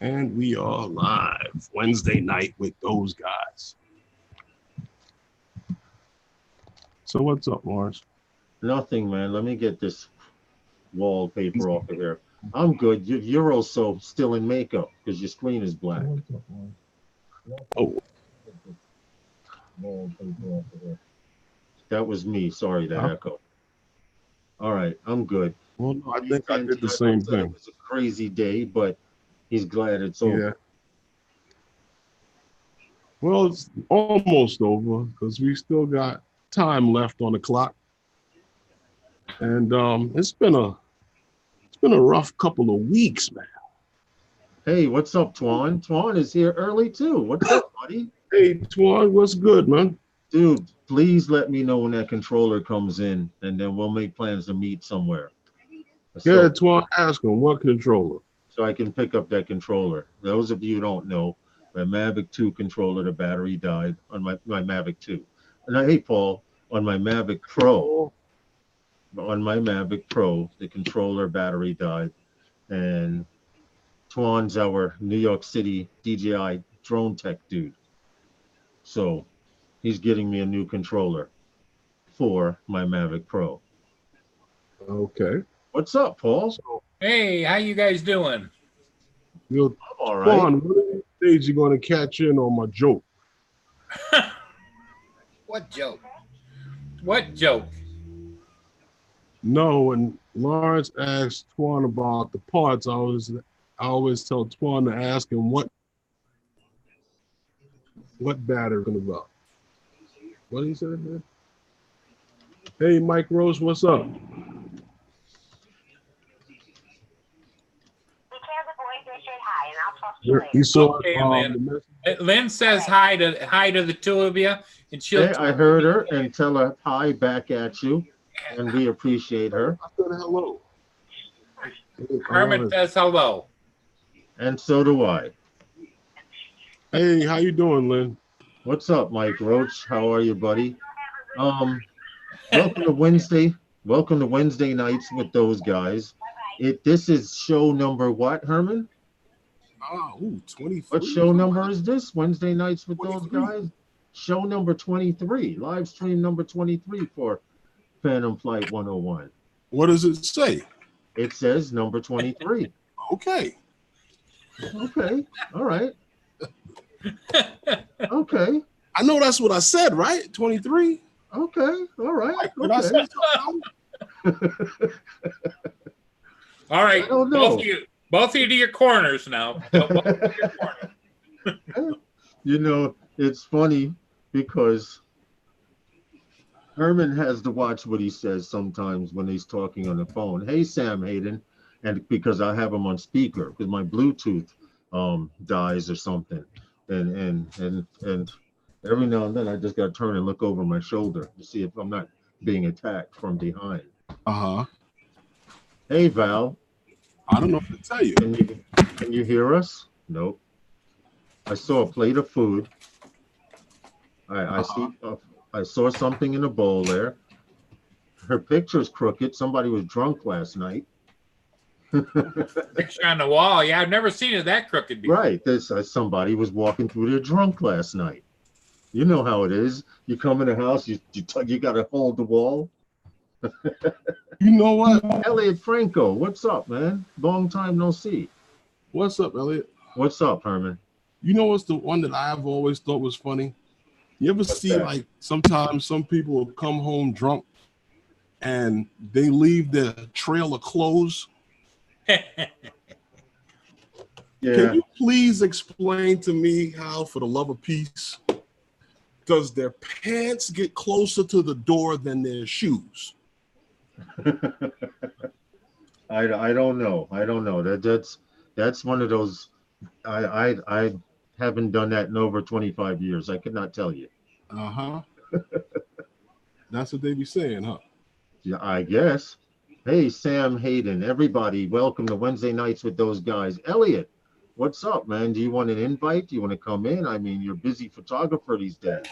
And we are live Wednesday night with those guys. So what's up, Lawrence? Nothing, man. Let me get this wallpaper off of here. I'm good. You're also still in makeup because your screen is black. Oh, That was me. Sorry, that echo. All right, I'm good. well, no, I think I did the same It thing. was a crazy day, but he's glad it's over. Yeah. Well, it's almost over because we still got time left on the clock. And it's been a rough couple of weeks, man. Hey, what's up, Twan? Twan is here early too. What's up, buddy? Hey, Twan, what's good, man? Dude, please let me know when that controller comes in, and then we'll make plans to meet somewhere. Yeah, Twan, ask him what controller. So I can pick up that controller. Those of you who don't know, my Mavic 2 controller, the battery died on my Mavic 2. And hey, Paul, on my Mavic Pro, the controller battery died. And Twan's our New York City DJI drone tech dude. So he's getting me a new controller for my Mavic Pro. Okay. What's up, Paul? Hey, how you guys doing? Yo, I'm all right. Twan, what are these days you going to catch in on my joke? What joke? What joke? No, when Lawrence asked Twan about the parts, I always tell Twan to ask him what battery about. What did he say, man? Hey, Mike Rose, what's up? You saw Okay, the Lynn. message? Lynn says hi to the two of you, and she'll. Hey, I heard her and tell her hi back at you, and we appreciate her. I said hello. Herman says hello. And so do I. Hey, how you doing, Lynn? What's up, Mike Roach? How are you, buddy? Welcome to Wednesday. Welcome to Wednesday nights with those guys. This is show number what, Herman? Oh, 23. What show number is this? Wednesday nights with those guys? Show number 23. Live stream number 23 for Phantom Flight 101. What does it say? It says number 23. Okay. Okay. All right. Okay. I know that's what I said, right? 23? Okay. All right. Did I say something? All right, I don't know. both of you to your corners now. Both to your corners. You know, it's funny because Herman has to watch what he says sometimes when he's talking on the phone. Hey, Sam Hayden, and because I have him on speaker because my Bluetooth dies or something, and every now and then I just got to turn and look over my shoulder to see if I'm not being attacked from behind. Uh-huh. Hey, Val. I don't know what to tell you. Can you hear us? Nope. I saw a plate of food. I saw something in a bowl there. Her picture's crooked. Somebody was drunk last night. Picture on the wall. Yeah, I've never seen it that crooked before. Right. Somebody was walking through there drunk last night. You know how it is. You come in the house, you got to hold the wall. You know what? Elliot Franco, what's up, man? Long time no see. What's up, Elliot? What's up, Herman? You know what's the one that I've always thought was funny? You ever see that? like sometimes some people will come home drunk and they leave their trail of clothes? Yeah. Can you please explain to me how, for the love of peace, does their pants get closer to the door than their shoes? I don't know. I don't know. That's one of those. I haven't done that in over 25 years. I could not tell you. Uh-huh. That's what they be saying, huh? Yeah, I guess. Hey, Sam Hayden, everybody, welcome to Wednesday nights with those guys. Elliot, what's up, man? Do you want an invite? Do you want to come in? I mean, you're a busy photographer these days.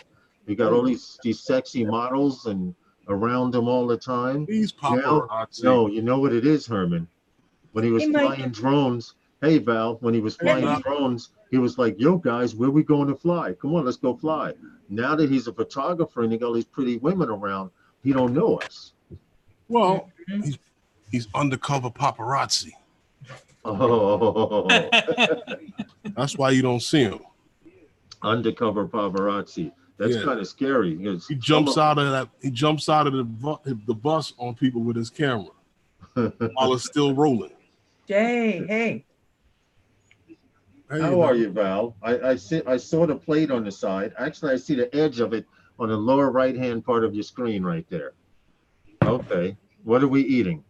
You got all these sexy models and around them all the time. These paparazzi. No, you know what it is, Herman. When he was flying drones, hey Val, when he was flying Val. drones, he was like, yo guys, where we going to fly? Come on, let's go fly. Now that he's a photographer and he got all these pretty women around, he don't know us. Well, Mhm. he's undercover paparazzi. Oh, That's why you don't see him. undercover paparazzi. That's Yeah. kind of scary. Because He jumps out of that. He jumps out of the bus on people with his camera while it's still rolling. Jay, hey. Hey, How are you, Val? I saw the plate on the side. Actually, I see the edge of it on the lower right-hand part of your screen right there. Okay. What are we eating?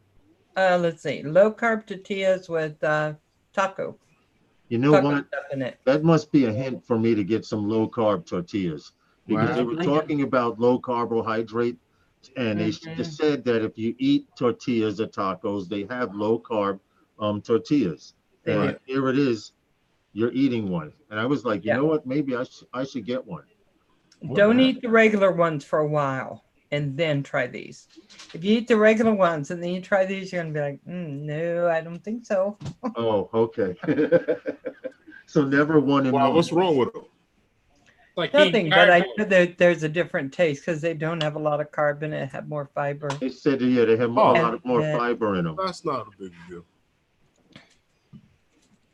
Let's see. Low carb tortillas with taco. You know Taco what? stuff in it. That must be a hint for me to get some low-carb tortillas because they Wow. were talking about low carbohydrate, and they just said that if you eat tortillas or tacos, they have low-carb tortillas. They And do. here it is. You're eating one, and I was like, you Yeah. know what? Maybe I should get one. Don't eat the regular ones for a while and then try these. If you eat the regular ones and then you try these, you're gonna be like, no, I don't think so. Oh, okay. So never one in Wow, one. what's wrong with him? Like Nothing, eating but I cardboard. know that there's a different taste because they don't have a lot of carb in it, have more fiber. They said yeah, they have a Oh. lot of more And- fiber in them. That's not a big deal.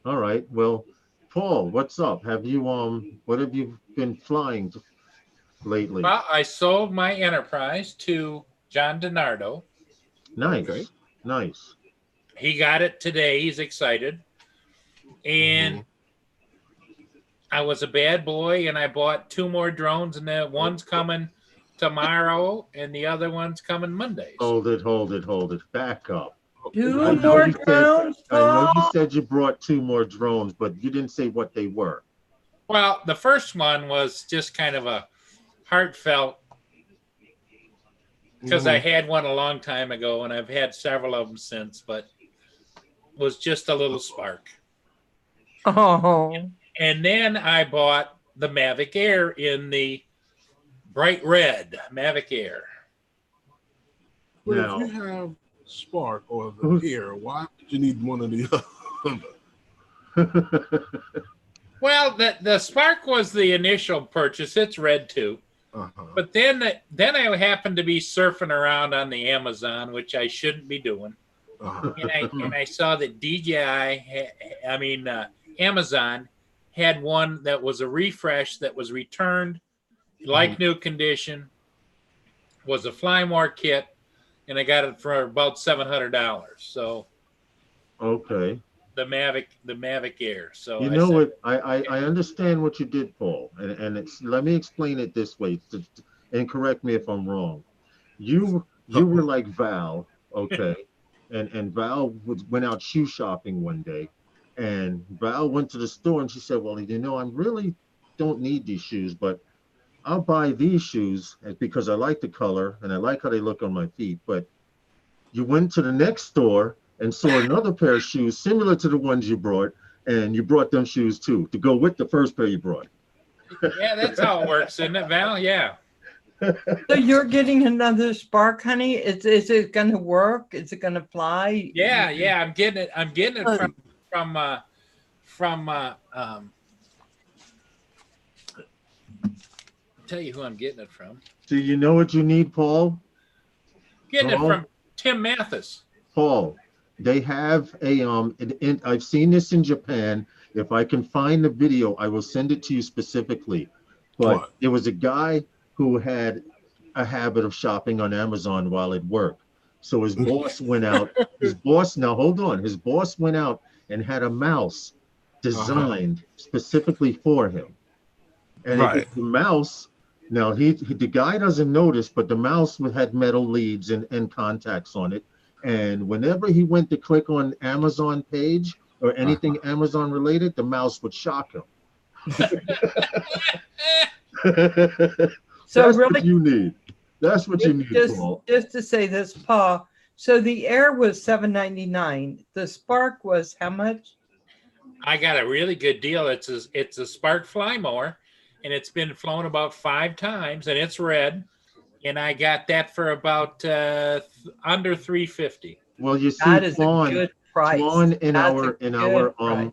All right. Well, Paul, what's up? What have you been flying lately? Well, I sold my enterprise to John DiNardo. Nice, Okay. nice. He got it today. He's excited. And I was a bad boy, and I bought 2 more drones, and the one's coming tomorrow, and the other one's coming Monday. Hold it. Back up. 2 I know more you said- drones. I know you Paul? said you brought 2 more drones, but you didn't say what they were. Well, the first one was just kind of a heartfelt because I had one a long time ago, and I've had several of them since, but was just a little spark. Oh, And then I bought the Mavic Air in the bright red Mavic Air. But Now- if you have Spark or the Air, why did you need one of the other? Well, the Spark was the initial purchase. It's red too. Uh-huh. But then I happened to be surfing around on the Amazon, which I shouldn't be doing. Uh-huh. And I saw that Amazon had one that was a refresh that was returned, like new condition, was a Flymore kit, and I got it for about $700. So Okay. the Mavic Air. So You know what? I understand what you did, Paul, and it's let me explain it this way, and correct me if I'm wrong. You were like Val, okay, and Val went out shoe shopping one day, and Val went to the store and she said, well, you know, I really don't need these shoes, but I'll buy these shoes because I like the color and I like how they look on my feet. But you went to the next store and saw another pair of shoes similar to the ones you brought, and you brought them shoes too to go with the first pair you brought. yeah, that's how it works, isn't it, Val? Yeah. so you're getting another Spark, honey? Is it going to work? Is it going to fly? Yeah, I'm getting it. I'm getting it from tell you who I'm getting it from. Do you know what you need, Paul? Getting it No. from Tim Mathis. Paul, they have I've seen this in Japan. If I can find the video, I will send it to you specifically. But What? there was a guy who had a habit of shopping on Amazon while at work. So his boss went out. His boss went out and had a mouse designed specifically for him. And Right. it was the mouse. Now the guy doesn't notice, but the mouse had metal leads and contacts on it. And whenever he went to click on Amazon page or anything Amazon related, the mouse would shock him. So That's really, what you need. That's what you need, Paul. just to say this, Paul. So the Air was $799. The Spark was how much? I got a really good deal. It's a Spark Flymore, and it's been flown about 5 times, and it's red. And I got that for about under $350. Well, you see, That is a Fawn, good price. Twan in That's our a good price.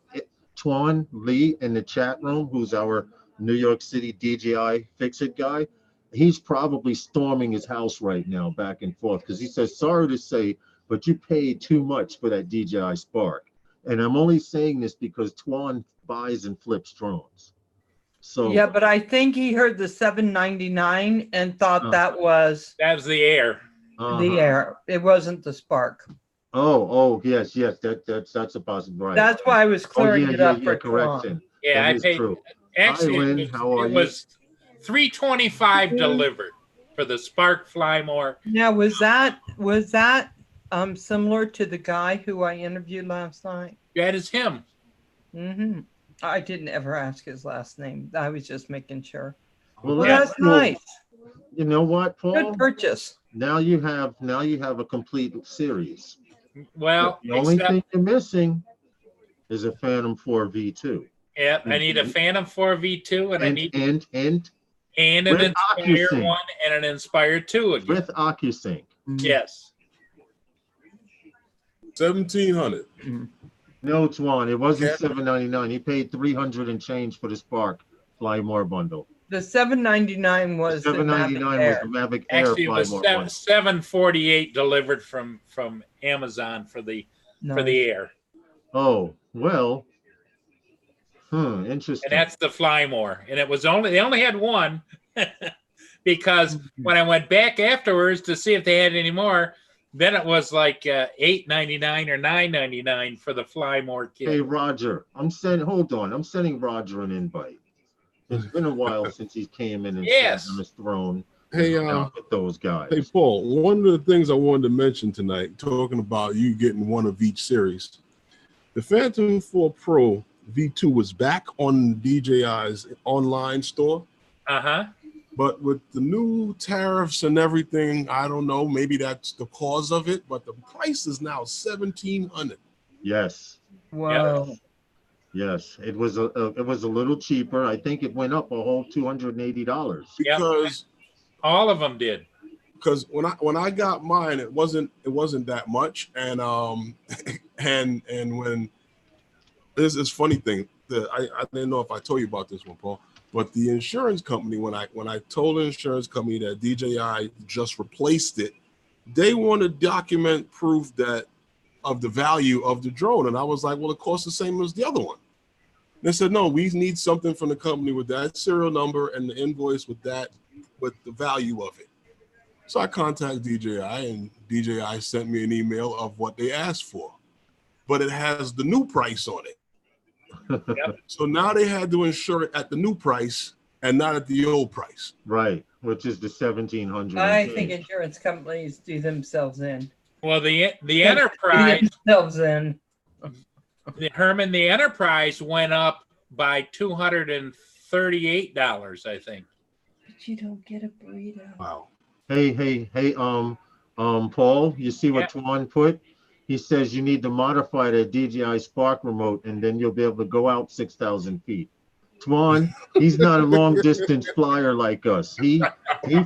Twan Lee in the chat room, who's our New York City DJI Fix-It guy, he's probably storming his house right now back and forth because he says, sorry to say, but you paid too much for that DJI Spark. And I'm only saying this because Twan buys and flips drones. So Yeah, but I think he heard the $799 and thought that was That was the Air. the Air. It wasn't the Spark. Oh, yes, that's a possibility. That's why I was clearing it up for correction. Twan. Yeah, That I is paid. true. Actually, Hi, Lynn. it was, How are it you? was $325 delivered for the Spark Flymore. Now, was that similar to the guy who I interviewed last night? That is him. Mm-hmm. I didn't ever ask his last name. I was just making sure. Well, Well, that's that's cool. nice. You know what, Paul? Good purchase. Now you have a complete series. Well, The only except, thing you're missing is a Phantom 4 V2. yeah, I need a Phantom 4 V2, and I need and an with Inspire OcuSync. 1 and an Inspire 2 again. with OcuSync. Yes. 1,700. No, Twan, it wasn't Yeah. $799. He paid $300 and change for the Spark Fly More bundle. The $799 was the $799 Mavic was Air. the Mavic Air Actually, it Fly was More bundle. $748 delivered from Amazon for the Nice. Air, Oh, well. Interesting. and that's the Flymore. And it was they only had one because when I went back afterwards to see if they had any more, then it was like $8.99 or $9.99 for the Flymore kit. Hey, Roger, I'm sending Roger an invite. It's been a while since he came in and Yes. sat on his throne Hey, with those guys. hey, Paul. One of the things I wanted to mention tonight, talking about you getting one of each series, the Phantom 4 Pro V2 was back on DJI's online store, Uh-huh. but with the new tariffs and everything, I don't know. Maybe that's the cause of it, but the price is now $1,700. Yes, Whoa. yes, it was a little cheaper. I think it went up a whole $280. Yep. All of them did. Because when I got mine, it wasn't that much, and and when this is funny thing that I didn't know if I told you about this one, Paul, but the insurance company, when I told the insurance company that DJI just replaced it, they wanted document proof that of the value of the drone, and I was like, well, it costs the same as the other one. They said, no, we need something from the company with that serial number and the invoice with the value of it. So I contacted DJI, and DJI sent me an email of what they asked for, but it has the new price on it. Yep. So now they had to insure it at the new price and not at the old price. Right, which is the 1,700. I think insurance companies do themselves in. Well, the Do Enterprise, themselves in. Herman, the Enterprise went up by $238, I think. But you don't get a burrito. Wow. Hey, Paul, you see what Twan put? He says you need to modify the DJI Spark remote, and then you'll be able to go out 6,000 feet. Twan, he's not a long distance flyer like us. He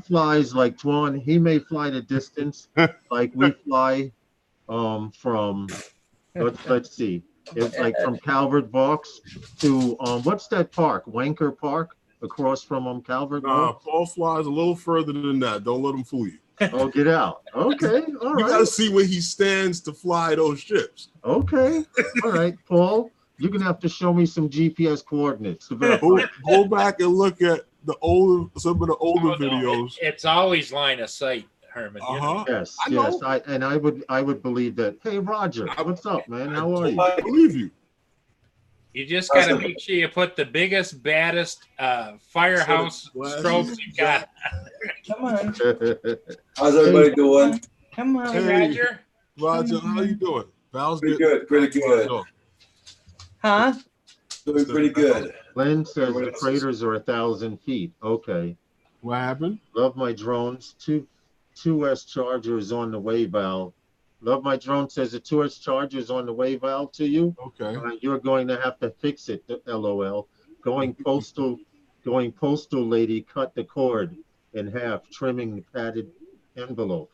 flies like Twan. He may fly the distance like we fly from. Let's see. It's like from Calvert Vaux to what's that park? Wanker Park across from Calvert Vaux. Paul flies a little further than that. Don't let him fool you. Oh, get out. Okay, all You gotta right. see where he stands to fly those ships. Okay, all right, Paul. You're gonna have to show me some GPS coordinates. Go back and look at some of the older videos. It's always line of sight, Herman. You know? Yes, I know. yes. I would believe that. Hey, Roger, what's up, man? How are you? I believe you. You just got to make sure you put the biggest, baddest firehouse Glasses. strobes you got. Come on. How's everybody doing? Come on. Hey, Hey. Roger. Roger, how you doing? Val's Pretty getting- good, pretty good. Huh? Doing pretty good. Lynn says the craters are 1,000 feet. Okay. What happened? Love my drones. 2S Charger is on the way, Val. Love my drone says the 2S Charger is on the way, Val, to you. Okay. You're going to have to fix it, LOL. Going postal, lady, cut the cord in half, trimming the padded envelope.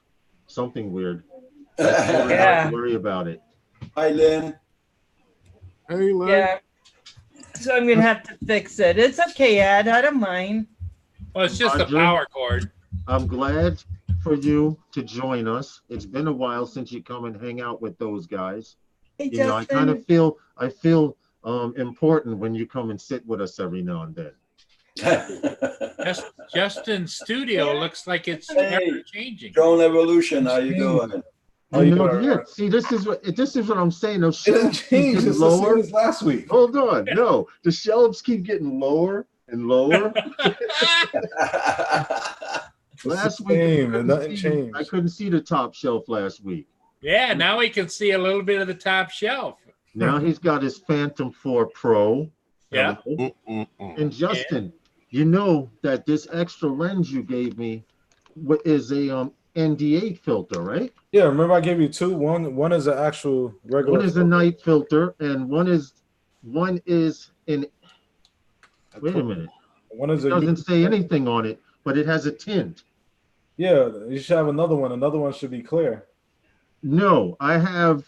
Something weird. Yeah. Don't worry about it. Hi, Lynn. Hey, Lynn. Yeah. So I'm gonna have to fix it. It's okay, Ed. I don't mind. Well, it's just a Roger. power cord. I'm glad for you to join us. It's been a while since you come and hang out with those guys. Hey, You know, I kind of feel important when you come and sit with us every now and then. Justin's studio looks like it's Hey. ever changing. Drone Evolution, how you doing? Oh, You you know, are, yeah. right. See, this is what I'm saying. Those It didn't shelves keep change. getting It's the lower. same as last week. Hold on, no, the shelves keep getting lower and lower. Last week, Same, and nothing changed. I couldn't see the top shelf last week. Yeah, now we can see a little bit of the top shelf. Now he's got his Phantom 4 Pro. Yeah. And Justin, you know that this extra lens you gave me is a ND8 filter, right? Yeah, remember I gave you two. One is an actual regular. One is a night filter, and one is in. Wait a minute. One is It a. doesn't say anything on it, but it has a tint. Yeah, you should have another one. Another one should be clear. No, I have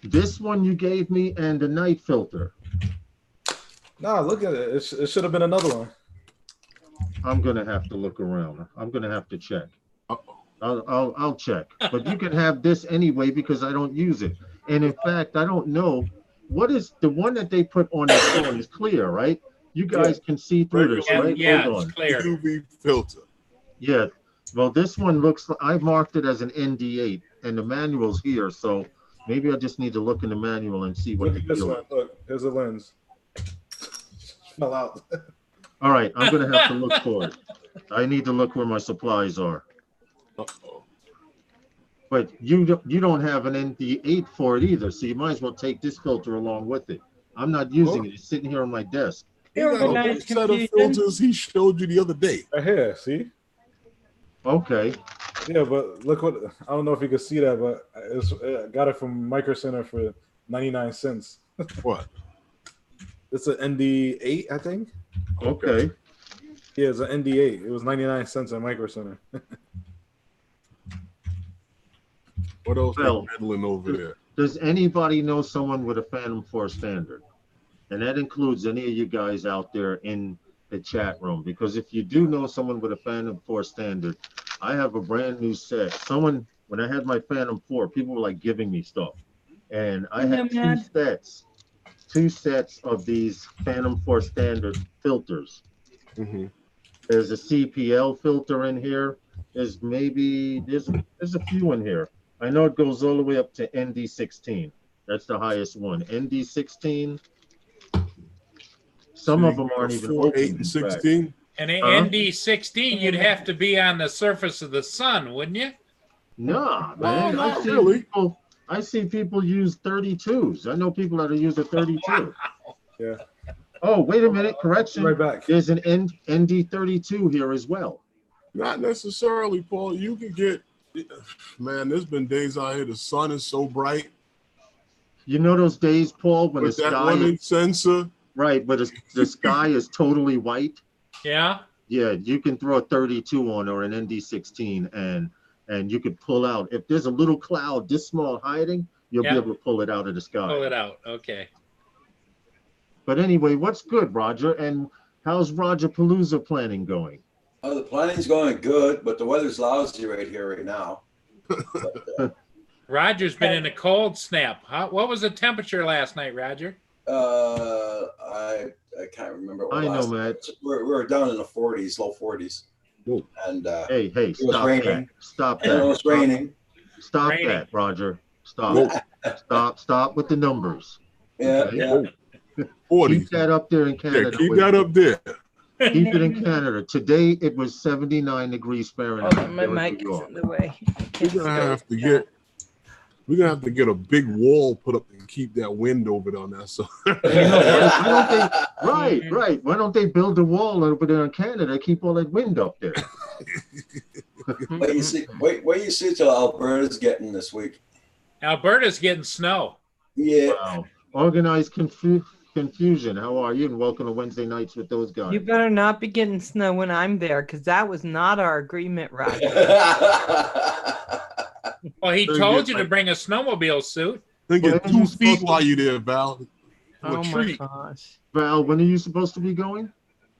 this one you gave me and the night filter. Nah, look at it. It should have been another one. I'm gonna have to look around. I'm gonna have to check. Uh-oh. I'll check. But you can have this anyway because I don't use it. And in fact, I don't know what is the one that they put on the phone is clear, right? You guys can see through this, Yeah, right? yeah, Hold it's on. clear. UV filter. Yeah. Well, this one looks like I marked it as an ND8 and the manual's here, so maybe I just need to look in the manual and see what Look the at this deal one. is. Look, here's a lens. Fell out. All right, I'm gonna have to look for it. I need to look where my supplies are. Uh-oh. But you don't have an ND8 for it either, so you might as well take this filter along with it. I'm not using it. It's sitting here on my desk. He got a whole Organized set of confusion. filters he showed you the other day. Right here, see? Okay. Yeah, but look what I don't know if you can see that, but I got it from Micro Center for 99 cents. What? It's an ND8, I think. Okay. Yeah, it's an ND8. It was 99 cents at Micro Center. What else they Well, meddling over there? Does anybody know someone with a Phantom 4 standard? And that includes any of you guys out there in the chat room. Because if you do know someone with a Phantom 4 standard, I have a brand new set. When I had my Phantom 4, people were like giving me stuff. And I had two sets of these Phantom 4 standard filters. Mm-hmm. There's a CPL filter in here. There's a few in here. I know it goes all the way up to ND16. That's the highest one. ND16. Some of them aren't even 4, open. 8, and 16. And an Huh? ND16, you'd have to be on the surface of the sun, wouldn't you? Nah, No, man. not really. I see people use 32s. I know people that use a 32. Yeah. Oh, wait a minute. Correction. Right back. There's an ND32 here as well. Not necessarily, Paul. You can get, man, there's been days out here, the sun is so bright. You know those days, Paul, when the With that sky running sensor. right, but the sky is totally white. Yeah. Yeah, you can throw a 32 on or an ND16 and you could pull out. If there's a little cloud this small hiding, you'll Yeah. be able to pull it out of the sky. Pull it out. Okay. But anyway, what's good, Roger? And how's Roger Palooza planning going? Oh, the planning's going good, but the weather's lousy right here right now. But, Roger's been in a cold snap. What was the temperature last night, Roger? I can't remember. What I know, last- Matt. We're down in the 40s, low 40s, Whoa. and Hey, was stop raining. that. Stop and it that. was raining. Stop Raining. that, Roger. Stop. Stop with the numbers. Yeah, Okay. yeah. 40. Keep that up there in Yeah, Canada. keep with that you. up there. Keep it in Canada. Today it was 79 degrees Fahrenheit. Oh, my here in mic New is York. in the way. We're gonna have to get a big wall put up and keep that wind over there on that side. Right. Why don't they build a wall over there in Canada? Keep all that wind up there. Wait, you see till Alberta's getting this week. Alberta's getting snow. Yeah. Wow. Organized confusion. How are you? And welcome to Wednesday nights with those guys. You better not be getting snow when I'm there, because that was not our agreement, Roger. Well, he So told you- you to bring a snowmobile suit. Then get When are you 2 supposed feet to- while you're there, Val. A Oh my treat. gosh. Val, when are you supposed to be going?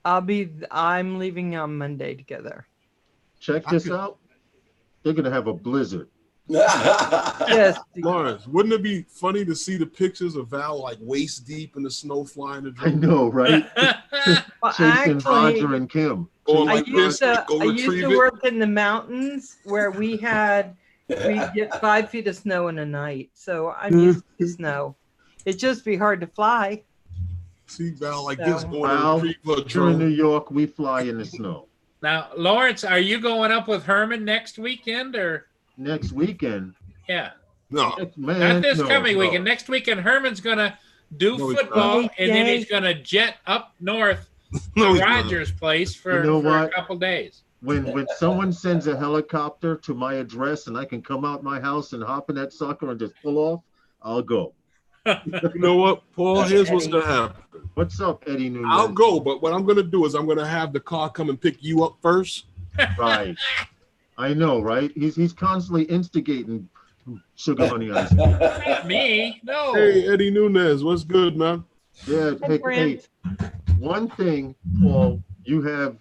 I'm leaving on Monday together. Check I this could- out. They're gonna have a blizzard. Yes. Lawrence, wouldn't it be funny to see the pictures of Val like waist deep in the snow flying the I drone? know, right? Well, Chasing actually, Roger and Kim. Or I like used this, to, go I used retrieve to it. work in the mountains where we get 5 feet of snow in a night. So I'm used to snow. It'd just be hard to fly. See Val like this So- going Val, to retrieve a Here in New drone. York, we fly in the snow. Now, Lawrence, are you going up with Herman next weekend or? Next weekend, Yeah, No, man, not this no, coming no. weekend. Next weekend, Herman's gonna do No, he's football, not. and then he's Yay. gonna jet up north no, to he's not. Rogers' place for, You know for a what? couple days. When someone sends a helicopter to my address and I can come out my house and hop in that sucker and just pull off, I'll go. You know what, Paul? Here's what's gonna happen. What's up, Eddie Nunez? I'll go, but what I'm gonna do is I'm gonna have the car come and pick you up first. Right. I know, right? He's constantly instigating Sugar Honey Ice. Not me, no. Hey, Eddie Nunez, what's good, man? Yeah, Hi, hey, Brant. one thing, Paul, you have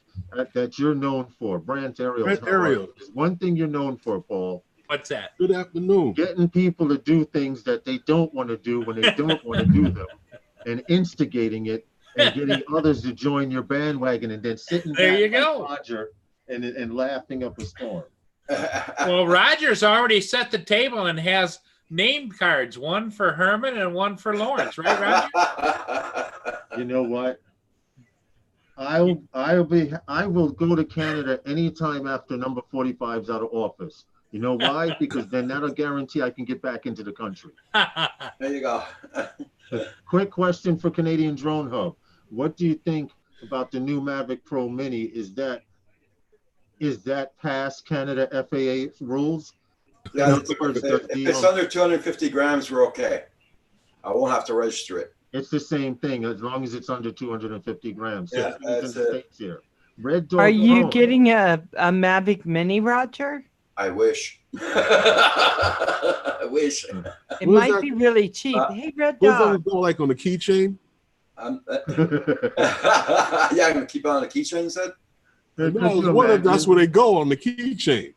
that you're known for, Brant Ariel. Brant Ariel. One thing you're known for, Paul, What's that? Good afternoon. getting people to do things that they don't want to do when they don't want to do them, and instigating it, and getting others to join your bandwagon, and then sitting There back you like go. Roger and laughing up a storm. Well, Rogers already set the table and has name cards, one for Herman and one for Lawrence, right, Roger? You know what? I will go to Canada anytime after number 45's out of office. You know why? Because then that'll guarantee I can get back into the country. There you go. Quick question for Canadian Drone Hub. What do you think about the new Mavic Pro Mini? Is that past Canada FAA rules? Yeah, In other words, if the, it's under 250 grams, we're okay. I won't have to register it. it's the same thing as long as it's under 250 grams. Yeah, So it's that's in the it. States here. Red Dog Are you Drone. getting a Mavic Mini, Roger? I wish. I wish. It What is might that? be really cheap. Hey, Red What's Dog. that go like on the keychain? Yeah, I'm gonna keep it on the keychain, you said? Could No, I was you wondering if that's imagine? where they go on the keychain.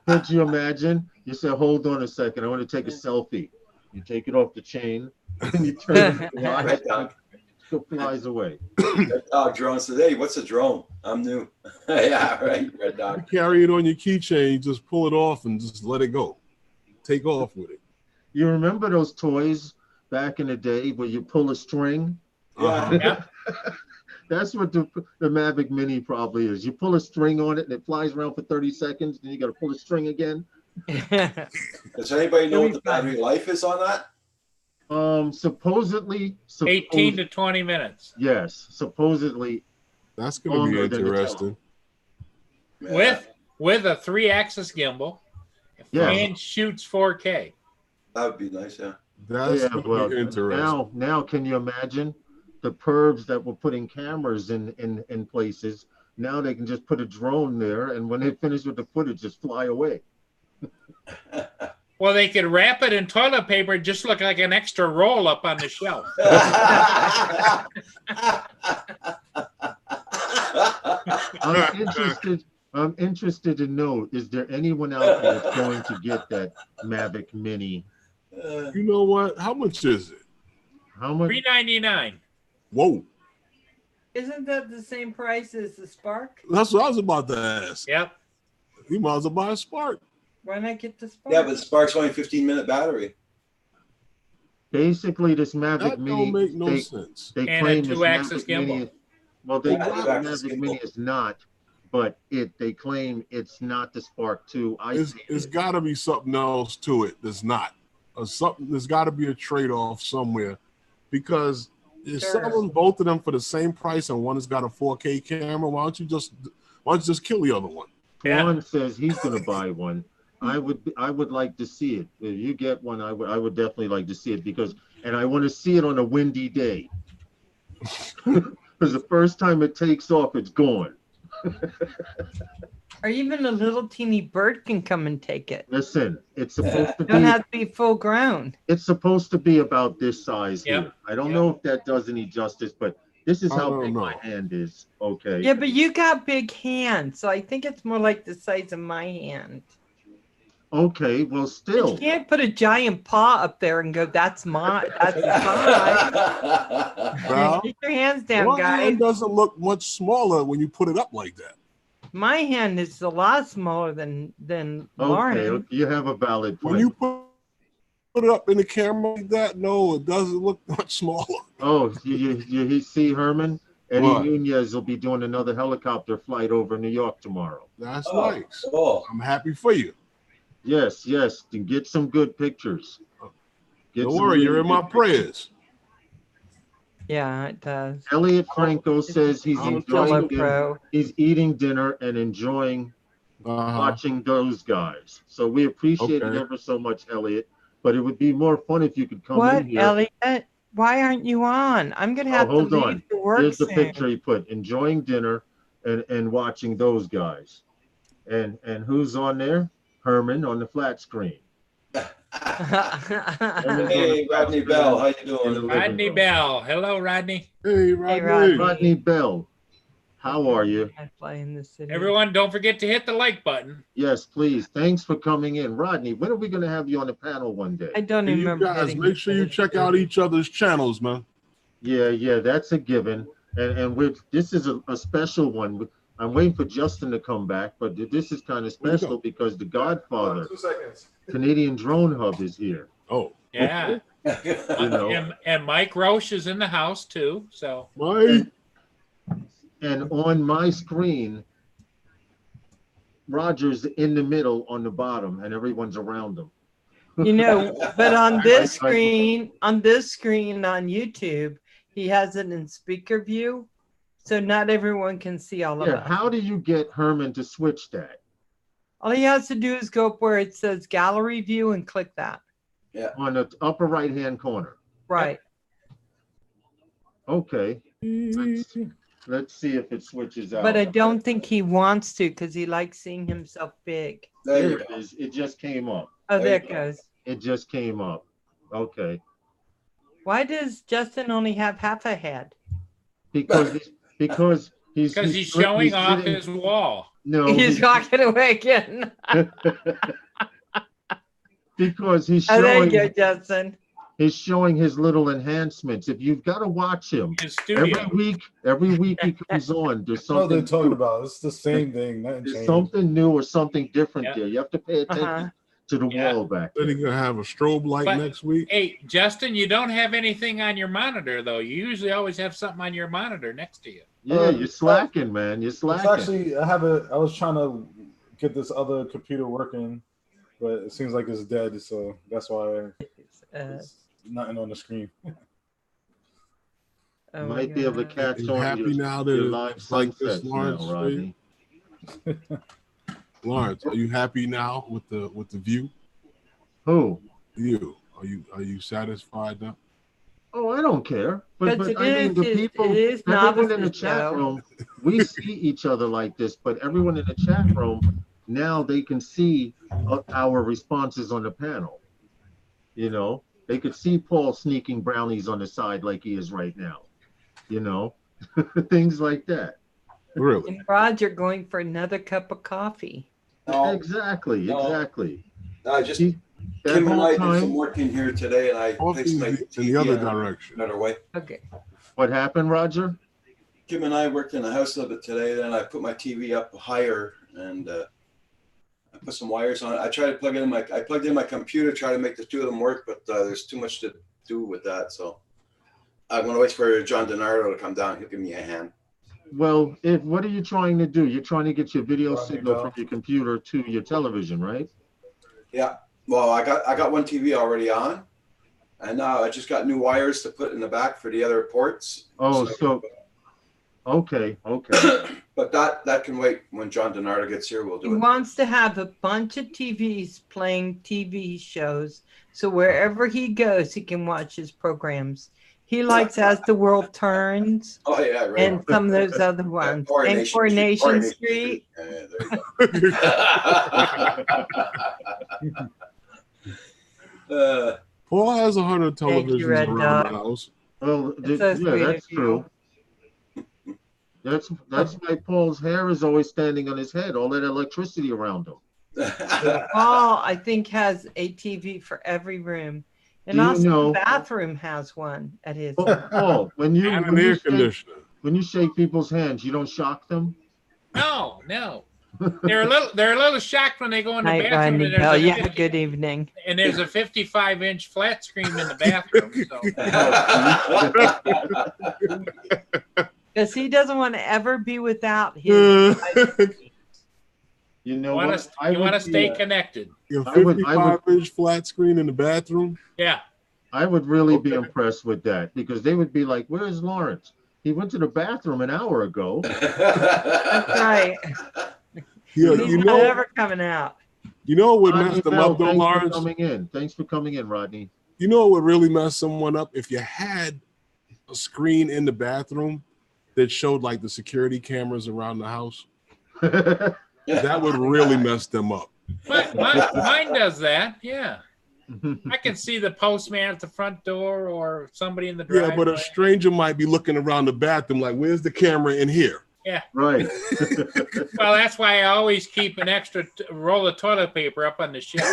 Could you imagine? You say, hold on a second, I want to take a selfie. You take it off the chain, and you turn it around, Red Dog. it flies away. Red Dog drone says, hey, what's a drone? I'm new. Yeah, right, Red You Dog. carry it on your keychain, you just pull it off and just let it go. Take off with it. You remember those toys back in the day where you pull a string? Uh-huh. Yeah. That's what the Mavic Mini probably is. You pull a string on it and it flies around for 30 seconds, then you got to pull a string again. Does anybody know what the It'll be battery life is on that? Supposedly, 18 to 20 minutes. yes, supposedly. That's gonna be Longer than the interesting. With a 3-axis gimbal Yeah. and shoots 4K. That would be nice, yeah. That's Yeah, gonna well, be interesting. now, can you imagine the pervs that were putting cameras in places? Now they can just put a drone there, and when they finish with the footage, just fly away. Well, they could wrap it in toilet paper and just look like an extra roll up on the shelf. I'm interested to know, is there anyone out there that's going to get that Mavic Mini? You know what? How much is it? How much? $399. Whoa. Isn't that the same price as the Spark? That's what I was about to ask. Yep. You might as well buy a Spark. Why not get the Spark? Yeah, but Spark's only 15-minute battery. Basically, this Mavic That Mini, don't make no they, sense. they And a claim this 2-axis Mavic Mini gimbal. is- well, they Yeah, claim 2-axis Mavic Mini gimbal. is not, but they claim it's not the Spark 2. It's got to be something else to it that's not. Or something. There's got to be a trade-off somewhere, because if Sure. selling both of them for the same price and one has got a 4K camera, why don't you just kill the other one? Yeah. Juan says he's going to buy one. I would like to see it. If you get one, I would definitely like to see it and I want to see it on a windy day. Because the first time it takes off, it's gone. Or even a little teeny bird can come and take it. Listen, it's supposed to Don't be. have to be full grown. It's supposed to be about this size Yep, here. I don't yep. know if that does any justice, but this is I how don't big know. my hand is. Okay. Yeah, but you got big hands, so I think it's more like the size of my hand. Okay. Well, But still. you can't put a giant paw up there and go, that's mine. That's mine. Well, Get your hands down, one guys. hand doesn't look much smaller when you put it up like that. My hand is a lot smaller than Okay. Lauren. You have a valid When point. you put it up in the camera like that, no, it doesn't look much smaller. Oh, you see, Herman? Eddie What? Nunez will be doing another helicopter flight over New York tomorrow. That's Oh, nice. cool. I'm happy for you. Yes, yes. To get some good pictures. Get Don't some worry, you're really in my good pictures. prayers. Yeah, it does. Elliot Franco says he's I'm a enjoying trusting- dinner. He's eating dinner and enjoying Uh-huh. watching those guys. So we appreciate it Okay. ever so much, Elliot. But it would be more fun if you could come What, in here. Elliot? Why aren't you on? I'm gonna Oh, have to hold leave on. for work Here's the soon. picture he put: enjoying dinner and watching those guys. And who's on there? Herman on the flat screen. Hey, Rodney Bell, how you In the doing? living Rodney room. Bell. Hello, Rodney. Hey, Rodney. Rodney. Rodney Bell, how are you? I fly in the city. Everyone, don't forget to hit the like button. Yes, please. Thanks for coming in. Rodney, when are we going to have you on the panel one day? I don't Hey, even you remember. guys, hitting make the sure you city. check out each other's channels, man. Yeah, that's a given. And this is a special one. I'm waiting for Justin to come back, but this is kind of Where'd he special because the Godfather, 2 seconds. Canadian Drone Hub, is here. Oh, Yeah. You know. And Mike Roche is in the house too. So Mike. And on my screen, Roger's in the middle on the bottom, and everyone's around him. You know, but on this I- screen on YouTube, he has it in speaker view, so not everyone can see all of Yeah, us. how do you get Herman to switch that? All he has to do is go up where it says gallery view and click that. On the upper right-hand corner. Right. Okay. Let's see if it switches out. But I don't think he wants to because he likes seeing himself big. There There you it go. is. It just came up. Oh, There there you it go. goes. It just came up. Okay. Why does Justin only have half a head? Because he's because he's showing off sitting- his wall. No, He's walking away again. because he's Oh, there you showing go, Justin. he's showing his little enhancements. If you've got to watch him His studio. every week he comes on. There's What they're something talking about? It's the same thing. Nothing there's changed. something new or something different Yeah. there. You have to pay attention Uh-huh. to the Yeah. wall back Then there. he's gonna have a strobe light But- next week. Hey, Justin, you don't have anything on your monitor though. You usually always have something on your monitor next to you. Yeah, you're slacking, man. You're It's slacking. actually, I was trying to get this other computer working, but it seems like it's dead. So that's why it's nothing on the screen. Oh You my might be able to God. catch You on happy your, now your that live it's like this, sunsets Lawrence? now, Rodney. Lawrence, are you happy now with the view? Who? You are you satisfied now? Oh, I don't care. But Because I mean, the people, it is everyone in the novices, chat though. room, we see each other like this, but everyone in the chat room, now they can see our responses on the panel. You know, they could see Paul sneaking brownies on the side like he is right now. You know, things like that. Really? And Roger going for another cup of coffee. No, Exactly, No. exactly. I just See, that Kim and whole I did some time, work in here today, and I Coffee fixed my in the TV other in a direction. better way. Okay. what happened, Roger? Kim and I worked in the house a little bit today. Then I put my TV up higher, and I put some wires on it. I tried to plug it in I plugged in my computer, try to make the two of them work, but there's too much to do with that. So I'm gonna wait for John DiNardo to come down. He'll give me a hand. Well, what are you trying to do? You're trying to get your video Rodney signal Bell. from your computer to your television, right? Yeah. Well, I got one TV already on, and now I just got new wires to put in the back for the other ports. Oh, so okay. But that can wait. When John DiNardo gets here, we'll He do it. wants to have a bunch of TVs playing TV shows, so wherever he goes, he can watch his programs. He likes As the World Turns Oh yeah, right. and some of those other ones. And Coronation Street. Yeah, there you go. Paul has 100 Thank you, televisions Red around the Dot. house. Well, It's so yeah, sweet that's of you. true. That's why Paul's hair is always standing on his head. All that electricity around him. Paul, I think, has a TV for every room. And Do you also know- the bathroom has one at his. Paul, when you And when an you air shake, conditioner. when you shake people's hands, you don't shock them. No. They're a little shocked when they go in the Night, bathroom Rodney and Bell. there's, You have a good evening. and there's a 55-inch flat screen in the bathroom. So Because he doesn't want to ever be without his. You know you what? want to stay connected. A I would- 55-inch flat screen in the bathroom. Yeah. I would really be Okay. impressed with that because they would be like, "Where's Lawrence? He went to the bathroom an hour ago." That's right. Yeah, He's you not know, ever coming out. you know what would Rodney mess them Bell, up though, thanks for Lawrence? coming in. Thanks for coming in, Rodney. You know what would really mess someone up if you had a screen in the bathroom that showed like the security cameras around the house. That would really mess them up. Mine does that. Yeah. I can see the postman at the front door or somebody in the driveway. Yeah, but a stranger might be looking around the bathroom like, "Where's the camera in here?" Right. Well, that's why I always keep an extra roll of toilet paper up on the shelf.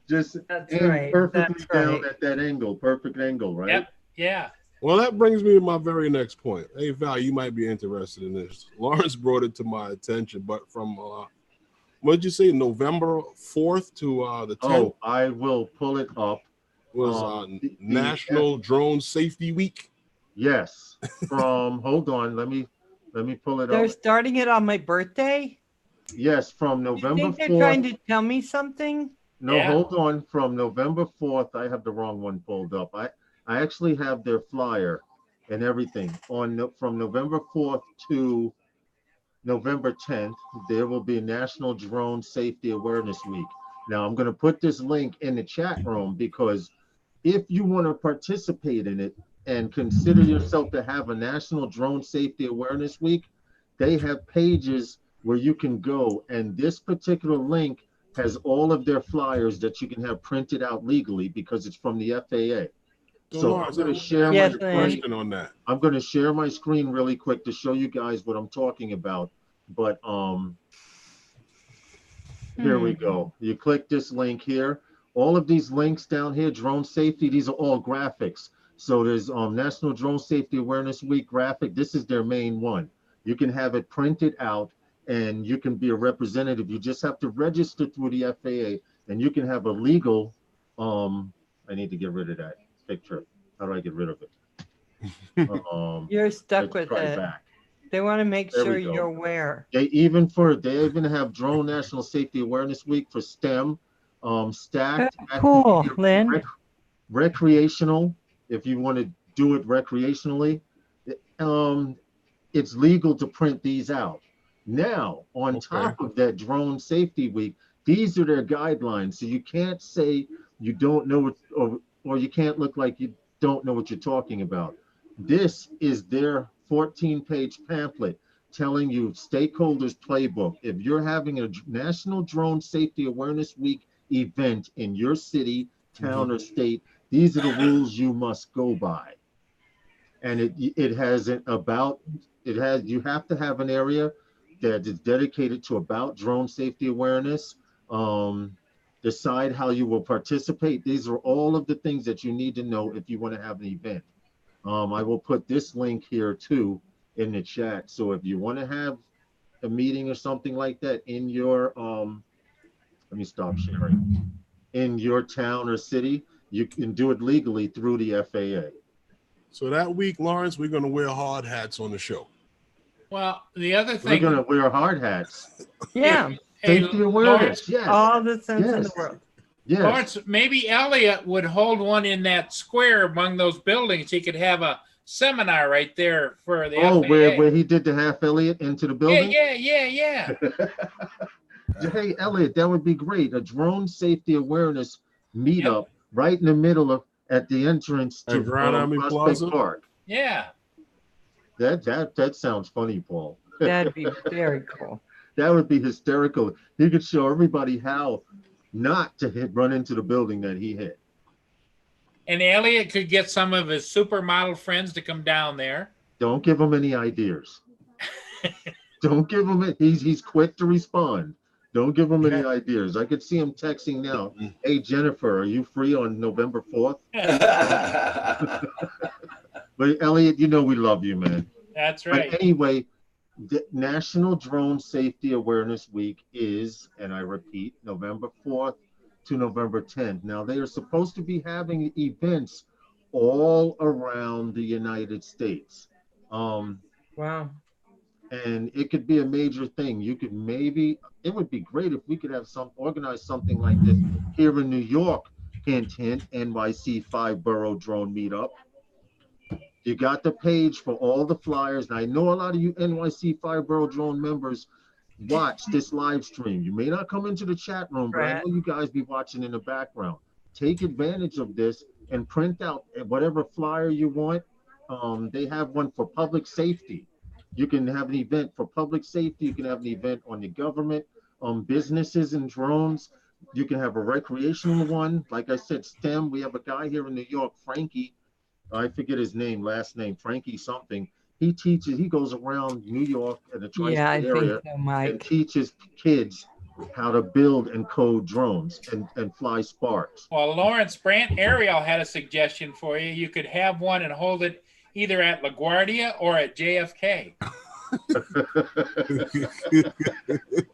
Just That's aim right. perfectly That's down right. at that angle, perfect angle, right? Yep. Yeah. Well, that brings me to my very next point. Hey, Val, you might be interested in this. Lawrence brought it to my attention, but from what did you say, November 4th to the 10th Oh, I will pull it up. was the- National Drone Safety Week. Yes. From hold on, let me pull it They're up. starting it on my birthday. Yes, from You November think they're 4th. trying to tell me something? No, Yeah. hold on. From November 4th, I have the wrong one pulled up. I actually have their flyer and everything from November 4th to November 10th. There will be National Drone Safety Awareness Week. Now, I'm going to put this link in the chat room because if you want to participate in it and consider yourself to have a National Drone Safety Awareness Week, they have pages where you can go, and this particular link has all of their flyers that you can have printed out legally because it's from the FAA. So I'm going to share Yes, my ma'am. Question on that. I'm going to share my screen really quick to show you guys what I'm talking about. But here we go. You click this link here. All of these links down here, drone safety, these are all graphics. So there's National Drone Safety Awareness Week graphic. This is their main one. You can have it printed out and you can be a representative. You just have to register through the FAA and you can have a legal, I need to get rid of that picture. How do I get rid of it? You're stuck Let's with try it. back. They want to make There sure we go. you're aware. They even have Drone National Safety Awareness Week for STEM, stacked. Cool, Lynn. Recreational, if you want to do it recreationally. It's legal to print these out. Now, on top of that Drone Safety Week, these are their guidelines. So you can't say you don't know what, or you can't look like you don't know what you're talking about. This is their 14-page pamphlet telling you stakeholders playbook. If you're having a National Drone Safety Awareness Week event in your city, town, or state, these are the rules you must go by. And you have to have an area that is dedicated to about drone safety awareness. Decide how you will participate. These are all of the things that you need to know if you want to have an event. I will put this link here too in the chat. So if you want to have a meeting or something like that in your, let me stop sharing, in your town or city, you can do it legally through the FAA. So that week, Lawrence, we're going to wear hard hats on the show. Well, the other We're thing, going to wear hard hats. Yeah, hey, Safety awareness, yes. all the sense in the Yes. world. Yes. Lawrence, maybe Elliot would hold one in that square among those buildings. He could have a seminar right there for the Oh, FAA. where he did the half Elliot into the building? Yeah. Hey, Elliot, that would be great. A drone safety awareness meetup right in the middle of at the entrance to At Grand Army Prospect Plaza? Park. Yeah. That sounds funny, Paul. That'd be very cool. That would be hysterical. He could show everybody how not to run into the building that he hit. And Elliot could get some of his supermodel friends to come down there. Don't give him any ideas. Don't give him. He's quick to respond. Don't give him any ideas. I could see him texting now. Hey, Jennifer, are you free on November 4th? But Elliot, you know we love you, man. That's right. But anyway, the National Drone Safety Awareness Week is, and I repeat, November 4th to November 10th. Now, they are supposed to be having events all around the United States. Wow. And it could be a major thing. You could maybe, it would be great if we could have organize something like this here in New York. Hint, hint, NYC 5-borough drone meetup. You got the page for all the flyers. And I know a lot of you NYC 5-borough drone members watch this live stream. You may not come into the chat room, but I know you guys be watching in the background. Take advantage of this and print out whatever flyer you want. They have one for public safety. You can have an event for public safety. You can have an event on the government, businesses and drones. You can have a recreational one. Like I said, STEM, we have a guy here in New York, Frankie. I forget his last name, Frankie something. He teaches, he goes around New York and the tri-state area and teaches kids how to build and code drones and fly sparks. Well, Lawrence Brandt, Ariel had a suggestion for you. You could have one and hold it either at LaGuardia or at JFK.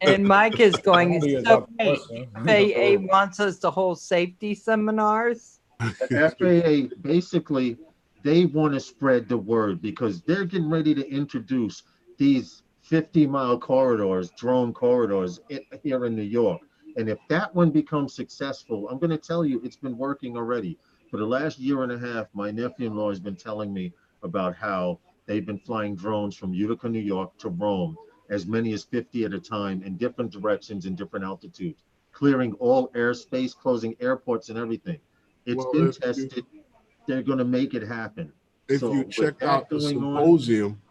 And Mike is going, so FAA wants us to hold safety seminars. The FAA, basically, they want to spread the word because they're getting ready to introduce these 50-mile corridors, drone corridors here in New York. And if that one becomes successful, I'm going to tell you, it's been working already. For the last year and a half, my nephew-in-law has been telling me about how they've been flying drones from Utica, New York to Rome, as many as 50 at a time in different directions and different altitudes, clearing all airspace, closing airports and everything. It's been tested. They're going to make it happen. If you checked out the symposium,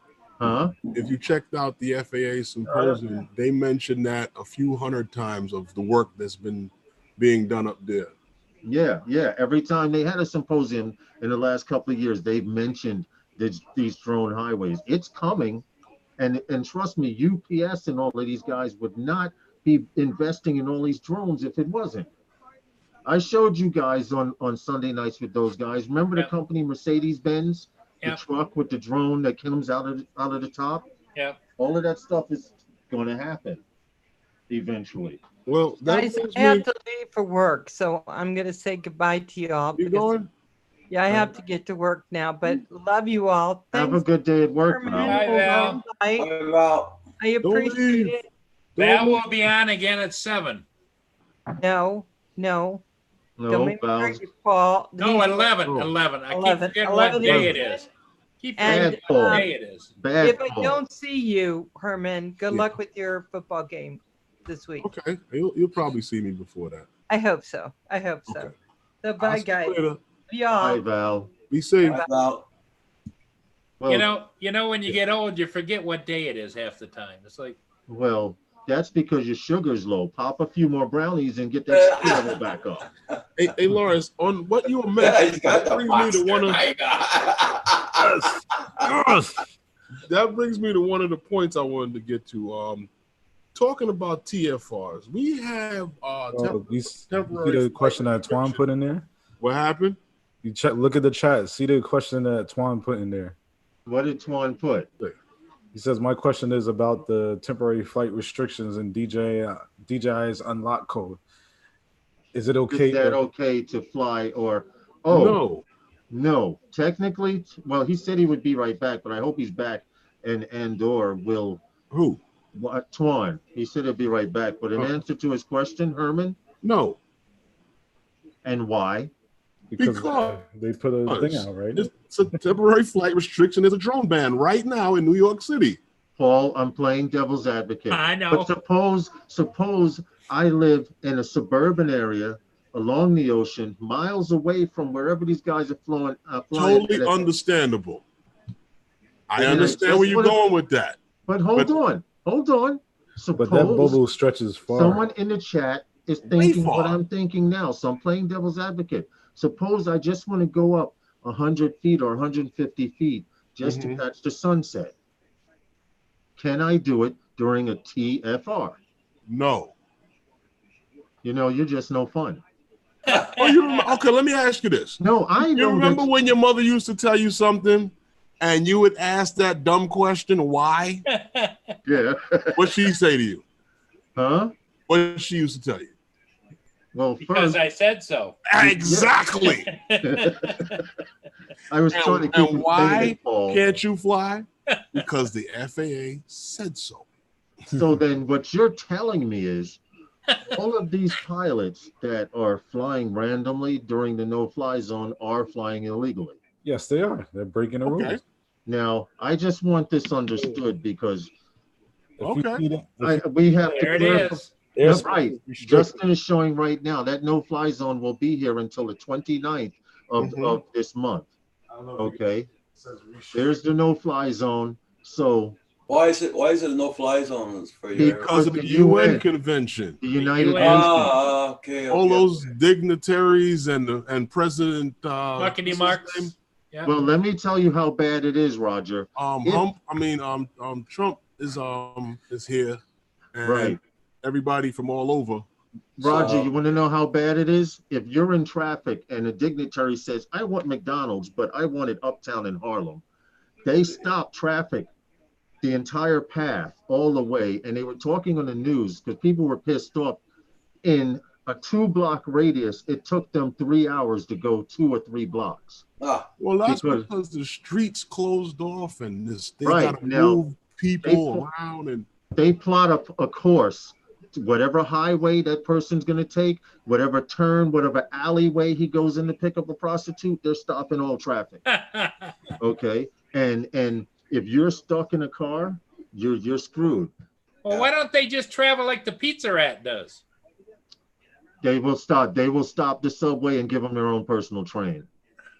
if you checked out the FAA symposium, they mentioned that a few hundred times of the work that's been being done up there. Yeah. Every time they had a symposium in the last couple of years, they've mentioned these drone highways. It's coming. And trust me, UPS and all of these guys would not be investing in all these drones if it wasn't. I showed you guys on Sunday nights with those guys. Remember the company Mercedes-Benz? The truck with the drone that comes out of the top? Yeah. All of that stuff is going to happen eventually. Well, guys, I have to leave for work, so I'm going to say goodbye to you all. You going? Yeah, I have to get to work now, but love you all. Thanks. Have a good day at work, Val. Bye, Val. Bye. I appreciate it. Val will be on again at 7. No. No, Val. No, 11. 11. I keep forgetting what day it is. Keep forgetting what day it is. If I don't see you, Herman, good luck with your football game this week. Okay, you'll probably see me before that. I hope so. Okay. So bye, guys. Bye, Val. Be safe. Bye, Val. Well, you know, when you get old, you forget what day it is half the time. It's like, well, that's because your sugar's low. Pop a few more brownies and get that sugar level back up. Hey, Lawrence, on what you were mentioning, that brings me to one of the points I wanted to get to. Talking about TFRs, we have you see the question that Twan put in there? What happened? You look at the chat. See the question that Twan put in there. What did Twan put? He says, my question is about the temporary flight restrictions in DJI's unlock code. Is it okay? Is that okay to fly or? No. Technically, well, he said he would be right back, but I hope he's back and/or will. Who? What, Twan. He said he'll be right back. But in answer to his question, Herman? No. And why? Because they put a thing out, right? It's a temporary flight restriction. There's a drone ban right now in New York City. Paul, I'm playing devil's advocate. I know. But suppose I live in a suburban area along the ocean, miles away from wherever these guys are flying. Totally understandable. I And I understand just where you're wanna- going with that. But hold on. But that Suppose bubble stretches far. someone in the chat is Way thinking far. what I'm thinking now. So I'm playing devil's advocate. Suppose I just want to go up 100 feet or 150 feet just to catch the sunset. Can I do it during a TFR? No. You know, you're just no fun. Okay, let me ask you this. No, I You know remember that. when your mother used to tell you something and you would ask that dumb question, why? Yeah. What'd she say to you? Huh? What did she used to tell you? Well, Because first, I said so. Exactly. I was trying to keep And it why limited, Paul. can't you fly? Because the FAA said so. So then what you're telling me is all of these pilots that are flying randomly during the no-fly zone are flying illegally. Yes, they are. They're breaking the Okay. rules. Now, I just want this understood because If you Okay. see that- we have to There it clarify. is. That's airspace right. is restricted. Justin is showing right now that no-fly zone will be here until the 29th of this month. I don't know if Okay. it says restricted. There's the no-fly zone. So Why is it a no-fly zone for you? Because of the the UN UN. convention. the United UN. Nations. Okay. All those dignitaries and President Muckety what's his Marks. name? Yeah. Well, let me tell you how bad it is, Roger. Trump is here, and Right. everybody from all over. Roger, So- you want to know how bad it is? If you're in traffic and a dignitary says, I want McDonald's, but I want it uptown in Harlem, they stop traffic the entire path all the way. And they were talking on the news because people were pissed off. In a 2-block radius, it took them 3 hours to go 2 or 3 blocks. Well, that's Because- because the streets closed off and they Right, got to now, move people around and They plot a course, to whatever highway that person's going to take, whatever turn, whatever alleyway he goes in to pick up a prostitute, they're stopping all traffic. Okay, and if you're stuck in a car, you're screwed. Well, why don't they just travel like the Pizza Rat does? They will stop the subway and give them their own personal train.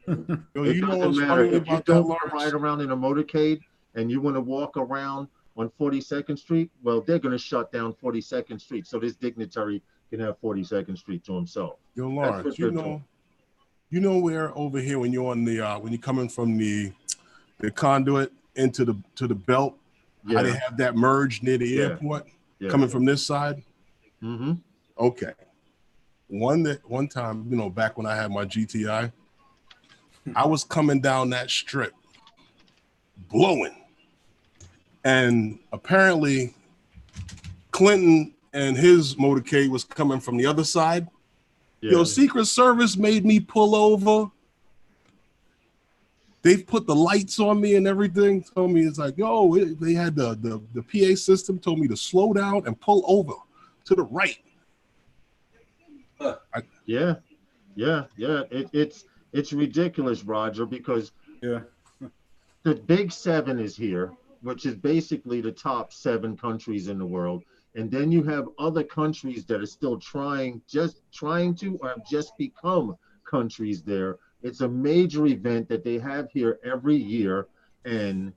Yo, It you know doesn't what's matter funny if you about that, don't want to Lawrence? ride around in a motorcade and you want to walk around on 42nd Street. Well, they're going to shut down 42nd Street, so this dignitary can have 42nd Street to himself. Yo, That's Lawrence, what you they're know, doing. you know where over here when you're on the when you're coming from the conduit into the belt, how they Yeah, have that merge near the Yeah. airport yeah. coming from this side. Mm-hmm. Okay. One time, you know, back when I had my GTI, I was coming down that strip, blowing, and apparently Clinton and his motorcade was coming from the other side. Yeah. Yo, Secret Service made me pull over. They put the lights on me and everything. Told me it's like, yo, they had the PA system. Told me to slow down and pull over to the right. Yeah. It's ridiculous, Roger, because Yeah. the Big Seven is here, which is basically the top 7 countries in the world. And then you have other countries that are still trying to or have just become countries there. It's a major event that they have here every year. And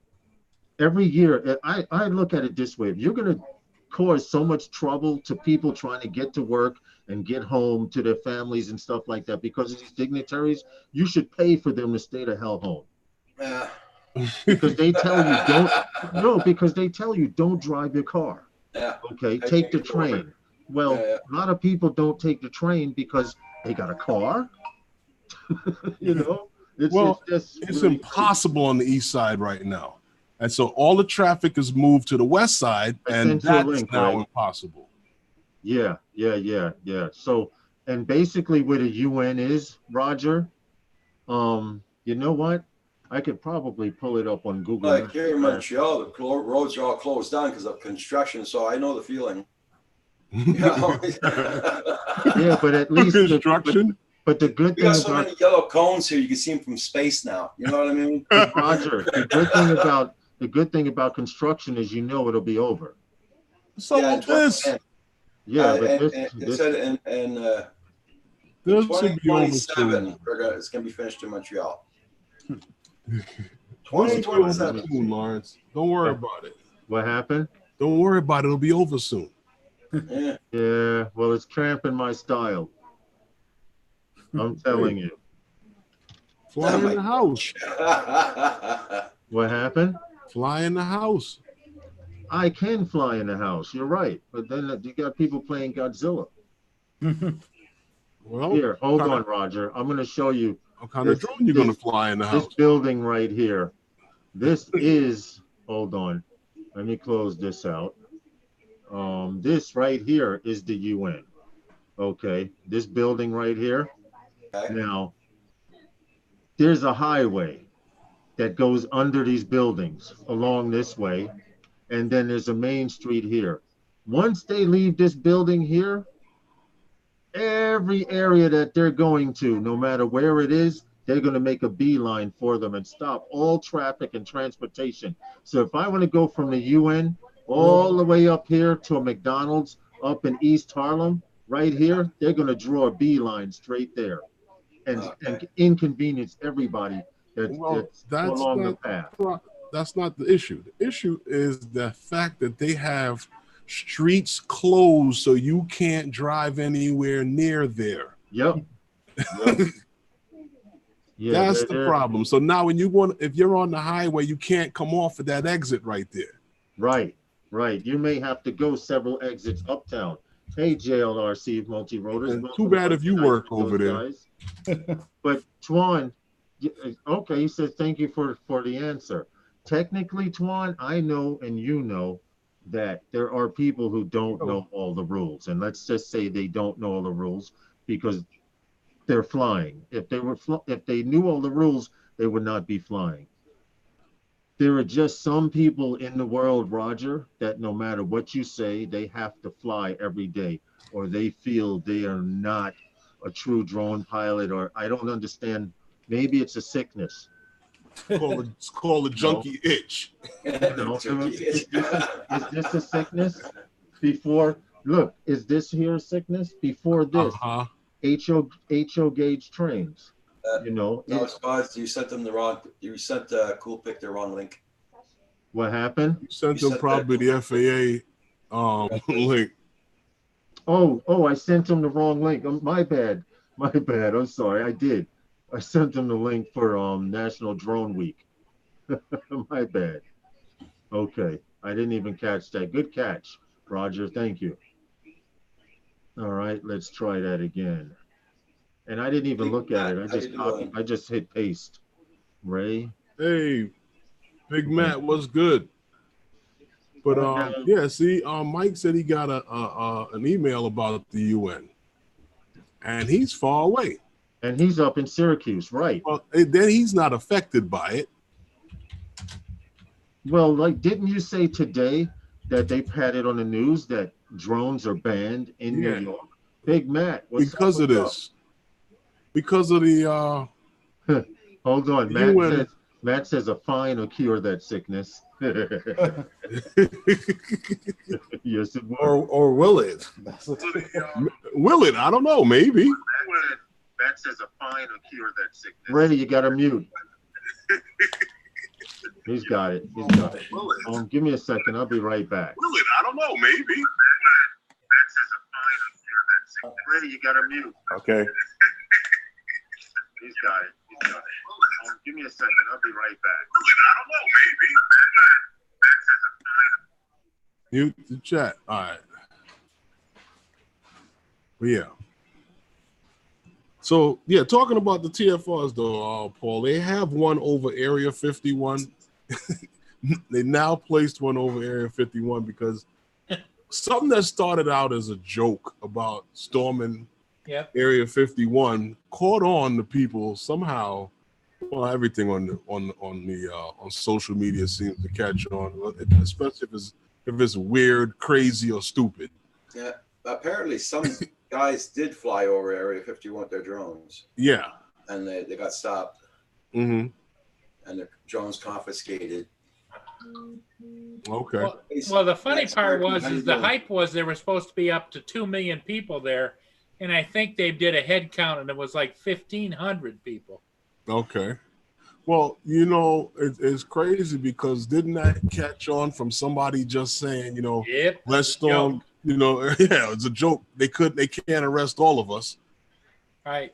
every year, I look at it this way. If you're going to cause so much trouble to people trying to get to work and get home to their families and stuff like that because of these dignitaries, you should pay for them to stay the hell home. Yeah. Because they tell you don't drive your car. Yeah. Okay, take the train. Well, Yeah. a lot of people don't take the train because they got a car. You know, it's It's impossible on the east side right now. And so all the traffic is moved to the west side, I and sent you a that's link, now right? impossible. Yeah. So, and basically where the UN is, Roger, you know what? I could probably pull it up on Google. Like here in Montreal, the roads are all closed down because of construction, so I know the feeling. You know? Yeah, but at least Construction. but the good We thing got so about many yellow cones here, you can see them from space now. You know what I mean? Roger, the good thing about construction is it'll be over. So Yeah, this, Yeah, but and this it said, and This should be over soon. 2027, it's going to be finished in Montreal. This should be over 2027. soon, Lawrence. Don't worry about it. What happened? Don't worry about it. It'll be over soon. Yeah. Yeah, well, it's cramping my style. I'm telling you. Fly in the house. What happened? Fly in the house. I can fly in the house. You're right. But then you got people playing Godzilla. Well, Here, hold on, Roger. I'm going to show you what kind of drone you going to fly in the this house? building right here. This is, hold on. Let me close this out. This right here is the UN. Okay, this building right here. Okay. Now, there's a highway that goes under these buildings along this way, and then there's a main street here. Once they leave this building here, every area that they're going to, no matter where it is, they're going to make a beeline for them and stop all traffic and transportation. So if I want to go from the UN all the way up here to a McDonald's up in East Harlem, right here, they're going to draw a beeline straight there and inconvenience everybody that's along the path. That's not the issue. The issue is the fact that they have streets closed so you can't drive anywhere near there. Yep. Yeah, that's the problem. So now when if you're on the highway, you can't come off of that exit right there. Right. You may have to go several exits uptown. Hey, JLRC multi-rotors. Too bad if you work over there. But Twan, okay, he says thank you for the answer. Technically, Twan, I know and you know that there are people who don't know all the rules, and let's just say they don't know all the rules because they're flying. If they knew all the rules, they would not be flying. There are just some people in the world, Roger, that no matter what you say, they have to fly every day, or they feel they are not a true drone pilot, or I don't understand. Maybe it's a sickness. It's called a junkie itch. Is this a sickness? Look, is this here a sickness? Before this, HO gauge trains. No, Spots, you sent them you sent Coolpick the wrong link. What happened? You sent them probably the FAA link. Oh, I sent them the wrong link. My bad. I'm sorry. I did. I sent them the link for National Drone Week. My bad. Okay. I didn't even catch that. Good catch, Roger. Thank you. All right, let's try that again. And I didn't even look at it. I just hit paste. Ray. Hey, Big Matt, what's good? But yeah, see, Mike said he got an email about the UN, and he's far away. And he's up in Syracuse, right? Well, then he's not affected by it. Well, like, didn't you say today that they've had it on the news that drones are banned in New York? Big Matt, because of this. Because of the hold on, Matt says a fine will cure that sickness. Yes, it will. Or will it? Will it? I don't know. Maybe. Matt says a fine will cure that sickness. Ready? You got to mute. He's got it. Give me a second. I'll be right back. Will it? I don't know. Maybe. Matt says a fine will cure that sickness. Ready? You got to mute. Okay. He's got it. Give me a second. I'll be right back. I don't know. Maybe. Mute the chat. All right. Well, yeah. So, yeah, talking about the TFRs, though, Paul, they have one over Area 51. They now placed one over Area 51 because something that started out as a joke about storming Area 51 caught on to people somehow. Well, everything on social media seems to catch on, especially if it's weird, crazy, or stupid. Yeah, apparently some guys did fly over Area 51 with their drones. Yeah, and they got stopped. Mm-hmm. And their drones confiscated. Okay. Well, the funny part was the hype was there were supposed to be up to 2 million people there, and I think they did a head count, and it was like 1,500 people. Okay. Well, you know, it's crazy because didn't that catch on from somebody just saying, you know, Yep. let's storm, you know, yeah, it's a joke. They can't arrest all of us. Right.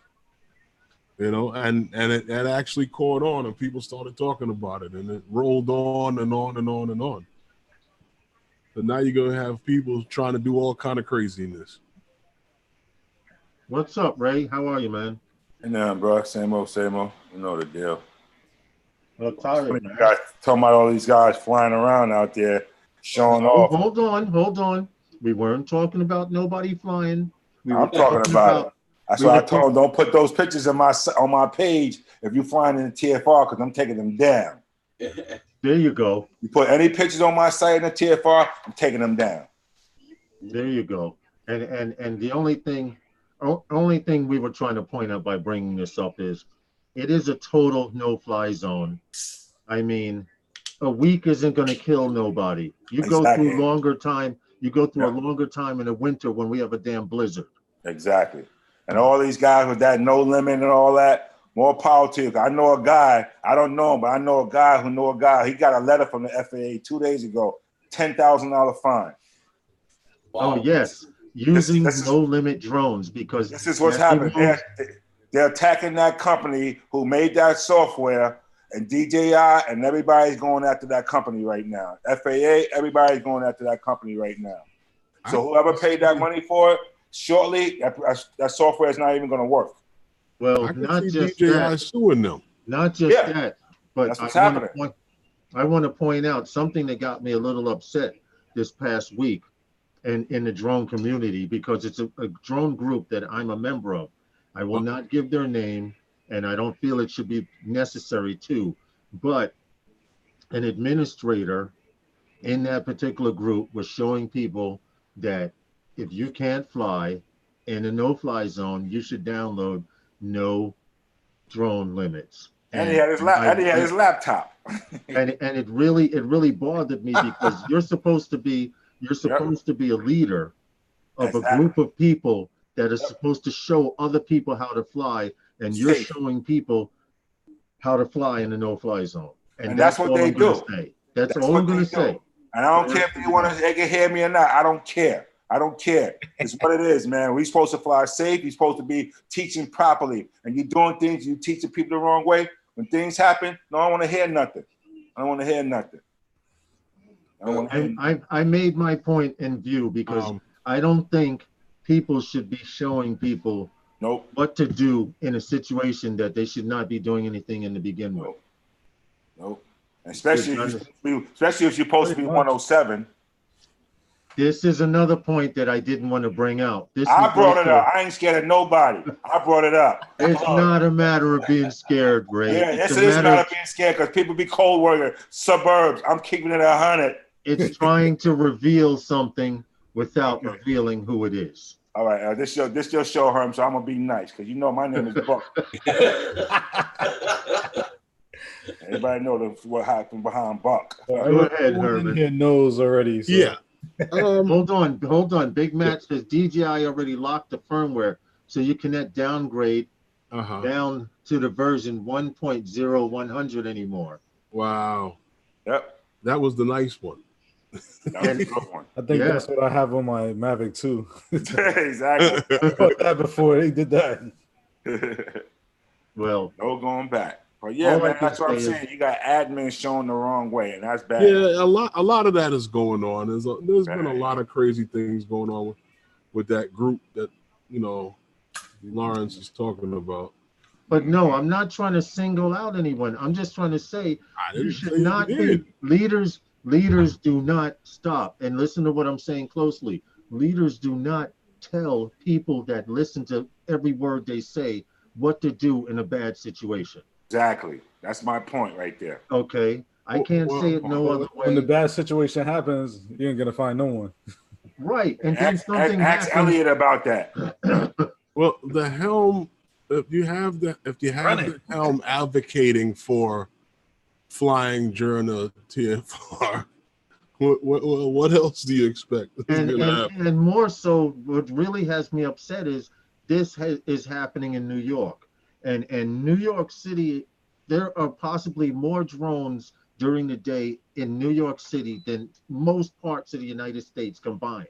You know, and it actually caught on and people started talking about it and it rolled on and on and on and on. But now you're gonna have people trying to do all kind of craziness. What's up, Ray? How are you, man? And then, bro, same old, same old. You know the deal. Well, tired, You man. guys talking about all these guys flying around out there, showing off. Hold on. We weren't talking about nobody flying. I'm talking about it. That's why I told them don't put those pictures on my page if you're flying in the TFR because I'm taking them down. There you go. You put any pictures on my site in the TFR, I'm taking them down. There you go. And the only thing we were trying to point out by bringing this up is it is a total no-fly zone. I mean, a week isn't going to kill nobody. You go through longer time. You go through a longer time in the winter when we have a damn blizzard. Exactly. And all these guys with that no limit and all that, more power to you. I know a guy, I don't know him, but I know a guy who know a guy. He got a letter from the FAA 2 days ago, $10,000 fine. Wow. Oh, yes. Using no-limit drones because this is what's happening. They're attacking that company who made that software, and DJI and everybody's going after that company right now. FAA, everybody's going after that company right now. So whoever paid that money for it, shortly, that software is not even going to work. Well, not just DJI that. Suing them. Not just that, but that's what's happening. I want to point out something that got me a little upset this past week in the drone community because it's a drone group that I'm a member of. I will not give their name, and I don't feel it should be necessary to, but an administrator in that particular group was showing people that if you can't fly in a no-fly zone, you should download no drone limits. And he had his laptop. and it really bothered me because you're supposed to be a leader of a group of people that is supposed to show other people how to fly, and you're showing people how to fly in a no-fly zone. And that's what they do. That's all I'm going to say. And I don't care if they can hear me or not. I don't care. It's what it is, man. We're supposed to fly safe. You're supposed to be teaching properly. And you're doing things, you teaching people the wrong way. When things happen, no, I don't want to hear nothing. I made my point in view because I don't think people should be showing people what to do in a situation that they should not be doing anything in to begin with. Nope. Especially if you're supposed to be 107. This is another point that I didn't want to bring out. I brought it up. I ain't scared of nobody. I brought it up. It's not a matter of being scared, Ray. Yeah, it is not of being scared because people be cold worker, suburbs. I'm keeping it 100. It's trying to reveal something without revealing who it is. All right, this your show, Herm, so I'm gonna be nice because you know my name is Buck. Everybody know what happened behind Buck. Go ahead, Herman. Here knows already. So. Yeah. Hold on. Big Matt says DJI already locked the firmware, so you cannot downgrade down to the version 1.0100 anymore. Wow. Yep. That was the nice one. That was a good one. I think that's what I have on my Mavic too. Exactly. I thought that before they did that. Well, no going back. But yeah, man, that's what I'm saying. You got admins showing the wrong way, and that's bad. Yeah, a lot of that is going on. There's been a lot of crazy things going on with that group that Lawrence is talking about. But no, I'm not trying to single out anyone. I'm just trying to say you should not be leaders. Leaders do not stop and listen to what I'm saying closely. Leaders do not tell people that listen to every word they say what to do in a bad situation. Exactly. That's my point right there. Okay. I can't say it no other way. When the bad situation happens, you ain't gonna find no one. Right. And then something happens. Ask Elliot about that. Well, the helm, if you have the helm advocating for flying during a TFR, what else do you expect? And more so, what really has me upset is this is happening in New York, and New York City, there are possibly more drones during the day in New York City than most parts of the United States combined.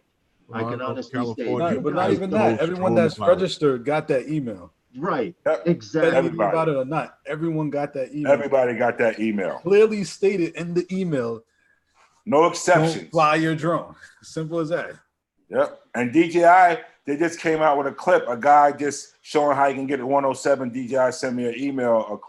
I can honestly say, but not even that. Everyone that's registered got that email. Right. Yep. Exactly. Everybody. About it or not, everyone got that email. Everybody got that email. Clearly stated in the email. No exceptions. Don't fly your drone. Simple as that. Yep. And DJI, they just came out with a clip. A guy just showing how you can get a 107. DJI sent me an email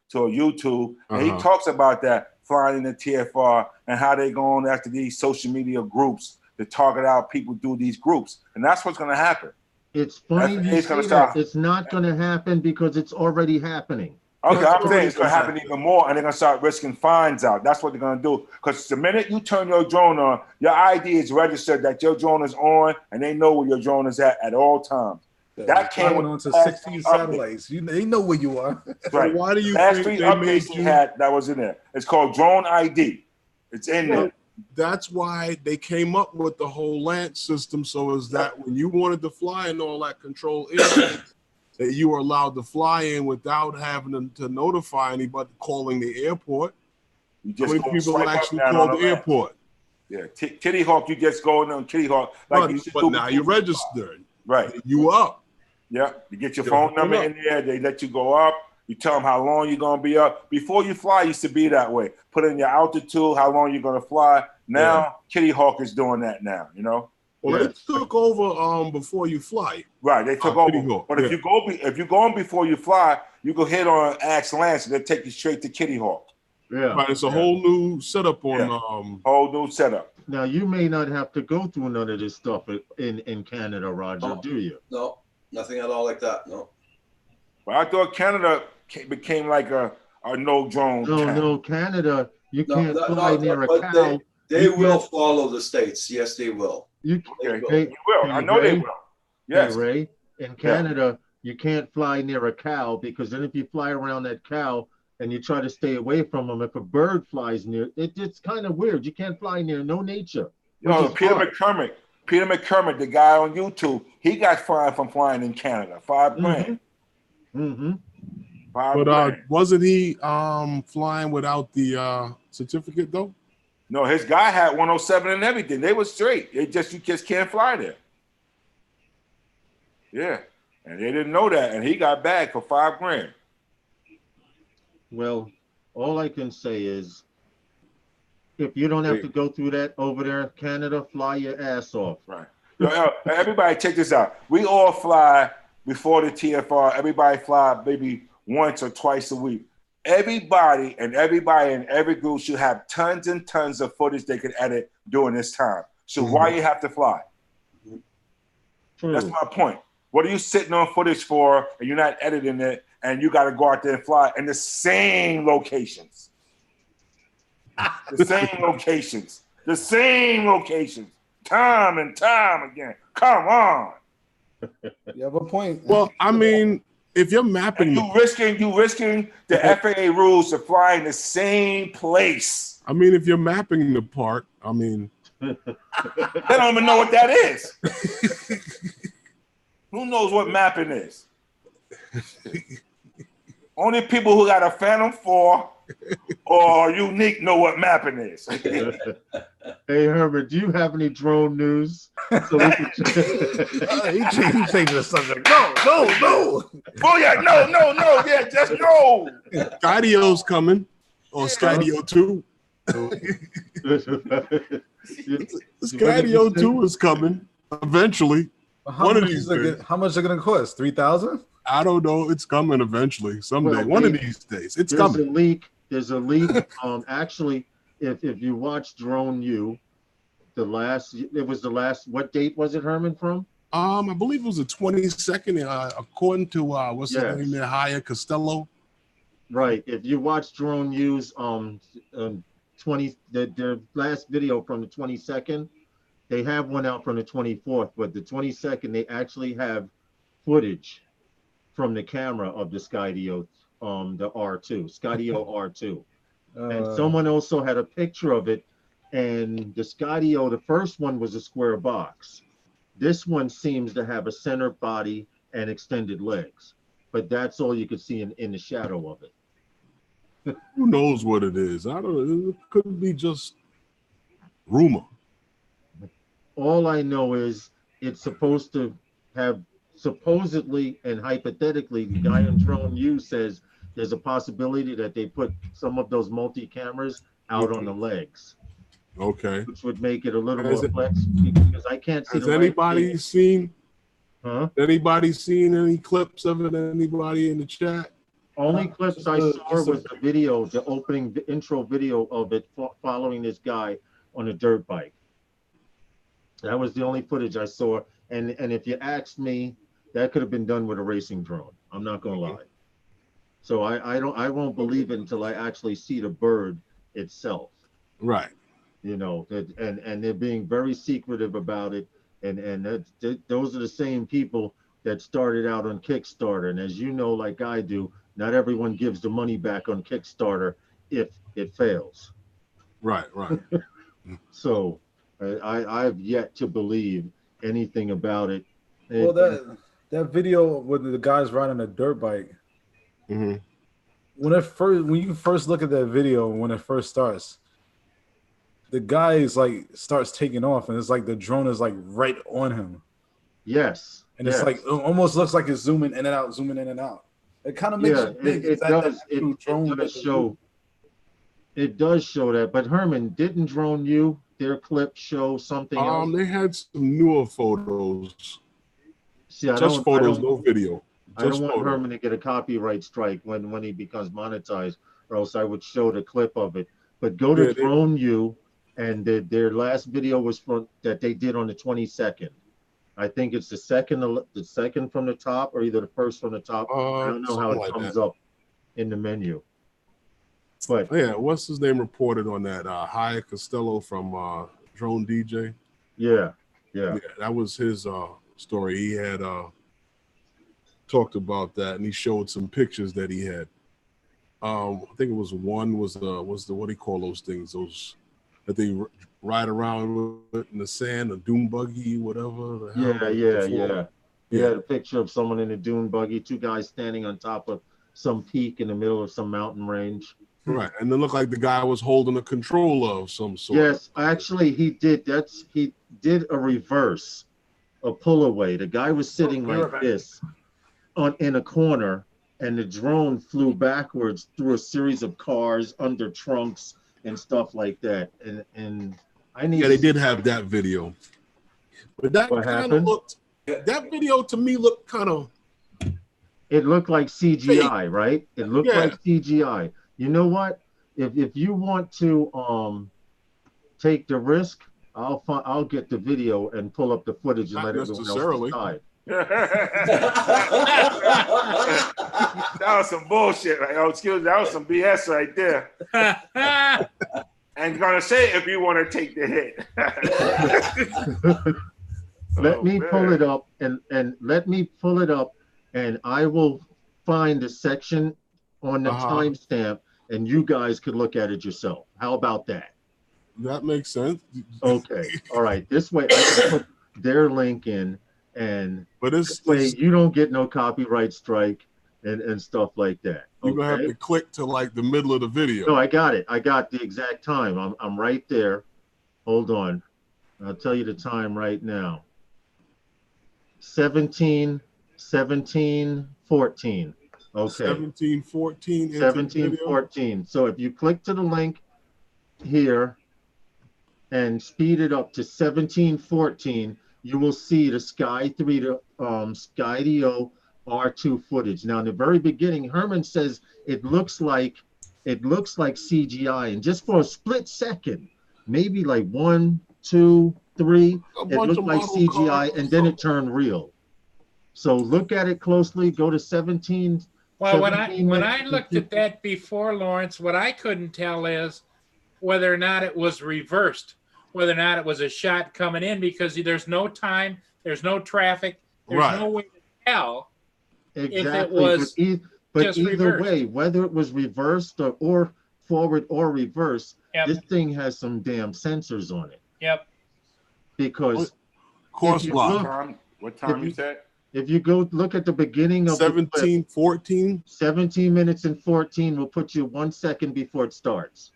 to a YouTube, and he talks about that flying in the TFR and how they going after these social media groups to target out people through these groups, and that's what's going to happen. It's funny you say that. It's not going to happen because it's already happening. Okay, I'm saying it's going to happen even more, and they're going to start risking fines out. That's what they're going to do. Because the minute you turn your drone on, your ID is registered that your drone is on, and they know where your drone is at all times. That came on to 16 satellites. They know where you are. Right. So why do you last think 3 they updates made he you? had that was in there? It's called Drone ID. It's in there. That's why they came up with the whole LANC system. So is that when you wanted to fly in all that control airspace, that you were allowed to fly in without having to notify anybody calling the airport. You How just many people actually call the airport? Yeah, Kitty Hawk, you just go on Kitty Hawk. But now you're registered. Right. You up. Yeah, you get your phone number in there. They let you go up. You tell them how long you're going to be up. Before you fly, it used to be that way. Put in your altitude, how long you're going to fly. Now, Kitty Hawk is doing that now, you know? Well, they took over before you fly. Right, they took over. But if you go on before you fly, you go hit on Ask Lance, and they'll take you straight to Kitty Hawk. Yeah. Right, it's a whole new setup on whole new setup. Now you may not have to go through none of this stuff in Canada, Roger, do you? No, nothing at all like that. No. Well, I thought Canada became like a no drone. No, Canada, you can't fly near a cow. They will follow the states. Yes, they will. They will. I know they will. Yes. Hey, Ray, in Canada, you can't fly near a cow because then if you fly around that cow and you try to stay away from them, if a bird flies near, it's kind of weird. You can't fly near no nature. Peter McCormick, the guy on YouTube, he got fined from flying in Canada, $5 grand. But wasn't he flying without the certificate though? No, his guy had 107 and everything. They were straight. You just can't fly there. Yeah, and they didn't know that, and he got bagged for $5 grand. Well, all I can say is, if you don't have to go through that over there in Canada, fly your ass off. Right. Everybody, check this out. We all fly before the TFR. Everybody fly maybe once or twice a week. Everybody in every group should have tons and tons of footage they can edit during this time. So why you have to fly? True. That's my point. What are you sitting on footage for and you're not editing it and you got to go out there and fly in the same locations? The same locations. Time and time again. Come on. You have a point. Well, I mean, if you're mapping, you risking the FAA rules to fly in the same place. I mean, if you're mapping the park, I mean, they don't even know what that is. Who knows what mapping is? Only people who got a Phantom 4 or Unique know what mapping is. Hey, Herbert, do you have any drone news? So we can... he changed the subject. No. Oh yeah, no. Yeah, just no. Skydio's coming, or Skydio 2. Skydio 2 is coming eventually. One of these days. How much is it going to cost? 3,000? I don't know. It's coming eventually. Someday. One of these days. It's coming. There's a leak. Actually, if you watch Drone U, what date was it, Herman, from? I believe it was the 22nd, according to what's the name there, Haya Costello. Right. If you watch Drone U's their last video from the 22nd, they have one out from the 24th, but the 22nd they actually have footage from the camera of the Skydio, the R2, Skydio R2. And someone also had a picture of it, and the Skydio, the first one was a square box. This one seems to have a center body and extended legs. But that's all you could see in the shadow of it. Who knows what it is? I don't know. It could be just rumor. All I know is it's supposed to have supposedly and hypothetically, the guy on Drone U says there's a possibility that they put some of those multi-cameras out on the legs. Okay. Which would make it a little more flex because I can't see. Has anybody seen? Huh? Anybody seen any clips of it? Anybody in the chat? Only clips I saw was the video, the opening, the intro video of it following this guy on a dirt bike. That was the only footage I saw. And if you asked me, that could have been done with a racing drone. I'm not gonna lie. So I won't believe it until I actually see the bird itself. Right. You know, and they're being very secretive about it. And those are the same people that started out on Kickstarter. And as you know, like I do, not everyone gives the money back on Kickstarter if it fails. Right, right. So I've yet to believe anything about it. Well, that video with the guys riding a dirt bike. Mm-hmm. When you first look at that video, when it first starts, the guy is like starts taking off, and it's like the drone is like right on him. Yes, and it's like it almost looks like it's zooming in and out, zooming in and out. It kind of makes you think it does. It does show that. But Herman, didn't Drone U their clip show something else? They had some newer photos. See, just photos, no video. I don't want Herman to get a copyright strike when he becomes monetized, or else I would show the clip of it. But go to Drone U, and their last video was that they did on the 22nd. I think it's the second from the top, or either the first from the top. I don't know how it comes up in the menu. But yeah, what's his name reported on that? Hyatt Costello from Drone DJ. Yeah, that was his story. He had talked about that, and he showed some pictures that he had. I think it was the what do you call those things? Those that they ride around with in the sand, a dune buggy, whatever. Yeah. He had a picture of someone in a dune buggy, two guys standing on top of some peak in the middle of some mountain range. Right, and it looked like the guy was holding a controller of some sort. Yes, actually, he did a reverse, a pull away. The guy was sitting like this in a corner, and the drone flew backwards through a series of cars, under trunks, and stuff like that. And I need. Yeah, they did have that video, but that kind of looked. That video to me looked kind of. It looked like CGI, right? It looked like CGI. You know what? If you want to take the risk, I'll get the video and pull up the footage and let everyone else decide. That was some bullshit, right? Oh, excuse me, that was some BS right there. And gonna say if you want to take the hit. Let me pull it up and I will find the section on the timestamp, and you guys could look at it yourself. How about that? That makes sense. Okay. All right. This way I can put their link in, and this way you don't get no copyright strike and stuff like that. You're gonna have to click to like the middle of the video. No, I got it. I got the exact time. I'm right there. Hold on. I'll tell you the time right now. 17:14. Okay. 17:14. 17:14. So if you click to the link here and speed it up to 17:14, you will see the Sky3 Skydio R2 footage. Now in the very beginning, Herman says it looks like CGI, and just for a split second, maybe like 1, 2, 3, it looked like CGI, and then it turned real. So look at it closely. Go to 17. Well, when I looked at that before, Lawrence, what I couldn't tell is whether or not it was reversed, whether or not it was a shot coming in, because there's no time, there's no traffic, there's no way to tell if it was but either way, whether it was reversed or forward or reverse, this thing has some damn sensors on it. Yep. Because course block. What time you said? If you go look at the beginning of 17, 14. 17 minutes and 14 will put you 1 second before it starts.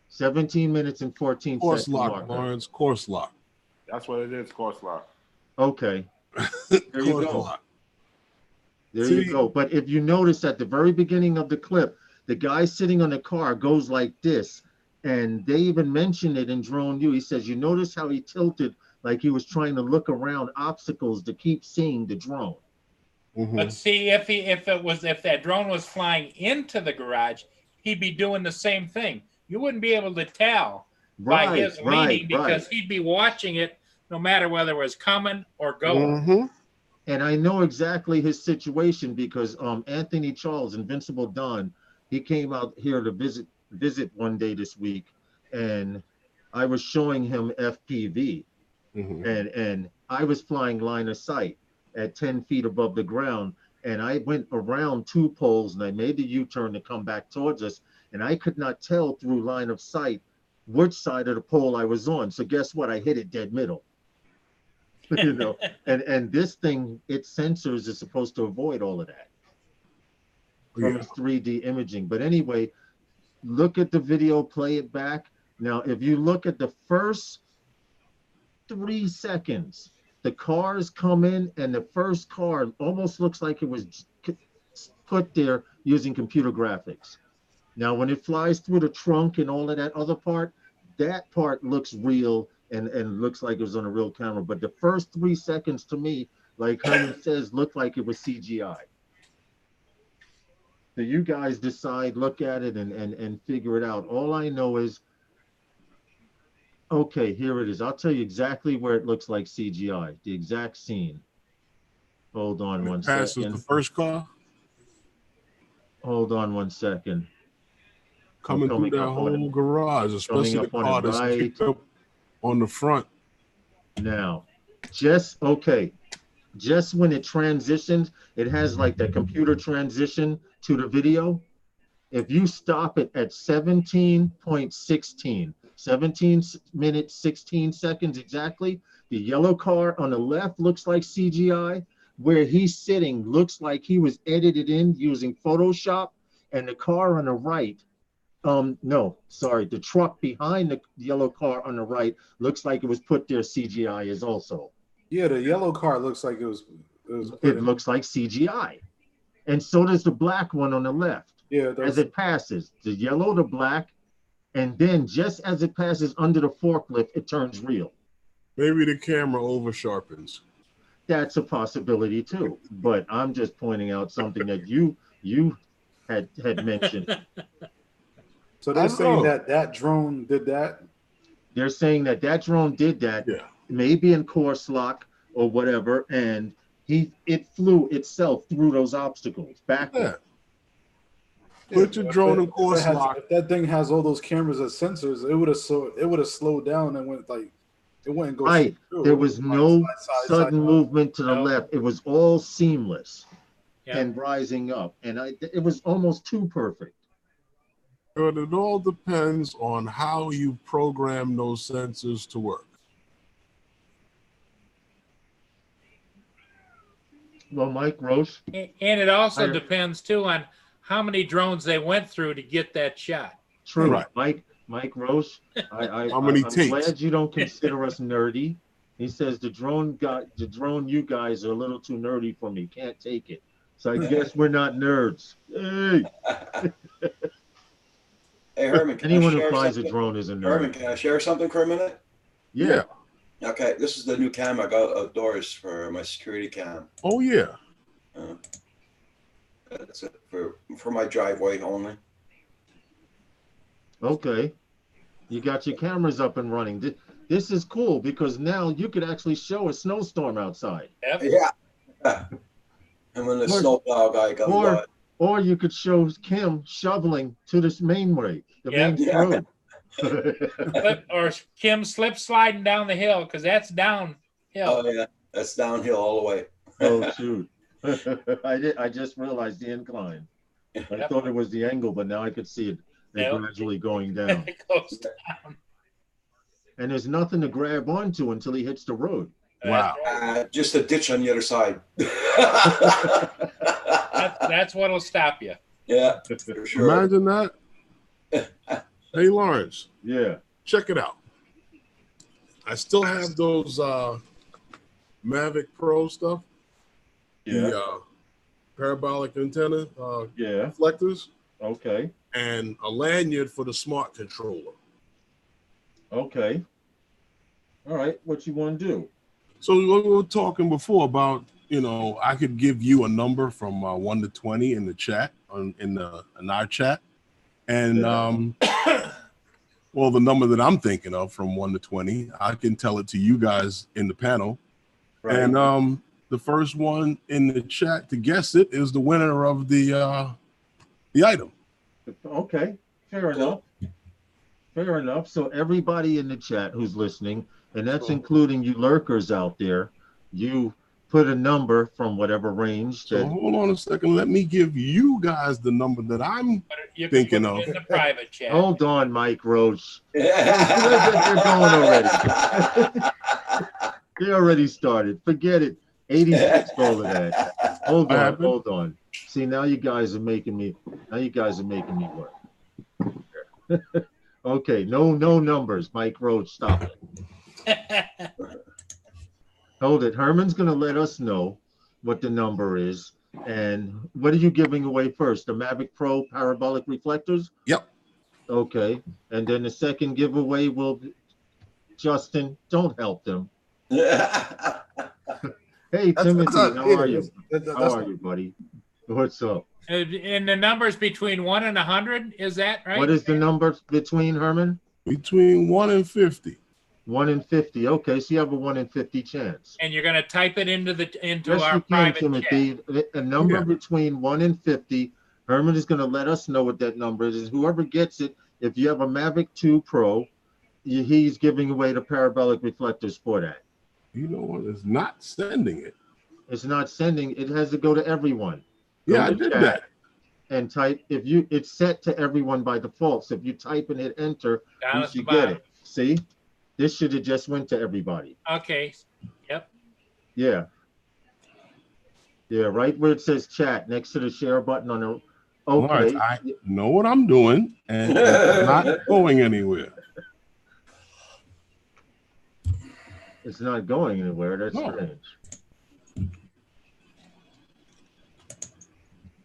17 minutes and 14 Course seconds. lock, Lawrence. Course lock. That's what it is, course lock. Okay. There you Course go. lock. There See? you go. But if you notice at the very beginning of the clip, the guy sitting on the car goes like this. And they even mentioned it in Drone U. He says, you notice how he tilted like he was trying to look around obstacles to keep seeing the drone. Mhm. But see, if that drone was flying into the garage, he'd be doing the same thing. You wouldn't be able to tell by his leaning because he'd be watching it no matter whether it was coming or going. Mhm. And I know exactly his situation because Anthony Charles, Invincible Don, he came out here to visit one day this week, and I was showing him FPV, and I was flying line of sight at 10 feet above the ground, and I went around 2 poles and I made the U-turn to come back towards us, and I could not tell through line of sight which side of the pole I was on. So guess what? I hit it dead middle. You know, and this thing, its sensors is supposed to avoid all of that from its 3D imaging. But anyway, look at the video, play it back. Now, if you look at the first 3 seconds, the cars come in, and the first car almost looks like it was put there using computer graphics. Now, when it flies through the trunk and all of that other part, that part looks real and looks like it was on a real camera. But the first 3 seconds to me, like Herman says, looked like it was CGI. So you guys decide, look at it and figure it out. All I know is, okay, here it is. I'll tell you exactly where it looks like CGI, the exact scene. Hold on one second. The first car? Hold on 1 second. Coming through that whole garage, especially the car that's kicked up on the front. Now, just when it transitions, it has like that computer transition to the video. If you stop it at 17.16, 17 minutes, 16 seconds exactly, the yellow car on the left looks like CGI. Where he's sitting looks like he was edited in using Photoshop, and the car on the right, no, sorry, the truck behind the yellow car on the right looks like it was put there CGI as also. Yeah, the yellow car looks like it looks like CGI. And so does the black one on the left. Yeah, as it passes, the yellow to black, and then just as it passes under the forklift, it turns real. Maybe the camera over sharpens. That's a possibility too. But I'm just pointing out something that you had mentioned. So they're saying that drone did that? They're saying that drone did that, maybe in course lock or whatever, and it flew itself through those obstacles backward. Put your drone in course lock. If that thing has all those cameras as sensors, it would have slowed down and went like it wouldn't go. Right. There was no sudden movement to the left. It was all seamless and rising up, and it was almost too perfect. But it all depends on how you program those sensors to work. Well, Mike Roche. And it also depends too on how many drones they went through to get that shot. True, right. Mike Roche. I'm glad you don't consider us nerdy. He says the drone you guys are a little too nerdy for me. Can't take it. So I guess we're not nerds. Hey. Hey, Herman, anyone who flies a drone is a nerd. Herman, can I share something for a minute? Yeah. Okay, this is the new cam I got outdoors for my security cam. Oh, yeah. That's it for my driveway only. Okay. You got your cameras up and running. This is cool because now you could actually show a snowstorm outside. Yeah. And when the snowplow guy comes by. Or you could show Kim shoveling to this main road. Road. Or Kim slip sliding down the hill because that's downhill. Oh yeah, that's downhill all the way. Oh shoot! I just realized the incline. I thought it was the angle, but now I could see it gradually going down. It goes down. And there's nothing to grab onto until he hits the road. Wow. Just a ditch on the other side. That's what'll stop you. Yeah, for sure. Imagine that. Hey, Lawrence. Yeah. Check it out. I still have those Mavic Pro stuff. Yeah. The parabolic antenna Yeah. reflectors. Okay. And a lanyard for the smart controller. Okay. All right. What you want to do? So we were talking before about, I could give you a number from 1 to 20 in the chat, in our chat. And, well, the number that I'm thinking of from 1 to 20, I can tell it to you guys in the panel. Right. And the first one in the chat to guess it is the winner of the item. Okay, fair enough. Fair enough. So everybody in the chat who's listening, and that's including you lurkers out there, you put a number from whatever range. So hold on a second. Let me give you guys the number that I'm thinking of. In the private chat. Hold on, Mike Roach. They're going already. They already started. Forget it. 86 all of that. Hold on. See, now you guys are making me work. Okay, no numbers. Mike Roach, stop it. Hold it. Herman's gonna let us know what the number is. And what are you giving away first? The Mavic Pro parabolic reflectors? Yep. Okay. And then the second giveaway will be, Justin, don't help them. Hey, Timothy, how are you? How are you, buddy? What's up? And the numbers between 1 and 100, is that right? What is the number between, Herman? Between 1 and 50. 1 in 50. Okay, so you have a 1 in 50 chance. And you're going to type it into yes, our private Timothy. chat. A number between 1 and 50. Herman is going to let us know what that number is. Whoever gets it, if you have a Mavic 2 Pro, he's giving away the parabolic reflectors for that. You know what? It's not sending it. It's not sending. It has to go to everyone. Yeah, I did that. And type, it's set to everyone by default. So if you type and hit enter, you should get it. See? This should have just went to everybody. Okay. Yep. Yeah. Yeah, right where it says chat, next to the share button on the. Okay. Lawrence, I know what I'm doing, and it's not going anywhere. It's not going anywhere. That's strange.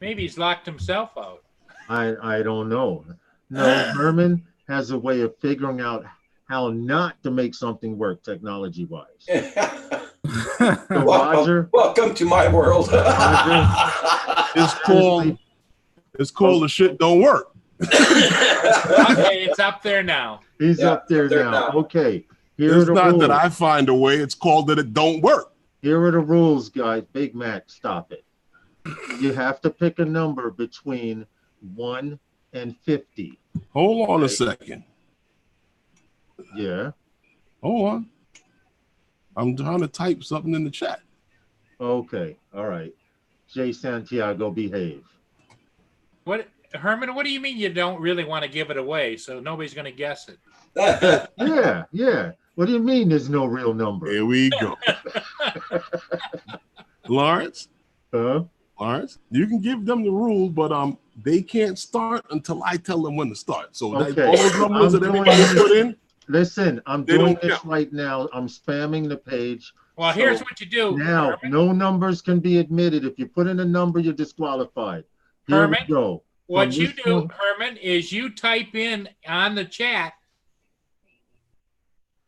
Maybe he's locked himself out. I don't know. No, Herman has a way of figuring out how not to make something work technology-wise. So Roger, welcome to my world. Roger, it's called the shit don't work. Okay, it's up there now. He's up there now. Okay. It's not that I find a way. It's called that it don't work. Here are the rules, guys. Big Mac, stop it. You have to pick a number between 1 and 50. Hold on a second. Yeah. Hold on. I'm trying to type something in the chat. Okay. All right. Jay Santiago, behave. What, Herman, what do you mean you don't really want to give it away so nobody's going to guess it? Yeah. What do you mean there's no real number? Here we go. Lawrence? Lawrence, you can give them the rules, but they can't start until I tell them when to start. So all those numbers that everybody put in. Listen, I'm doing this right now. I'm spamming the page. Well, here's what you do. Now, Herman. No numbers can be admitted. If you put in a number, you're disqualified. Here Herman, we go. What you do, Herman, is you type in on the chat.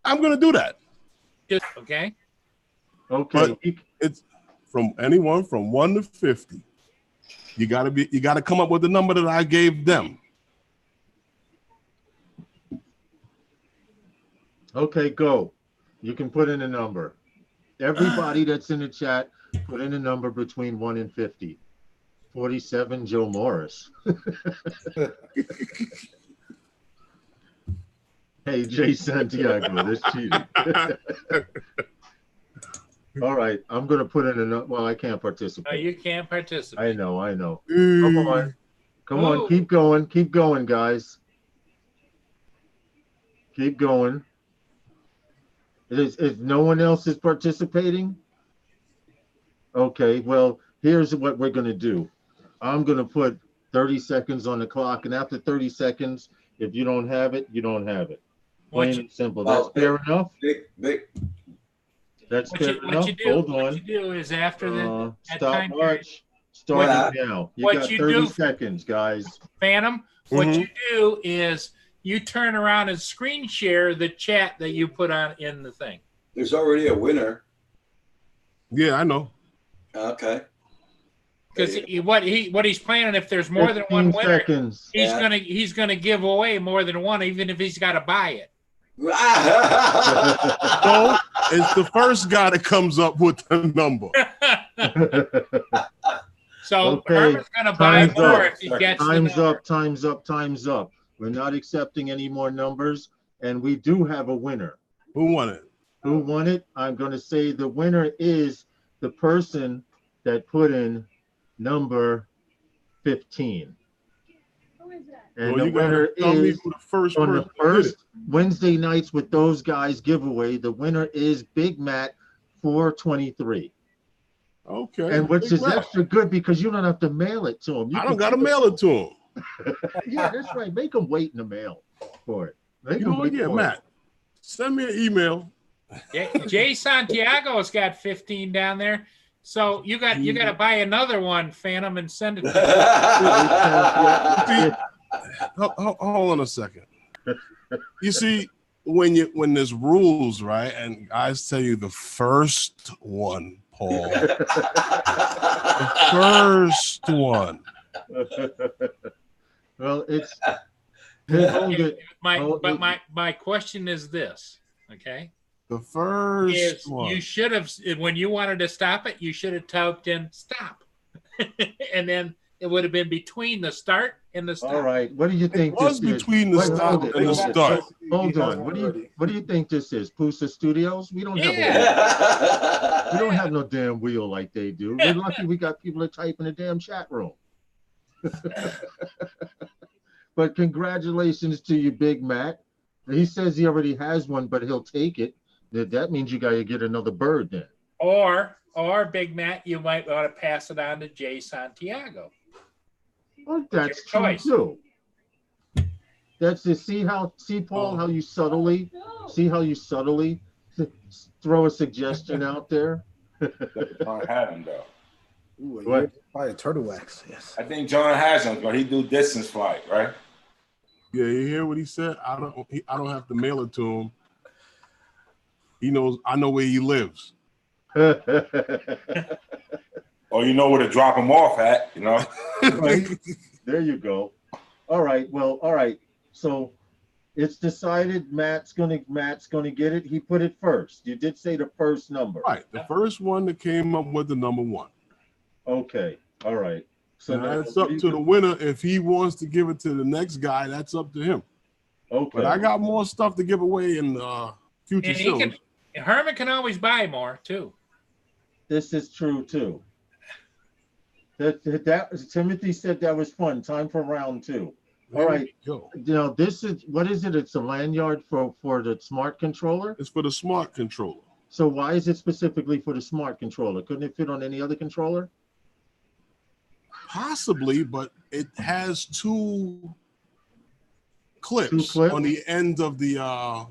I'm going to do that. Okay. Okay. But it's from anyone from 1 to 50. You got to come up with the number that I gave them. Okay, go. You can put in a number. Everybody that's in the chat, put in a number between 1 and 50. 47, Joe Morris. Hey, Jay Santiago, that's cheating. All right, I'm going to put in a, well, I can't participate. Oh, you can't participate. I know. Come on, keep going, guys. Keep going. Is no one else is participating? Okay, well, here's what we're gonna do. I'm gonna put 30 seconds on the clock, and after 30 seconds, if you don't have it, you don't have it. Plain and simple. That's fair enough. That's fair enough. Hold on. What you do is after the stopwatch. Starting now. You got 30 seconds, guys. Phantom, what you do is you turn around and screen share the chat that you put on in the thing. There's already a winner. Yeah, I know. Okay. Because what he's planning, if there's more than one winner, he's gonna give away more than one, even if he's got to buy it. So it's the first guy that comes up with the number. So Herman's gonna buy more if he gets the number. Time's up. We're not accepting any more numbers, and we do have a winner. Who won it? Who won it? I'm going to say the winner is the person that put in number 15. And the winner is on the first Wednesday nights with those guys giveaway. The winner is Big Matt 423. Okay. And which is extra good because you don't have to mail it to him. I don't got to mail it to him. Yeah, that's right. Make them wait in the mail for it. Matt, send me an email. Jay Santiago's got 15 down there. So you got to buy another one, Phantom, and send it to me. Hold on a second. You see, when there's rules, right, and guys tell you the first one, Paul. The first one. Well, it's my question is this, okay? The first one. You should have, when you wanted to stop it, you should have typed in stop. And then it would have been between the start and the stop. All right. What do you think it was between the stop and the start? Hold on. What do you think this is? Pusa Studios? We don't have we don't have no damn wheel like they do. We're lucky we got people that type in the damn chat room. But congratulations to you, Big Matt. He says he already has one, but he'll take it. That means you got to get another bird then. Or Big Matt, you might want to pass it on to Jay Santiago. Well, that's true too. That's it. See, Paul, how you subtly throw a suggestion out there. John had him though. Ooh, what? Probably a turtle wax. Yes. I think John has him, but he do distance flight, right? Yeah, you hear what he said? I don't have to mail it to him. He knows. I know where he lives. Or you know where to drop him off at, you know? Right. There you go. All right. Well, all right. So it's decided Matt's gonna get it. He put it first. You did say the first number. Right. The first one that came up with the number one. Okay. All right. So now it's up to the winner. If he wants to give it to the next guy, that's up to him. Okay. But I got more stuff to give away in future shows. Herman can always buy more too. This is true too. That Timothy said that was fun. Time for round two. All right. You know, this is what is it? It's a lanyard for the smart controller. It's for the smart controller. So why is it specifically for the smart controller? Couldn't it fit on any other controller? Possibly, but it has two clips on the end of the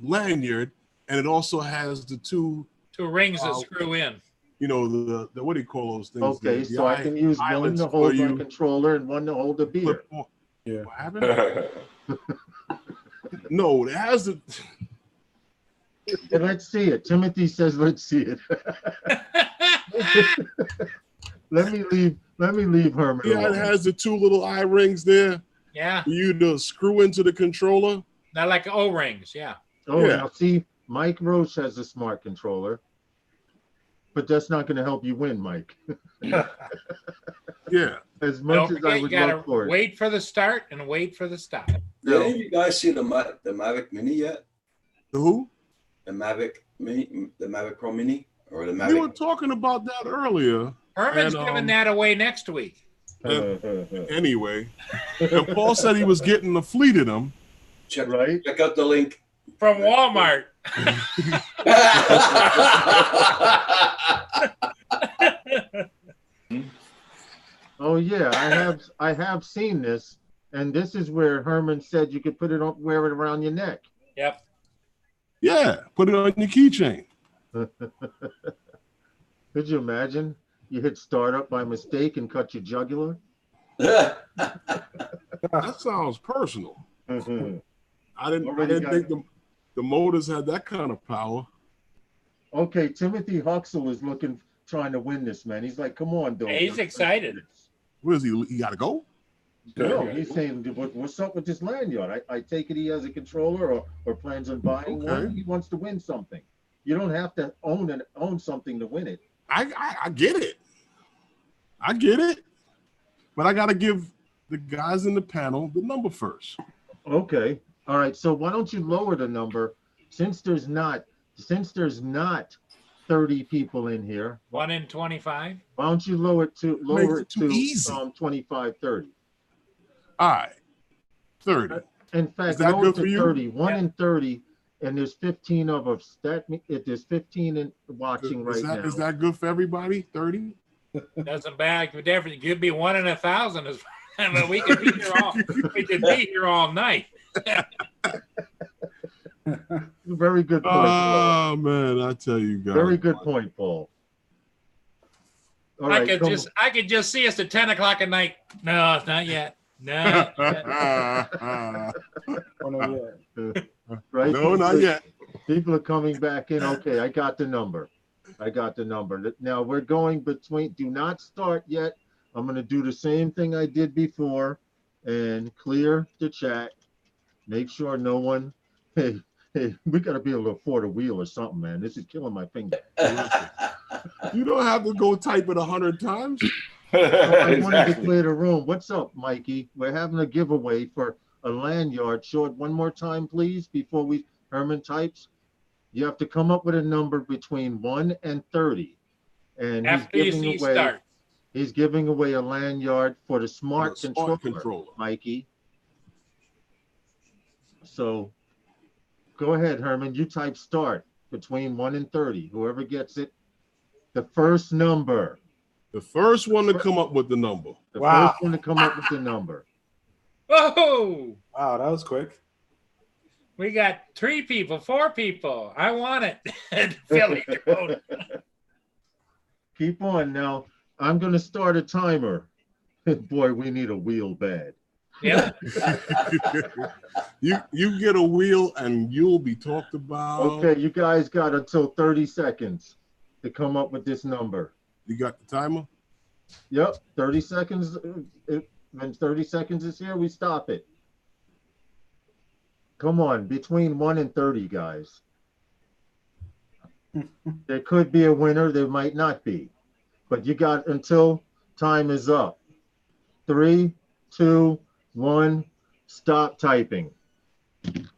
lanyard, and it also has the two rings that screw in. You know, the what do you call those things? Okay, so I can use one to hold my controller and one to hold the beer. Yeah. What happened? No, it has the. Let's see it. Timothy says, "Let's see it." Let me leave Herman. Yeah, alone. It has the two little eye rings there. Yeah. For you to screw into the controller. Not like O-rings, yeah. Oh, yeah. Now see, Mike Roach has a smart controller, but that's not going to help you win, Mike. Yeah. As much as I would love for it. Wait for the start and wait for the stop. Did any of you guys see the Mavic Mini yet? The who? The Mavic Mini, the Mavic Pro Mini, or the Mavic. We were talking about that earlier. Herman's giving that away next week. Anyway, and Paul said he was getting the fleet of them. Check out the link from Walmart. Oh yeah, I have seen this, and this is where Herman said you could put it on, wear it around your neck. Yep. Yeah, put it on your keychain. Could you imagine? You hit startup by mistake and cut your jugular. That sounds personal. Mm-hmm. I didn't think the motors had that kind of power. Okay, Timothy Huxell is trying to win this, man. He's like, come on, Doug. He's excited. Where is he? He got to go? No, he's saying, what's up with this lanyard? I take it he has a controller or plans on buying one. He wants to win something. You don't have to own something to win it. I get it. I get it. But I got to give the guys in the panel the number first. Okay. All right. So why don't you lower the number since there's not 30 people in here? 1 in 25. Why don't you lower it to 25, 30? All right. 30. In fact, is that lower good to for you? 30. 1 in 30, and there's 15 of us. There's 15 watching right now. Is that good for everybody? 30? Doesn't make a difference. It could be 1 in 1,000. I mean, we could be here all. We could be here all night. Very good point. Oh man, I tell you guys. Very good point, Paul. All right, I could just see us at 10 o'clock at night. No, it's not yet. No. Right? No, not yet. People are coming back in. Okay, I got the number. Now we're going between. Do not start yet. I'm going to do the same thing I did before and clear the chat. Make sure no one. Hey, we got to be able to afford a wheel or something, man. This is killing my finger. You don't have to go type it 100 times. I wanted to clear the room. What's up, Mikey? We're having a giveaway for a lanyard. Show it one more time, please, before Herman types. You have to come up with a number between 1 and 30. And he's giving away a lanyard for the smart controller, Mikey. So go ahead, Herman. You type start between 1 and 30. Whoever gets it, the first number. The first one to come up with the number. The first one to come up with the number. Whoa! Wow, that was quick. We got 3 people, 4 people. I want it. Philly. Keep on now. I'm going to start a timer. Boy, we need a wheel bad. Yeah. You get a wheel and you'll be talked about. Okay, you guys got until 30 seconds to come up with this number. You got the timer? Yep, 30 seconds. When 30 seconds is here, we stop it. Come on, between 1 and 30, guys. There could be a winner, there might not be. But you got until time is up. 3, 2, 1, stop typing.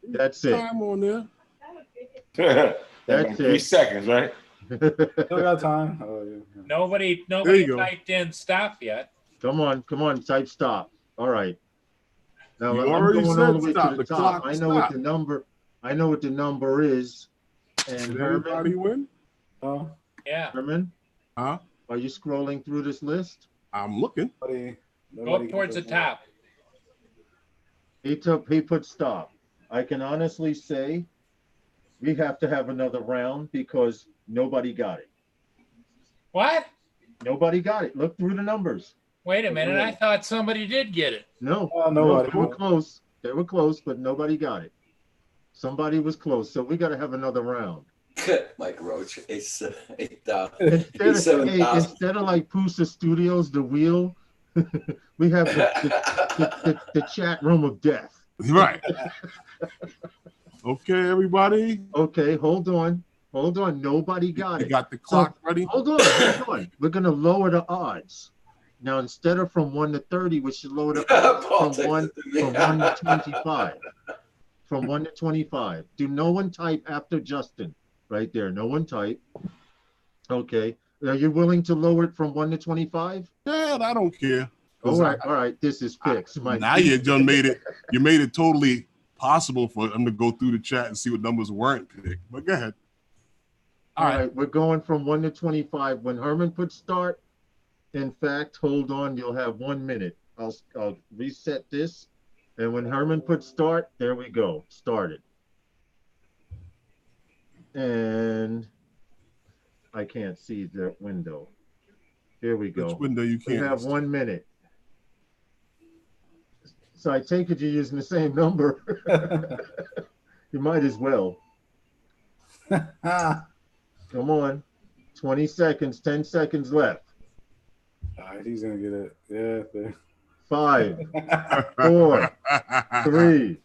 That's it. Time on there. That's 3 seconds, right? Still got time. Oh, yeah. Nobody typed in stop yet. Come on, type stop. All right. Now You I'm already going said all the way stop. to the The top. clock I know what the number. I know what the number is. And Did everybody win? Oh, Yeah. Herman, Huh? are you scrolling through this list? I'm looking. Go towards the top. He put stop. I can honestly say we have to have another round because nobody got it. What? Nobody got it. Look through the numbers. Wait a minute. I thought somebody did get it. No, nobody. They were close. They were close, but nobody got it. Somebody was close, so we got to have another round. Mike Roach, 8,000. Instead of like Pusa Studios, the wheel, we have the chat room of death. Right. Okay, everybody. Okay, hold on. Nobody got You it. got the clock ready? Hold on. We're gonna lower the odds. Now instead of from 1 to 30, we should lower the odds from 1 to 25. From 1 to 25. Do no one type after Justin. Right there. No one type. Okay. Are you willing to lower it from 1 to 25? Yeah, I don't care. All right. This is fixed. Now you just made it. You made it totally possible for them to go through the chat and see what numbers weren't picked. But go ahead. All right, we're going from 1 to 25. When Herman puts start, in fact, hold on, you'll have 1 minute. I'll reset this. And when Herman puts start, there we go. Started. And I can't see the window. Here we go. Which window you We can't? have 1 minute. So I take it you're using the same number. You might as well. Come on. 20 seconds, 10 seconds left. All right, he's gonna get it. Yeah. There. 5, 4, 3,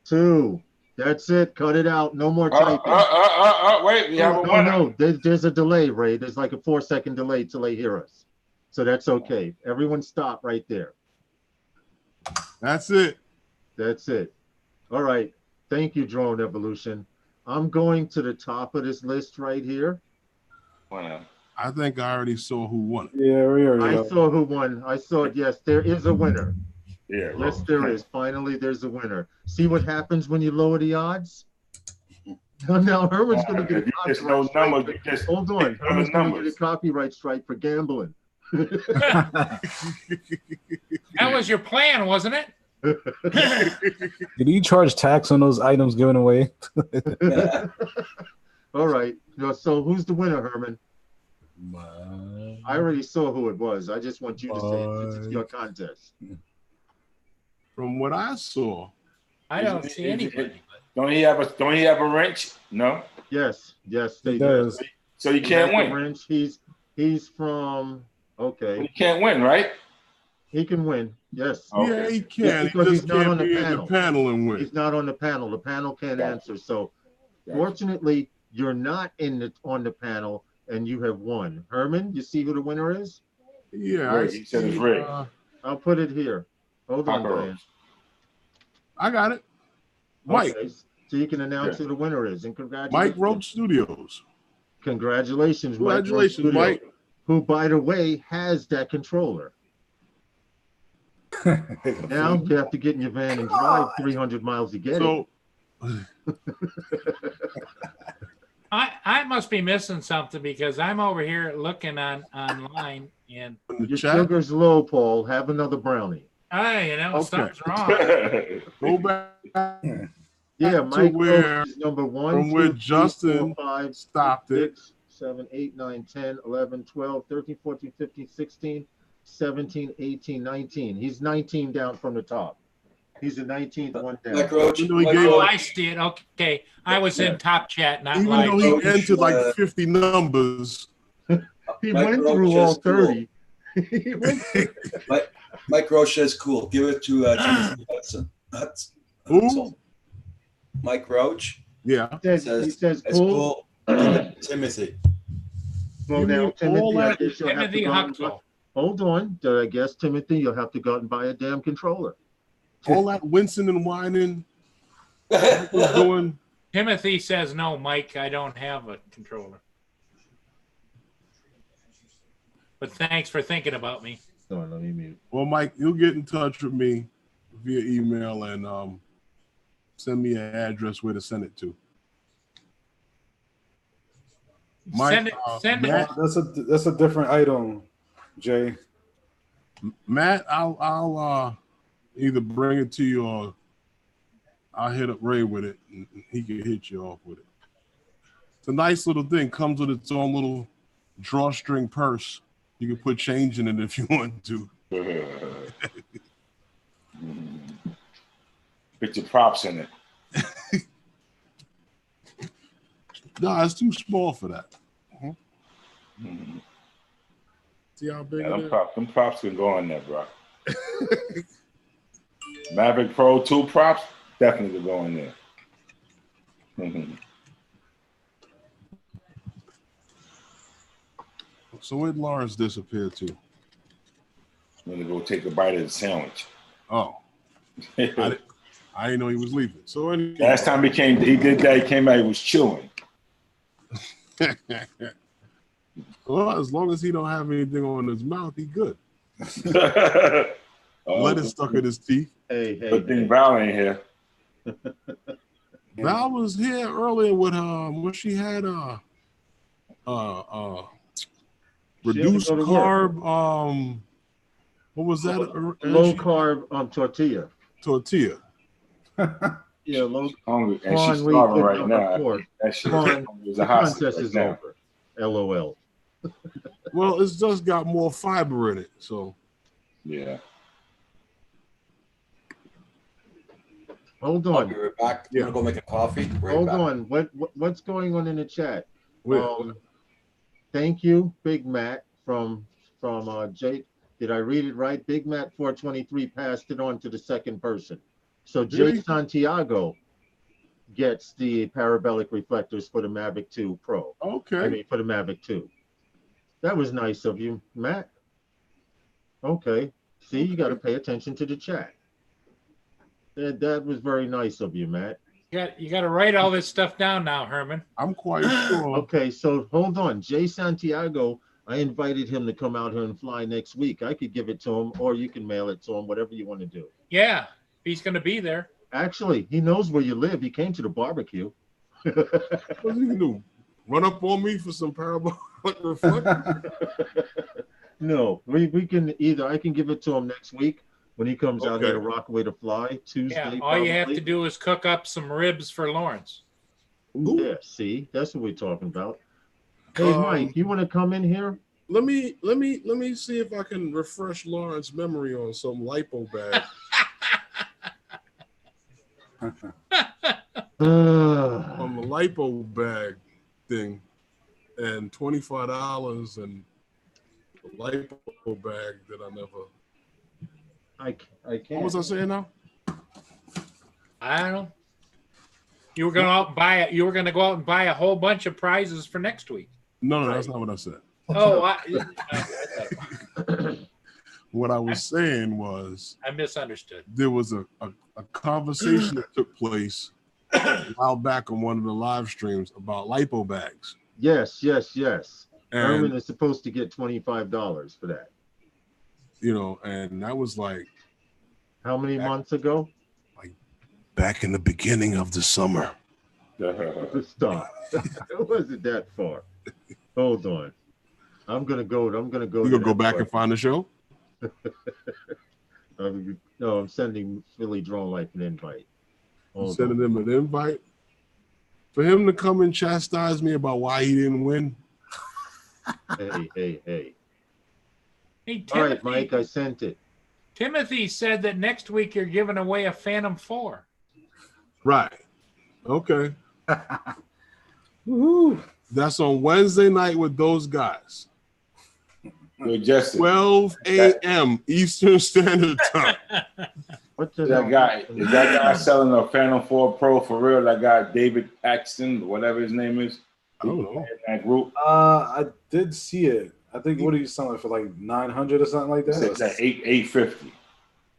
2. That's it. Cut it out. No more typing. Wait, we have a winner. No. There's a delay, Ray. There's like a 4-second delay till they hear us. So that's okay. Everyone stop right there. That's it. That's it. All right. Thank you, Drone Evolution. I'm going to the top of this list right here. Winner. I think I already saw who won. Yeah, we already I know. saw who won. I saw it. Yes, there is a winner. Yeah. Yes, there is. Finally, there's a winner. See what happens when you lower the odds? Now Herman's going to get a There's copyright no strike. number. You just Hold on. pick Herman's going to numbers. get a copyright strike for gambling. That was your plan, wasn't it? Did you charge tax on those items given away? All right. So who's the winner, Herman? I already saw who it was. I just want you to say it since it's your contest. From what I saw, I don't see anybody. Don't he have a wrench? No. Yes, they It do. does. So you can't win. Wrench. He's from You can't win, right? He can win. Yes. Okay. yeah, he Yeah, can. He because he's just not on can't the be in the panel. panel and win. He's not on the panel. The panel can't answer. So fortunately, you're not on the panel and you have won. Herman, you see who the winner is? Yeah, Ray, he said it's Ray. I'll put it here. Hold on, Paco. Brian. I got it. Mike. Okay, so you can announce who the winner is. And congratulations. Mike Roach Studios. Congratulations, Congratulations, Mike. Roach Mike. Studios, who, by the way, has that controller. Now you have to get in your van and drive 300 miles to get So, I must be missing something because I'm over here looking online and in the Your chat, sugar's low, Paul. Have another brownie. okay. Something's wrong. go back Yeah, to Mike where- Roach is number 1, from 2, where 3, Justin 4, 5, stopped it. 6, 7, 8, 9, 10, 11, 12, 13, 14, 15, 16, 17, 18, 19. He's 19 down from the top. He's the 19th one down. Mike Roach. Even though he Mike gave Oh, Roach- I see it. Okay. I was in top chat, not Even live. though he Roach, entered like 50 numbers, He Mike went Roach through all is cool. 30. He went through- Mike Roach is cool. Give it to Timothy Hudson. who? Mike Roach Yeah. he says says, it's cool. cool. Timothy. Well, You now, mean Timothy, all I that- guess you'll have Timothy to go out and buy- Huxell. Hold on. I guess, Timothy, you'll have to go out and buy a damn controller. All that wincing and whining was doing. Timothy says no, Mike. I don't have a controller. But thanks for thinking about me. No, let me mute. Well, Mike, you'll get in touch with me via email and send me an address where to send it to. Mike, Send it. Send it. Matt, That's a different item, Jay. Matt, I'll either bring it to you or I'll hit up Ray with it and he can hit you off with it. It's a nice little thing. Comes with its own little drawstring purse. You can put change in it if you want to. Put your props in it. No, it's too small for that. Mhm. See how big Yeah, it is? them props can go in there, bro. Mavic Pro 2 props definitely can go in there. Mhm. So where'd Lawrence disappear to? I'm gonna go take a bite of the sandwich. Oh, I didn't know he was leaving. So anyway, Last time he did that. He came out. He was chewing. well, as long as he don't have anything on his mouth, he good. Oh, Lettuce stuck in his teeth. Hey, Good thing Val ain't here. Val was here earlier with when she had reduced go to work. carb. What was that? Low carb tortilla. Tortilla. Yeah, low. Hungry, and Come she's on, we starving good right number now. four. That shit Come on, is the a hostage contest right is now. over. LOL. Well, it's just got more fiber in it, so. Yeah. Hold I'll on. be right back. I'm Yeah. gonna go make a coffee. Right Hold back. on. What's going on in the chat? Wait, Thank you, Big Matt from Jay. Did I read it right? Big Matt 423 passed it on to the second person. So Jay Really? Santiago gets the parabolic reflectors for the Mavic 2 Pro. okay. I mean, for the Mavic 2. That was nice of you, Matt. Okay. See, you got to pay attention to the chat. That was very nice of you, Matt. You got to write all this stuff down now, Herman. I'm quite sure. Okay, so hold on. Jay Santiago, I invited him to come out here and fly next week. I could give it to him, or you can mail it to him, whatever you want to do. Yeah, he's going to be there. Actually, he knows where you live. He came to the barbecue. What's he gonna do? Run up on me for some parabolic reflector? No, we can either. I can give it to him next week when he comes out here to Okay. Rockaway to fly Tuesday. Yeah, all you have probably. to do is cook up some ribs for Lawrence. Yeah, see, that's what we're talking about. Hey, Mike, you want to come in here? Let me see if I can refresh Lawrence's memory on some lipo bag. On the lipo bag thing, and $25 and the lipo bag that I never. I can't. What was I saying now? I don't know. You were going to go out and buy a whole bunch of prizes for next week. No, that's not what I said. Oh, What I was saying was I misunderstood. there was a conversation that took place a while back on one of the live streams about lipo bags. Yes. Herman And is supposed to get $25 for that. and that was like How many months ago? back in the beginning of the summer. Stop. It wasn't that far. Hold on. I'm gonna go. You gonna go back and find the show? No, I'm sending Philly Drone Life an invite. Hold Sending on. them an invite for him to come and chastise me about why he didn't win. Hey. Hey, All right, Timothy, Mike, I sent it. Timothy said that next week you're giving away a Phantom 4. Right. Okay. That's on Wednesday night with those guys. Good Justin. 12 a.m. Eastern Standard Time. What the That guy, is that guy selling a Phantom 4 Pro for real? That guy, David Axton, whatever his name is. I don't know. In that group. I did see it. I think what are you selling for, like 900 or something like that? It's at 850.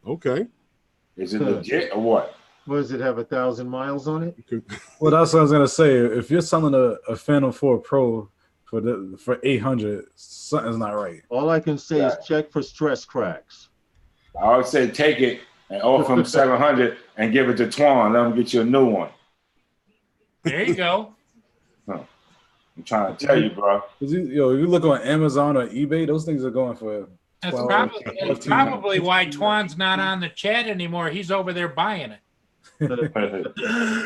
Okay. Is it legit or what? What does it have? 1,000 miles on it? Well, that's what I was gonna say. If you're selling a Phantom 4 Pro for 800, something's not right. All I can say is check for stress cracks. I would say take it and offer him 700 and give it to Twan. Let him get you a new one. There you go. I'm trying to tell you, bro. You look on Amazon or eBay, those things are going for That's 12, that's 15. probably why Twan's not on the chat anymore. He's over there buying it.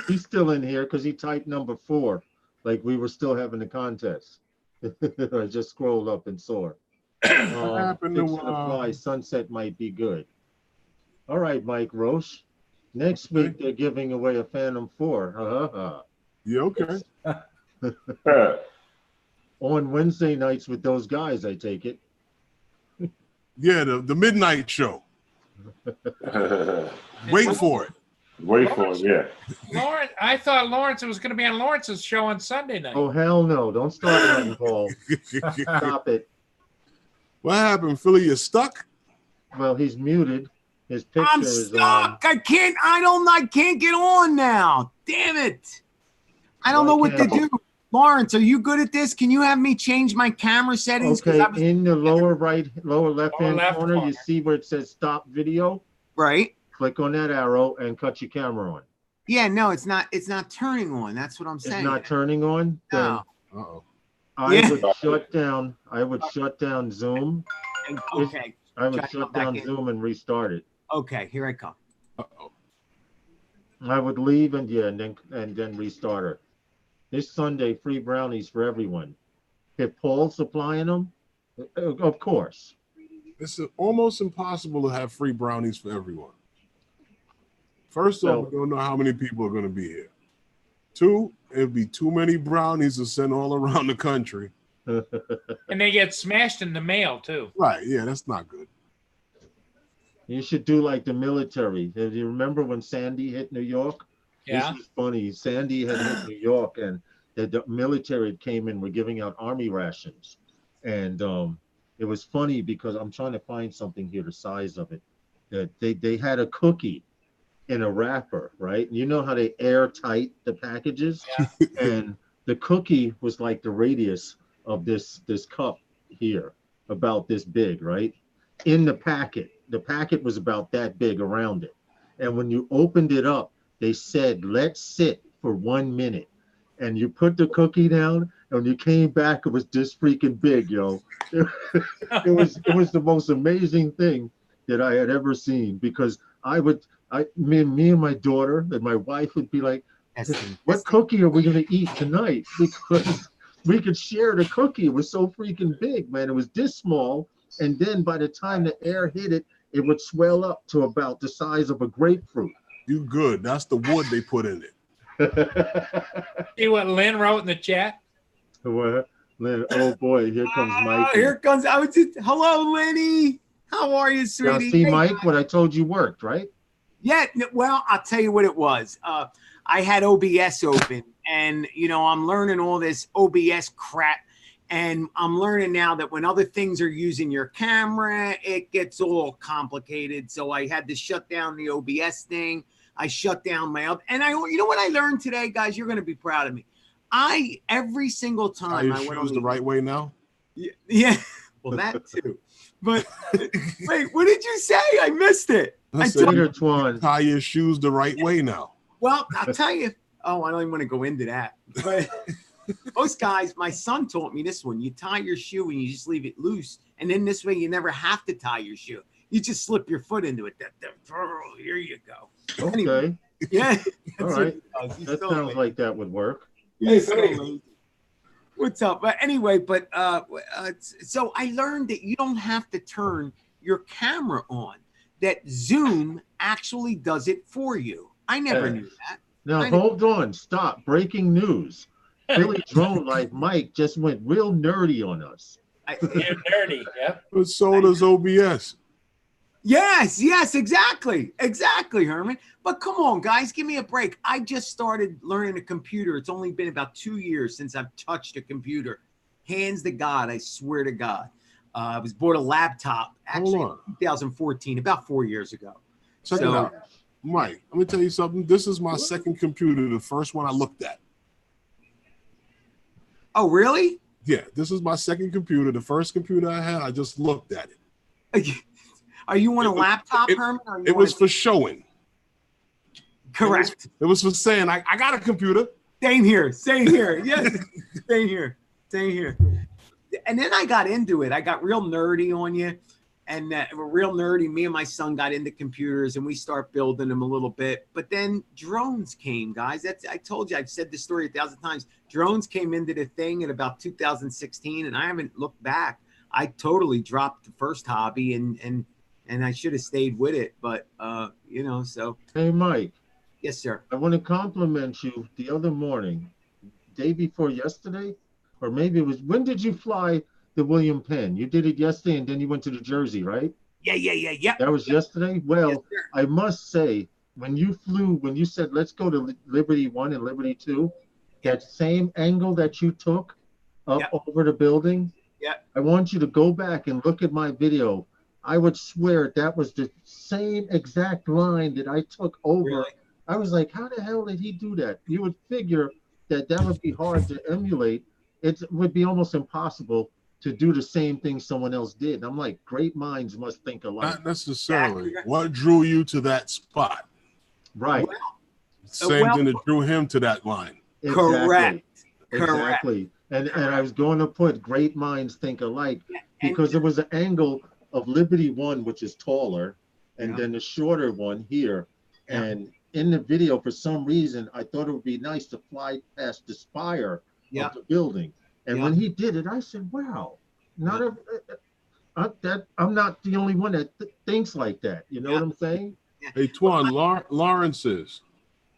He's still in here because he typed number 4, like we were still having the contest. I just scrolled up and saw it. happened to, Fixing to fly, sunset might be good. All right, Mike Roche. Next week they're giving away a Phantom 4. Yeah, okay. On Wednesday nights with those guys, I take it. Yeah, the midnight show. Wait for it. Wait for it, yeah. Lawrence, I thought it was going to be on Lawrence's show on Sunday night. Oh, hell no. Don't start nothing, Paul. Stop it. What happened, Philly? You stuck? Well, he's muted. His picture I'm is stuck. I can't get on now. Damn it. I don't know what to do. Lawrence, are you good at this? Can you have me change my camera settings? Okay, in the lower left-hand left corner, corner. you see where it says stop video? Right. Click on that arrow and cut your camera on. Yeah, no, it's not turning on. That's what I'm It's saying. not turning on. Then No. Uh-oh. I would shut down. I would shut down Zoom. Okay. I would Try to shut come back down in. Zoom and restart it. Okay, here I come. Uh-oh. I would leave and then restart her. This Sunday, free brownies for everyone. If Paul's supplying them, of course. It's almost impossible to have free brownies for everyone. First off, we don't know how many people are going to be here. Two, it'd be too many brownies to send all around the country. And they get smashed in the mail too. Right, yeah, that's not good. You should do like the military. Do you remember when Sandy hit New York? Yeah. This is funny. Sandy had hit New York, and the military came in, were giving out army rations. And it was funny because I'm trying to find something here, the size of it. They had a cookie in a wrapper, right? You know how they airtight the packages? Yeah. And the cookie was like the radius of this cup here, about this big, right? In the packet was about that big around it. And when you opened it up, they said, let's sit for 1 minute. And you put the cookie down, and when you came back, it was this freaking big, yo. It was the most amazing thing that I had ever seen, because me and my daughter and my wife would be like, what cookie are we going to eat tonight? Because we could share the cookie. It was so freaking big, man. It was this small. And then by the time the air hit it, it would swell up to about the size of a grapefruit. You good. That's the wood they put in it. See what Lynn wrote in the chat? What? Lynn, oh boy, here comes Mike. Here comes, hello, Lenny. How are you, sweetie? Now see, Mike, what I told you worked, right? Yeah, well, I'll tell you what it was. I had OBS open, and, I'm learning all this OBS crap. And I'm learning now that when other things are using your camera, it gets all complicated. So I had to shut down the OBS thing. I shut down my other, and you know what I learned today, guys? You're going to be proud of me. Every single time I went on the right way now. Yeah, well, that too. But wait, what did you say? I missed it. I said, tie your shoes the right way now. Well, I'll tell you. Oh, I don't even want to go into that. But most guys, my son taught me this one. You tie your shoe and you just leave it loose. And then this way you never have to tie your shoe. You just slip your foot into it. Here you go. Okay. Anyway, yeah. All right. That sounds like that would work. What's up? But anyway, so I learned that you don't have to turn your camera on. That Zoom actually does it for you. I never knew that. Now, hold on. Stop. Breaking news. Billy Drone like Mike just went real nerdy on us. Nerdy, yep. But so does OBS. Yes, exactly, Herman. But come on, guys, give me a break. I just started learning a computer. It's only been about 2 years since I've touched a computer. Hands to God, I swear to God. I was bought a laptop actually in 2014, about 4 years ago. Check it out. Mike, let me tell you something. This is my second computer, the first one I looked at. Oh, really? Yeah, this is my second computer. The first computer I had, I just looked at it. Are you on a laptop, Herman? It was for showing. Correct. It was for saying, I got a computer. Same here. Yes, same here. And then I got into it. I got real nerdy on you. And real nerdy, me and my son got into computers and we start building them a little bit. But then drones came, guys. I told you, I've said this story 1,000 times. Drones came into the thing in about 2016 and I haven't looked back. I totally dropped the first hobby and I should have stayed with it. But, so. Hey, Mike. Yes, sir. I want to compliment you the other morning, day before yesterday, or maybe it was, when did you fly the William Penn? You did it yesterday and then you went to New Jersey, right? Yeah. That was yesterday? Well, yes, I must say, when you said, let's go to Liberty 1 and Liberty 2, that same angle that you took up over the building, I want you to go back and look at my video. I would swear that was the same exact line that I took over. Really? I was like, how the hell did he do that? You would figure that would be hard to emulate. It would be almost impossible to do the same thing someone else did. I'm like, great minds must think alike. Not necessarily. What drew you to that spot? Right. Same thing that drew him to that line. Correct. Exactly. And I was going to put great minds think alike because there was an angle of Liberty One, which is taller, and then the shorter one here. And in the video, for some reason, I thought it would be nice to fly past the spire of the building. And when he did it, I said, wow, I'm not the only one that thinks like that. You know what I'm saying? Hey, Twan, Lawrence is.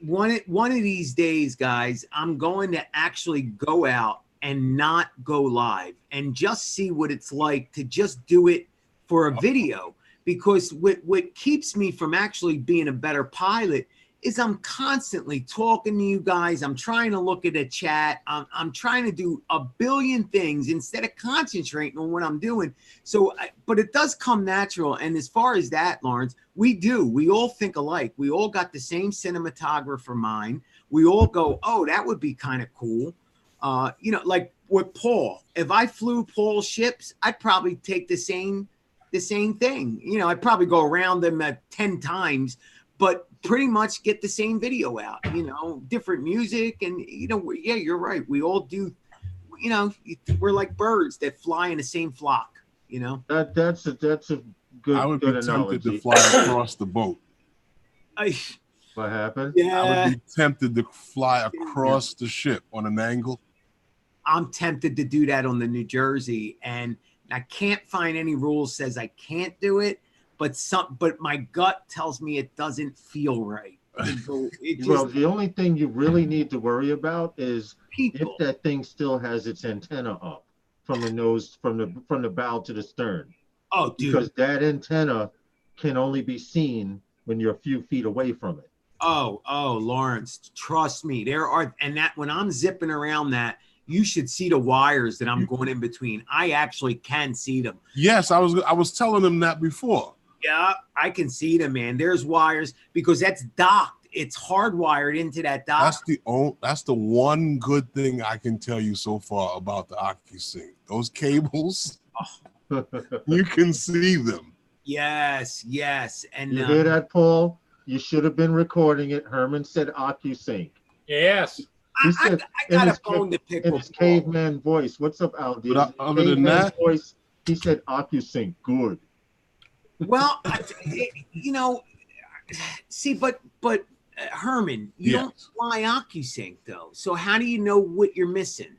One of these days, guys, I'm going to actually go out and not go live and just see what it's like to just do it for a video. Because what keeps me from actually being a better pilot is I'm constantly talking to you guys. I'm trying to look at a chat. I'm trying to do a billion things instead of concentrating on what I'm doing. So, but it does come natural. And as far as that, Lawrence, we all think alike. We all got the same cinematographer mind. We all go, oh, that would be kind of cool. You know, like with Paul, if I flew Paul's ships, I'd probably take the same thing. You know, I'd probably go around them 10 times, but pretty much get the same video out, you know, different music. And, you know, yeah, you're right. We all do, you know, we're like birds that fly in the same flock, you know. That's a good I would be tempted analogy. to fly across the boat. What happened? Yeah. I would be tempted to fly across the ship on an angle. I'm tempted to do that on the New Jersey, and I can't find any rules says I can't do it, but my gut tells me it doesn't feel right. Well, the only thing you really need to worry about is if that thing still has its antenna up from the nose, from the bow to the stern. Oh, dude. Because that antenna can only be seen when you're a few feet away from it. Oh, Lawrence, trust me. When I'm zipping around that, you should see the wires that I'm going in between. I actually can see them. Yes, I was telling them that before. Yeah, I can see them, man. There's wires because that's docked. It's hardwired into that dock. That's the one good thing I can tell you so far about the OcuSync. Those cables, you can see them. Yes. And you hear that, Paul? You should have been recording it. Herman said OcuSync. Yes. He said, I got a bone to pick in with his Paul. caveman voice. What's up, Aldi? But other than that, voice, he said OcuSync. Good. Well, you know, see, but Herman, you don't fly OcuSync though. So how do you know what you're missing?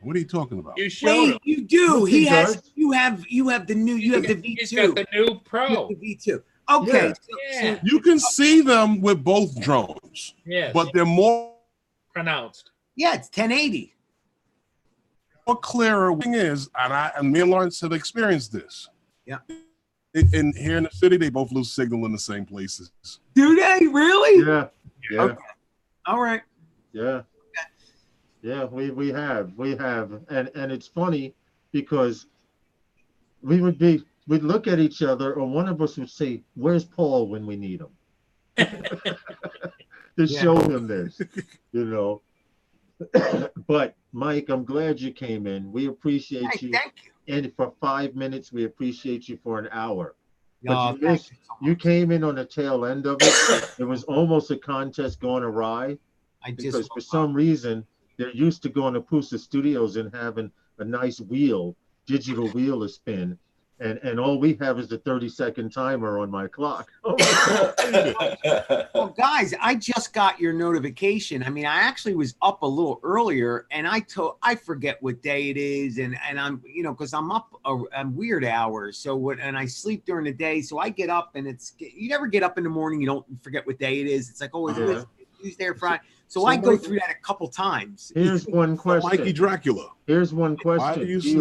What are you talking about? You showed him. You do. Look, He he has. does. You have the new. You have the V2. He's got the new You have Pro. the V2. Okay. Yeah. You can see them with both drones, Yes. but they're more Pronounced. Yeah, it's 1080. clearer. Thing is, and me and Lawrence have experienced this. Yeah. In here in the city, they both lose signal in the same places. Do they really? Yeah. Okay. All right. Yeah. Yeah, we have, and it's funny because we'd look at each other, or one of us would say, "Where's Paul when we need him?" To show him this, you know. But Mike, I'm glad you came in. We appreciate you. Thank you. And for 5 minutes, we appreciate you for an hour. No, But you came in on the tail end of it. It was almost a contest going awry because for some reason they're used to going to Pusa Studios and having a nice digital wheel to spin. And all we have is the 30-second timer on my clock. Well, guys, I just got your notification. I mean, I actually was up a little earlier, and I forget what day it is, and I'm, you know, because I'm up on weird hours. So and I sleep during the day, so I get up, and you never get up in the morning, you don't forget what day it is. It's like, oh, it's Tuesday or Friday. So I go through that a couple times. Here's one question. Mikey Dracula. Here's one question. Why do you do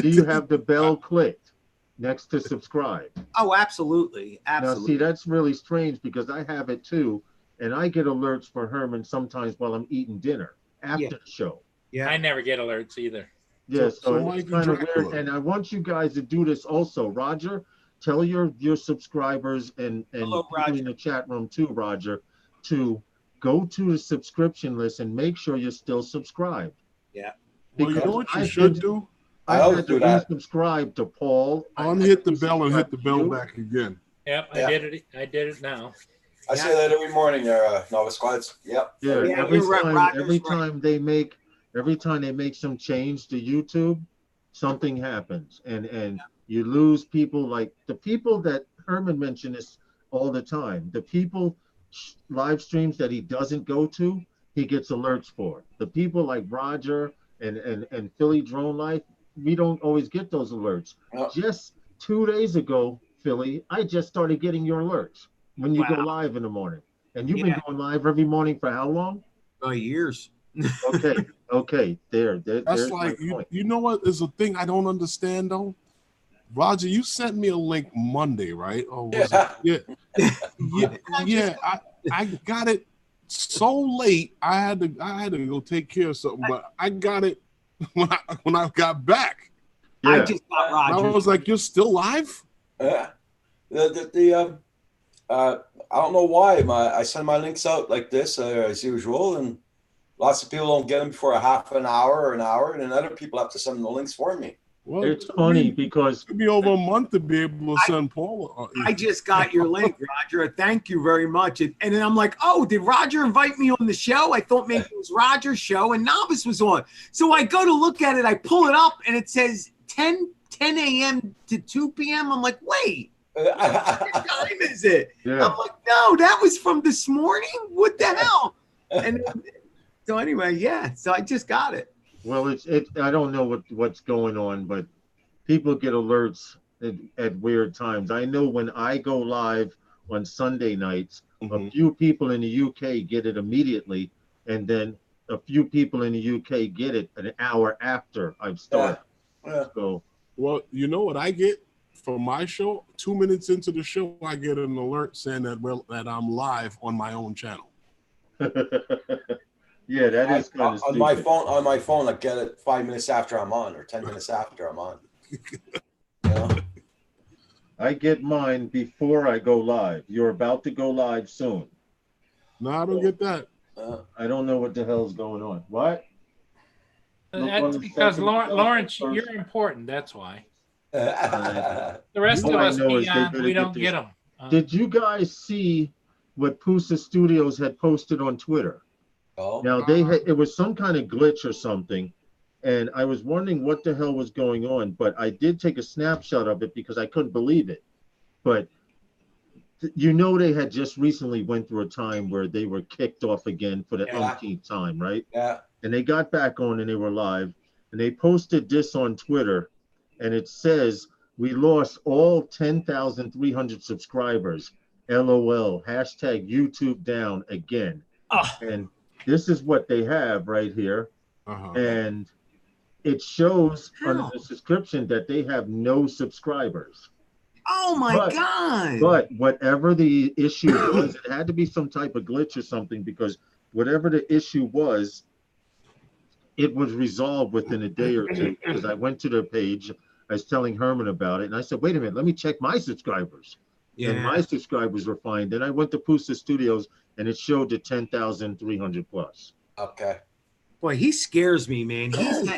you have the bell clicked next to subscribe? Oh, absolutely. Now, see, that's really strange because I have it too, and I get alerts for Herman sometimes while I'm eating dinner after the show. Yeah, I never get alerts either. Yeah, so Mikey it's kind of Dracula. weird. And I want you guys to do this also. Roger, tell your subscribers and Hello, people in the chat room too, Roger, to go to the subscription list and make sure you're still subscribed. Yeah. Well, you know Because what you I should did- do? I I always had do to that. resubscribe to Paul. Unhit the bell and hit the bell back again. Yep, Yeah. I did it now. I say that every morning there, Nova Squads. Yep. Yeah, Yeah, every you're right, time, Roger's every right. time they make, every time they make some change to YouTube, something happens, and you lose people like the people that Herman mentioned this all the time. The people live streams that he doesn't go to, he gets alerts for. The people like Roger and Philly Drone Life, we don't always get those alerts. Yep. Just 2 days ago, Philly, I just started getting your alerts when you go Wow. live in the morning. And you've Yeah. been going live every morning for how long? Years. Okay, That's there's like my point. you know what is a thing I don't understand though. Roger, you sent me a link Monday, right? Or was it? Yeah. I got it so late. I had to go take care of something, but I got it when I got back. I Yeah. just got I Roger. was like, "You're still live?" I don't know why I send my links out like this as usual, and lots of people don't get them for a half an hour or an hour, and then other people have to send the links for me. Well, It's funny because it took me over a month to be able to send Paul. I just got your link, Roger. Thank you very much. And then I'm like, oh, did Roger invite me on the show? I thought maybe it was Roger's show and Novice was on. So I go to look at it. I pull it up and it says 10 a.m. to 2 p.m. I'm like, wait, what time is it? yeah. I'm like, no, that was from this morning. What the hell? And so anyway, yeah. So I just got it. Well, I don't know what's going on, but people get alerts at weird times. I know when I go live on Sunday nights, a few people in the UK get it immediately, and then a few people in the UK get it an hour after I've started. Yeah. So, Well, you know what I get for my show? 2 minutes into the show, I get an alert saying that I'm live on my own channel. yeah, that is kind of on my phone. On my phone, I get it 5 minutes after I'm on, or 10 minutes after I'm on. You know? I get mine before I go live. You're about to go live soon. No, I don't get that. I don't know what the hell's going on. What? Look on That's the because second Lawrence, first. you're important. That's why. Yeah. The rest All of I us, know is they better we get don't this. get them. Did you guys see what Pusa Studios had posted on Twitter? Oh. Now it was some kind of glitch or something, and I was wondering what the hell was going on. But I did take a snapshot of it because I couldn't believe it. But you know, they had just recently went through a time where they were kicked off again for the umpteenth time, right? Yeah. And they got back on and they were live, and they posted this on Twitter, and it says, "We lost all 10,300 subscribers. LOL. Hashtag YouTube down again." And this is what they have right here. And it shows under the subscription that they have no subscribers. Oh my God. But whatever the issue was, it had to be some type of glitch or something, because whatever the issue was, it was resolved within a day or two. Because I went to their page, I was telling Herman about it, and I said, wait a minute, let me check my subscribers. Yeah. And my subscribers were fine. Then I went to Pusa Studios, and it showed the 10,300 plus. Okay. Boy, he scares me, man.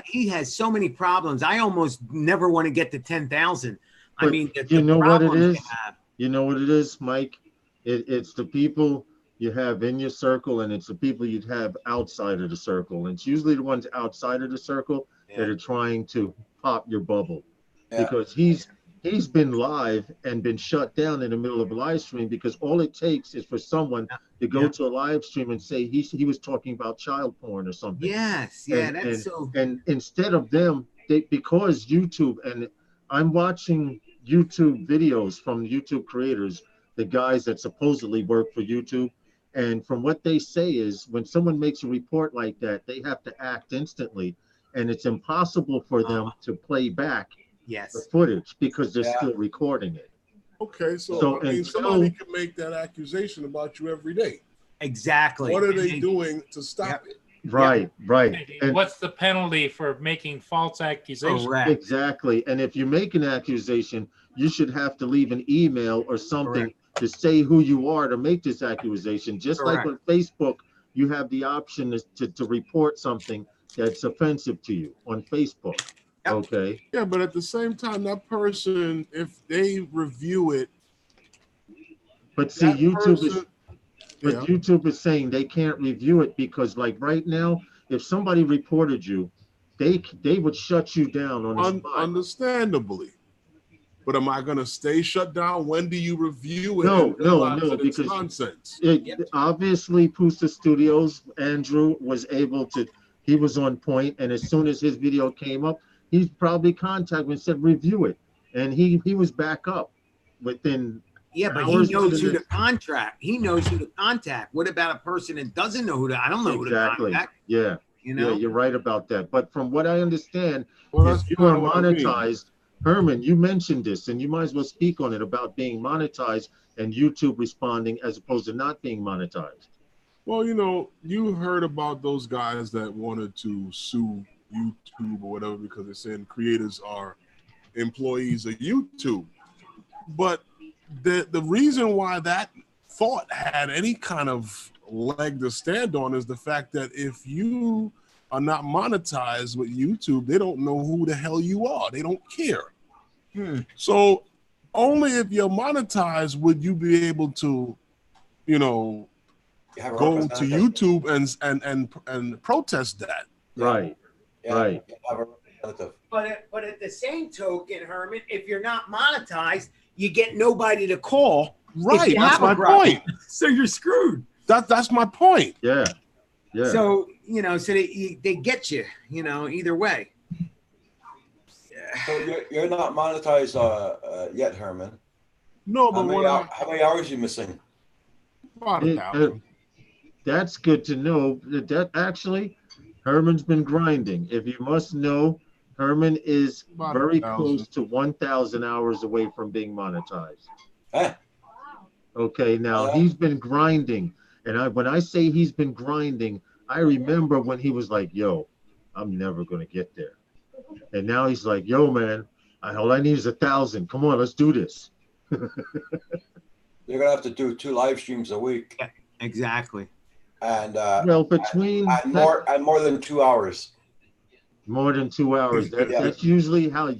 He has so many problems. I almost never want to get to 10,000. I But mean, you know what it problems is? they have. You know what it is, Mike? It's the people you have in your circle, and it's the people you'd have outside of the circle. And it's usually the ones outside of the circle that are trying to pop your bubble. Yeah. Because he's been live and been shut down in the middle of a live stream, because all it takes is for someone to go to a live stream and say he was talking about child porn or something. Yes, yeah, that's so. And instead of them, because YouTube, and I'm watching YouTube videos from YouTube creators, the guys that supposedly work for YouTube, and from what they say is when someone makes a report like that, they have to act instantly, and it's impossible for them to play back the footage because they're still recording it. Okay, so I mean, somebody can make that accusation about you every day. Exactly. What are they doing to stop it? Right. And what's the penalty for making false accusations? Exactly. And if you make an accusation, you should have to leave an email or something to say who you are to make this accusation. Just like on Facebook, you have the option to report something that's offensive to you on Facebook. Okay. Yeah, but at the same time, that person, if they review it, but see, YouTube is But Yeah. YouTube is saying they can't review it because, like right now, if somebody reported you, they would shut you down on the spot. Understandably. But am I going to stay shut down? When do you review it? No, and realize no, that it's because nonsense. Obviously, Pusta Studios, Andrew was able to. He was on point, and as soon as his video came up, he probably contacted me and said review it, and he was back up within. Yeah, but he knows who to contract. He knows who to contact. What about a person that doesn't know who to? I don't know who to contact. Yeah. You know? Yeah, you're right about that. But from what I understand, Well, if you are monetized, Herman, you mentioned this, and you might as well speak on it about being monetized and YouTube responding as opposed to not being monetized. Well, you know, you heard about those guys that wanted to sue YouTube or whatever because they're saying creators are employees of YouTube. But the reason why that thought had any kind of leg to stand on is the fact that if you are not monetized with YouTube, they don't know who the hell you are. They don't care. So only if you're monetized would you be able to, you know, go to YouTube and protest that. Right. Right. But at the same token, Herman, if you're not monetized, you get nobody to call. Right. That's my point. So you're screwed. That's my point. Yeah. Yeah. So, you know, so they get you, you know, either way. So you're not monetized yet, Herman. No, but how many hours are you missing? That's good to know. That actually, Herman's been grinding. If you must know, Herman is very close to 1,000 hours away from being monetized. Okay, now he's been grinding. And when I say he's been grinding, I remember when he was like, yo, I'm never going to get there. And now he's like, yo, man, all I need is 1,000. Come on, let's do this. You're going to have to do 2 live streams a week. Yeah, exactly. And well, between and more than 2 hours. More than 2 hours. That's usually how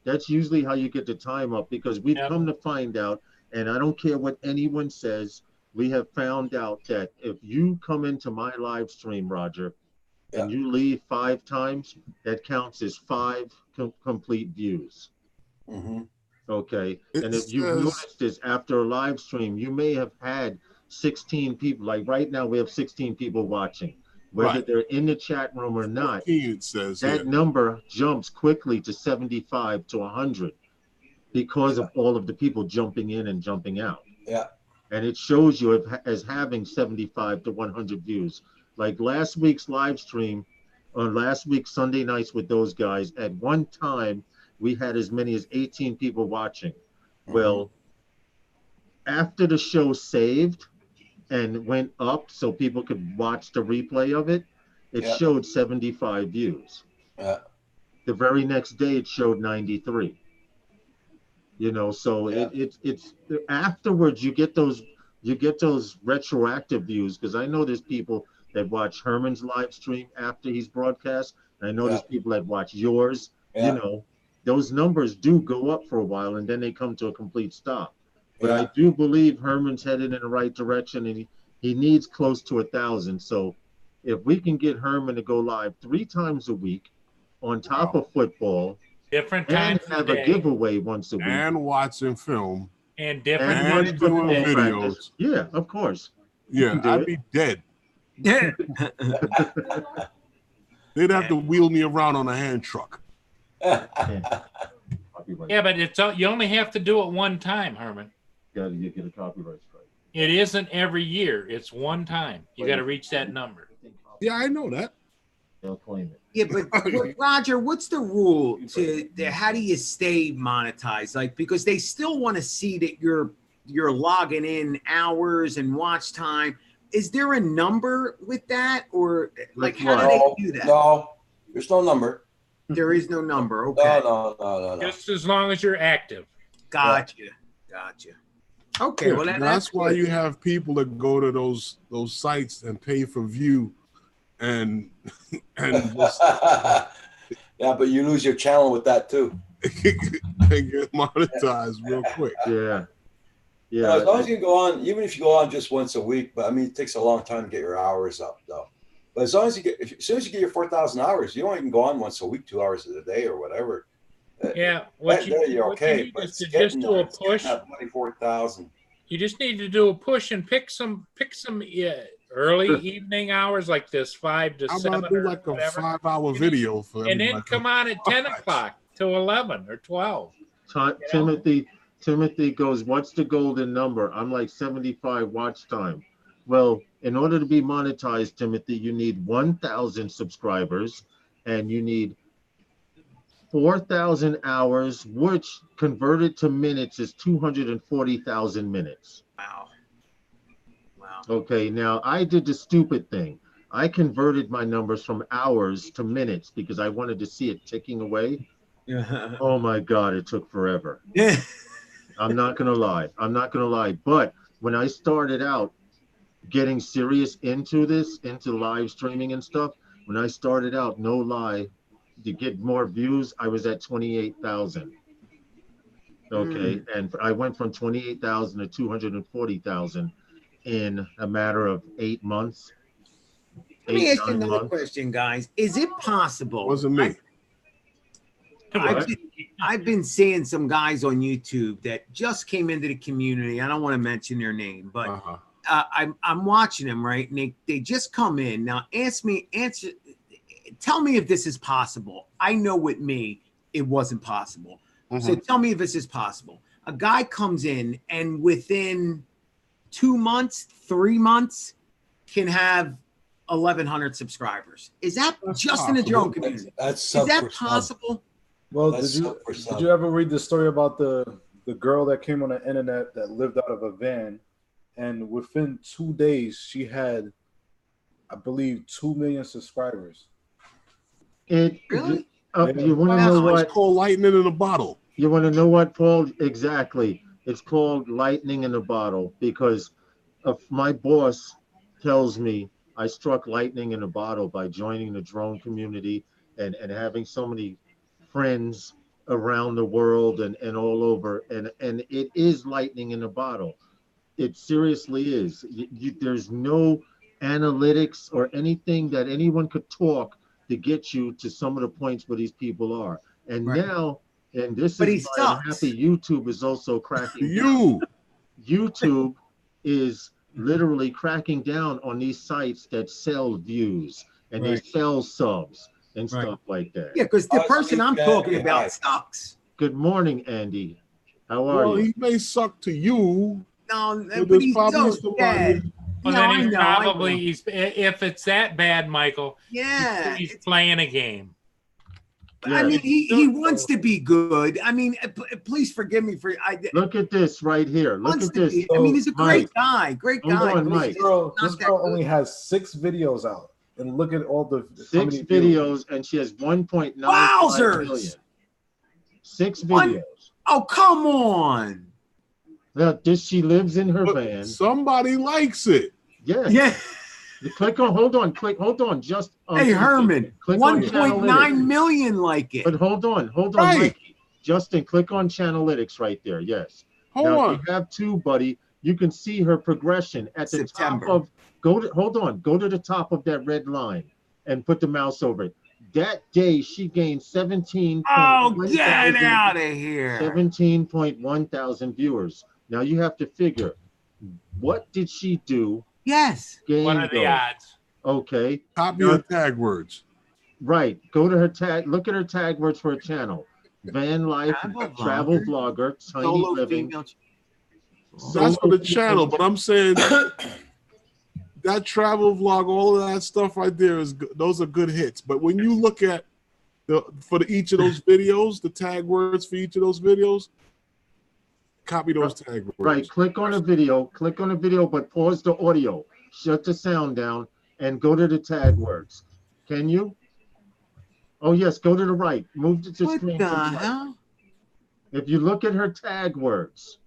that's usually how you get the time up, because we've come to find out, and I don't care what anyone says, we have found out that if you come into my live stream, Roger, and you leave 5 times, that counts as 5 complete views. Okay. And if you've noticed this after a live stream, you may have had 16 people. Like right now, we have 16 people watching. Whether they're in the chat room or not, it says that number jumps quickly to 75 to 100 because of all of the people jumping in and jumping out. Yeah. And it shows you as having 75 to 100 views. Like last week's live stream, on last week's Sunday nights with those guys, at one time, we had as many as 18 people watching. Well, after the show saved and went up so people could watch the replay of it, it showed 75 views. The very next day, it showed 93. You know, so it's afterwards you get those retroactive views, because I know there's people that watch Herman's live stream after he's broadcast. And I know there's people that watch yours. You know, those numbers do go up for a while and then they come to a complete stop. But I do believe Herman's headed in the right direction, and he needs close to 1,000. So if we can get Herman to go live 3 times a week on top of football, different times and have a giveaway once a week, and watching film, and different and doing videos. Yeah, of course. Yeah, I'd be dead. Yeah. They'd have to wheel me around on a hand truck. Yeah, but it's you only have to do it one time, Herman. Got to get a copyright strike. It isn't every year. It's one time. You got to reach that number. Yeah, I know that. They'll claim it. Yeah, but Roger, what's the rule to how do you stay monetized? Like, because they still want to see that you're logging in hours and watch time. Is there a number with that, or like how do they do that? No, there's no number. There is no number. Okay. No. Just as long as you're active. Gotcha. Okay, well that's why you have people that go to those sites and pay for view, and just, yeah, but you lose your channel with that too. and get monetized real quick. Yeah. Yeah. As long as you can go on, even if you go on just once a week, but I mean, it takes a long time to get your hours up, though. But as long as you get, as soon as you get your 4,000 hours, you don't even go on once a week, 2 hours a day or whatever. Yeah, You're okay. need But is to it's just getting do a there. It's getting push. that 24,000. You just need to do a push and pick some early evening hours like this, 5 to How 7 about do or like a whatever, 5-hour video for and then everybody? come on at 10 o'clock to 11 or 12. Timothy goes, what's the golden number? I'm like 75 watch time. Well, in order to be monetized, Timothy, you need 1,000 subscribers and you need 4,000 hours, which converted to minutes is 240,000 minutes. Wow. Okay, now I did the stupid thing. I converted my numbers from hours to minutes because I wanted to see it ticking away. Oh my God, it took forever. Yeah. I'm not gonna lie. But when I started out getting serious into this, into live streaming and stuff, when I started out, no lie, to get more views, I was at 28,000. Okay, and I went from 28,000 to 240,000 in a matter of 8 months. Let me ask you another question, guys. Is it possible? Wasn't me. I've been seeing some guys on YouTube that just came into the community. I don't want to mention their name, but I'm watching them, right? And they just come in. Now tell me if this is possible. I know with me, it wasn't possible. So tell me if this is possible. A guy comes in and within 2 months, 3 months can have 1,100 subscribers. Is that just in the drone community? Is that possible? Well, did you ever read the story about the girl that came on the internet that lived out of a van, and within 2 days she had, I believe, 2 million subscribers? Really? You want to know what? It's called lightning in a bottle. You want to know what, Paul? Exactly. It's called lightning in a bottle because my boss tells me I struck lightning in a bottle by joining the drone community and having so many friends around the world and all over. And it is lightning in a bottle. It seriously is. There's no analytics or anything that anyone could talk to get you to some of the points where these people are. And now, and this is why I'm happy YouTube is also cracking down. YouTube is literally cracking down on these sites that sell views and they sell subs and stuff like that. Yeah, because the person I'm talking about sucks. Good morning, Andy. How are you? Well, he may suck to you. No, but he's so dead. Well, then he's probably, if it's that bad, Michael, he's playing a game. I mean, he wants to be good. I mean, please forgive me for. Look at this right here. Look at this. I mean, he's a great guy. Great guy. This girl only has 6 videos out, and look at all the 6 videos, and she has 1.9 million. 6 videos. Oh, come on. Now, she lives in her van. Somebody likes it. Yeah. Yeah. Hold on. Just hey, Herman, 1.9 million like it. But hold on, Mikey. Justin, click on Channelytics right there. Yes. Hold on. If you have 2, buddy, you can see her progression at the top of. Go to the top of that red line and put the mouse over it. That day, she gained 17. Oh, get out of here! 17.1 thousand viewers. Now you have to figure, what did she do? Yes. What are the odds? Okay. Copy the tag words. Right. Go to her tag. Look at her tag words for her channel. Van life, travel vlogger, tiny living. That's for the channel, but I'm saying that travel vlog, all of that stuff right there those are good hits. But when you look at each of those videos, the tag words for each of those videos, copy those tag words. Right. Click on a video, but pause the audio, shut the sound down, and go to the tag words. Can you? Oh yes, go to the right. Move to the screen. What the hell? If you look at her tag words,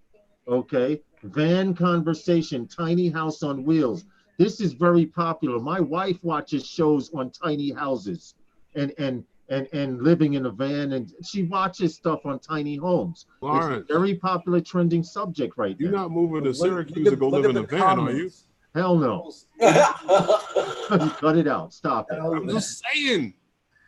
okay, van conversation, tiny house on wheels. This is very popular. My wife watches shows on tiny houses and and living in a van, and she watches stuff on tiny homes. Lawrence, it's a very popular trending subject right now. You're not moving to Syracuse to go live in a van, are you? Hell no. Cut it out. Stop it. I'm just saying.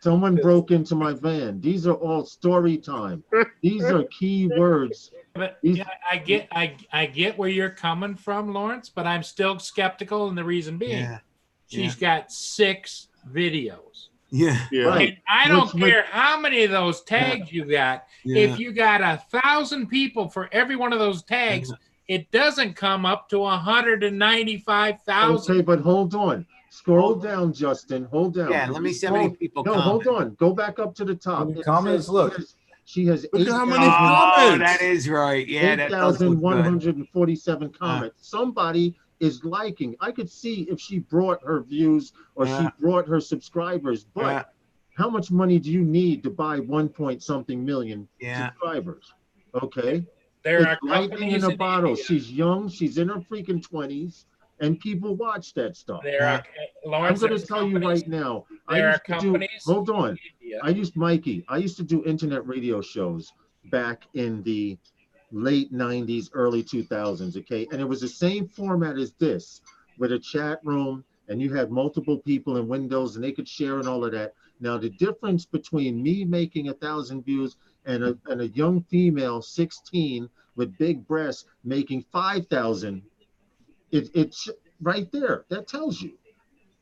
Someone broke into my van. These are all story time. These are key words. But yeah, I get where you're coming from, Lawrence, but I'm still skeptical, and the reason being, she's got 6 videos. Yeah. Right. And I don't care how many of those tags you got. If you got 1,000 people for every one of those tags, it doesn't come up to 195,000. Okay, but hold on. Scroll down, Justin. Hold down. Yeah, let me see how many people No, hold on. Go back up to the top. Comments, look. She has Look at how many Oh, that is right. Yeah, that does look good. 8,147 comments. Somebody is liking. I could see if she brought her views or she brought her subscribers, but how much money do you need to buy 1-point-something million subscribers? Okay. There are It's lightning in a companies bottle. India. She's young. She's in her freaking 20s, and people watch that stuff. There are, Lawrence, I'm going to tell you right now. There are companies. Hold on. India. I used to do internet radio shows back in the late 90s, early 2000s, okay? And it was the same format as this, with a chat room, and you had multiple people in windows, and they could share and all of that. Now, the difference between me making 1,000 views and a young female, 16, with big breasts, making 5,000, it's right there. That tells you.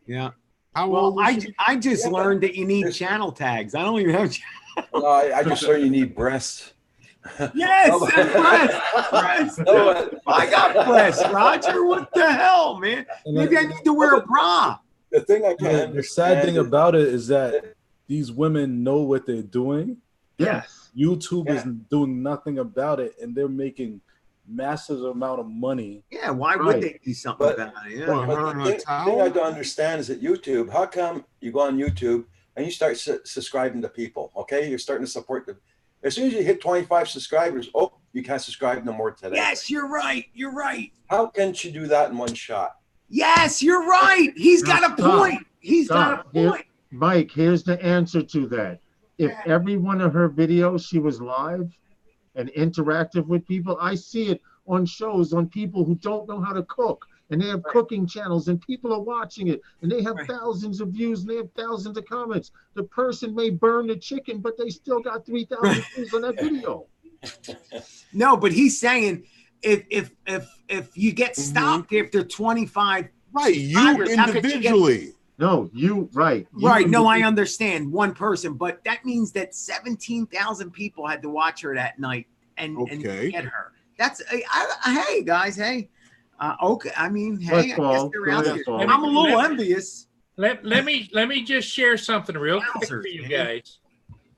Yeah. Well, I just learned that you need channel tags. I don't even have. No, I just learned you need breasts. Yes, breasts. I got breasts, Roger. What the hell, man? Maybe I need to wear a bra. The thing I can't The sad thing about it is that these women know what they're doing. Yes. YouTube is doing nothing about it, and they're making massive amount of money. Yeah, why would they do something about it? Yeah. But the thing I don't understand is that YouTube, how come you go on YouTube and you start subscribing to people, okay? You're starting to support them. As soon as you hit 25 subscribers, oh, you can't subscribe no more today. Yes, you're right. You're right. How can she do that in one shot? Yes, you're right. He's got a point. He's got a point. Mike, here's the answer to that. If every one of her videos, she was live and interactive with people, I see it on shows on people who don't know how to cook, and they have cooking channels, and people are watching it, and they have thousands of views, and they have thousands of comments. The person may burn the chicken, but they still got 3,000 views on that video. No, but he's saying if you get stopped after 25, right, you individually. No, you right. Right. No, I understand one person, but that means that 17,000 people had to watch her that night and get her. That's hey guys, hey. Okay, I mean, hey, I guess they're out there. I'm a little envious. Let me just share something real quick for you guys.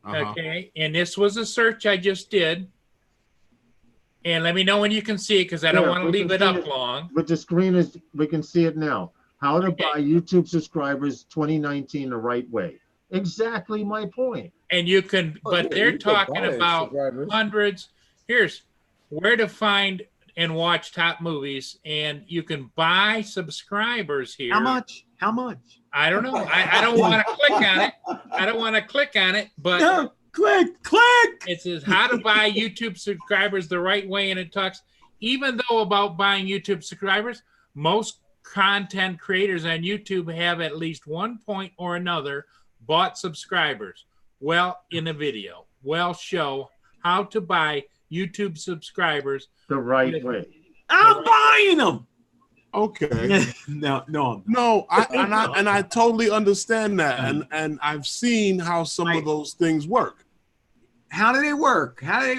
Okay, and this was a search I just did. And let me know when you can see it, because I don't want to leave it up long. But the screen is, we can see it now. How to buy YouTube subscribers 2019 the right way. Exactly my point. And you can, but they're talking about hundreds. Here's where to find and watch top movies, and you can buy subscribers here. How much? How much? I don't know. I don't want to click on it. I don't want to click on it, but no, click. It says how to buy YouTube subscribers the right way, and it talks even though about buying YouTube subscribers, most content creators on YouTube have at least one point or another bought subscribers. Well, in a video, show how to buy YouTube subscribers the right way. I'm buying them. Okay. No. I totally understand that, and I've seen how some of those things work. How do they work? I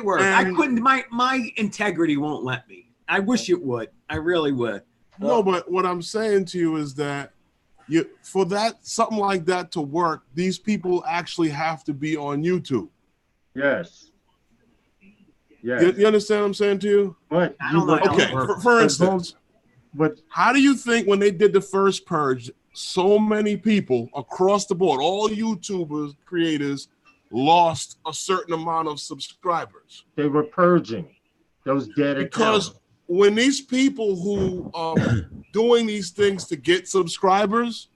couldn't. My integrity won't let me. I wish it would. I really would. No, but what I'm saying to you is that for something like that to work, these people actually have to be on YouTube. Yes. You understand what I'm saying to you? But I don't know. Okay, for instance, how do you think when they did the first purge, so many people across the board, all YouTubers, creators, lost a certain amount of subscribers? They were purging those dead accounts. Because when these people who are doing these things to get subscribers,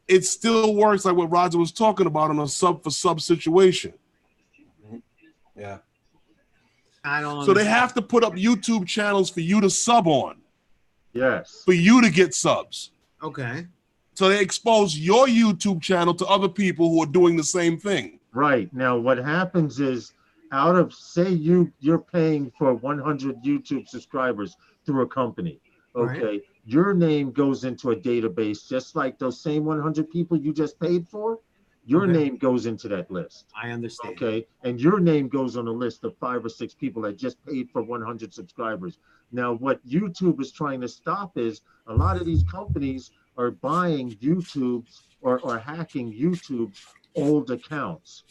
it still works like what Roger was talking about in a sub for sub situation. Yeah. I don't. So they have to put up YouTube channels for you to sub on. Yes. For you to get subs. Okay. So they expose your YouTube channel to other people who are doing the same thing. Right. Now what happens is, out of, say you're paying for 100 YouTube subscribers through a company, okay, Right. your name goes into a database just like those same 100 people you just paid for. Your Okay. name goes into that list. I understand. Okay, and your name goes on a list of 5 or 6 people that just paid for 100 subscribers. Now, what YouTube is trying to stop is a lot of these companies are buying YouTube's or hacking YouTube's old accounts.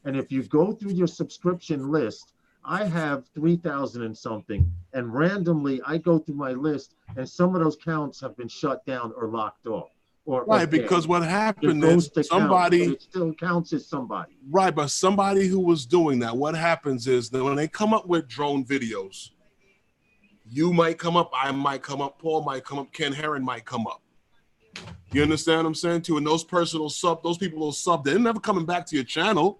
And if you go through your subscription list, I have 3,000 and something, and randomly I go through my list, and some of those accounts have been shut down or locked off. Right, because what happened is somebody, it still counts as somebody. Right, but somebody who was doing that, what happens is that when they come up with drone videos, you might come up, I might come up, Paul might come up, Ken Herron might come up. You understand what I'm saying too? And those personal those people will sub, they're never coming back to your channel.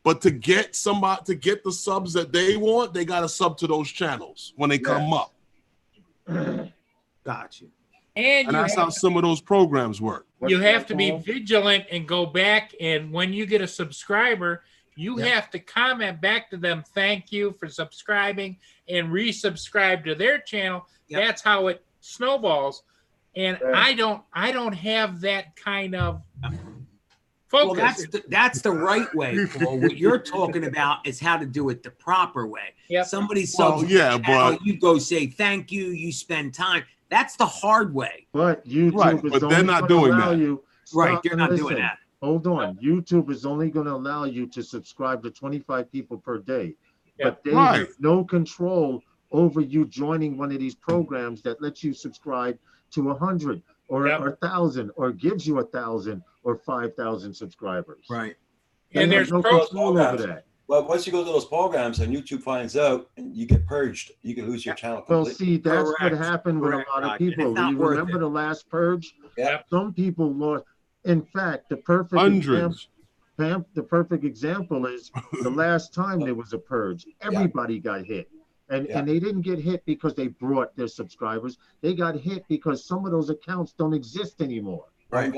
But to get somebody to get the subs that they want, they got to sub to those channels when they come up. Got you. And that's how some of those programs work. You have to be vigilant and go back. And when you get a subscriber, you have to comment back to them, thank you for subscribing, and resubscribe to their channel. That's how it snowballs. And I don't have that kind of focus. Well, that's the right way, Paul. What you're talking about is how to do it the proper way. Somebody subs channel, you go say thank you, you spend time. That's the hard way. But YouTube is but they're not doing that. They're not doing that. Hold on. YouTube is only going to allow you to subscribe to 25 people per day. But they have no control over you joining one of these programs that lets you subscribe to 100 or 1,000 or gives you 1,000 or 5,000 subscribers. Right. And there's no control over that. Well, once you go to those programs and YouTube finds out and you get purged, you can lose your channel completely. Well, see, that's what happened with a lot of people. You remember the last purge? Yeah. Some people lost. In fact, the perfect example is the last time there was a purge. Everybody got hit. And they didn't get hit because they brought their subscribers. They got hit because some of those accounts don't exist anymore. One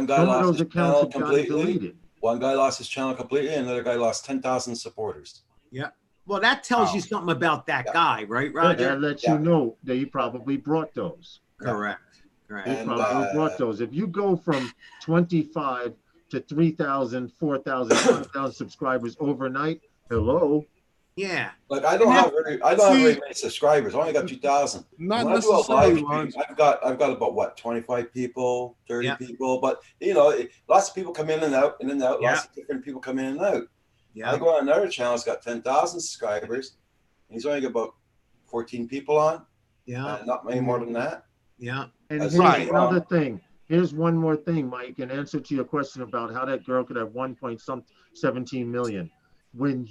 guy lost his channel completely. One guy lost his channel completely, and another guy lost 10,000 supporters. Yeah. Well, that tells you something about that guy, right, Roger? That lets you know that he probably brought those. Correct. He probably brought those. If you go from 25 to 3,000, 4,000, 5,000 subscribers overnight, hello. Yeah. Like I don't have very many subscribers. I only got 2,000. Not necessarily. I've got about what, 25 people, 30 people. But you know, lots of people come in and out, Lots of different people come in and out. I go on another channel. It's got 10,000 subscribers. And he's only got about 14 people on. Yeah. Not many more than that. Yeah. And here's another thing. Here's one more thing, Mike, in answer to your question about how that girl could have 1.17 million. When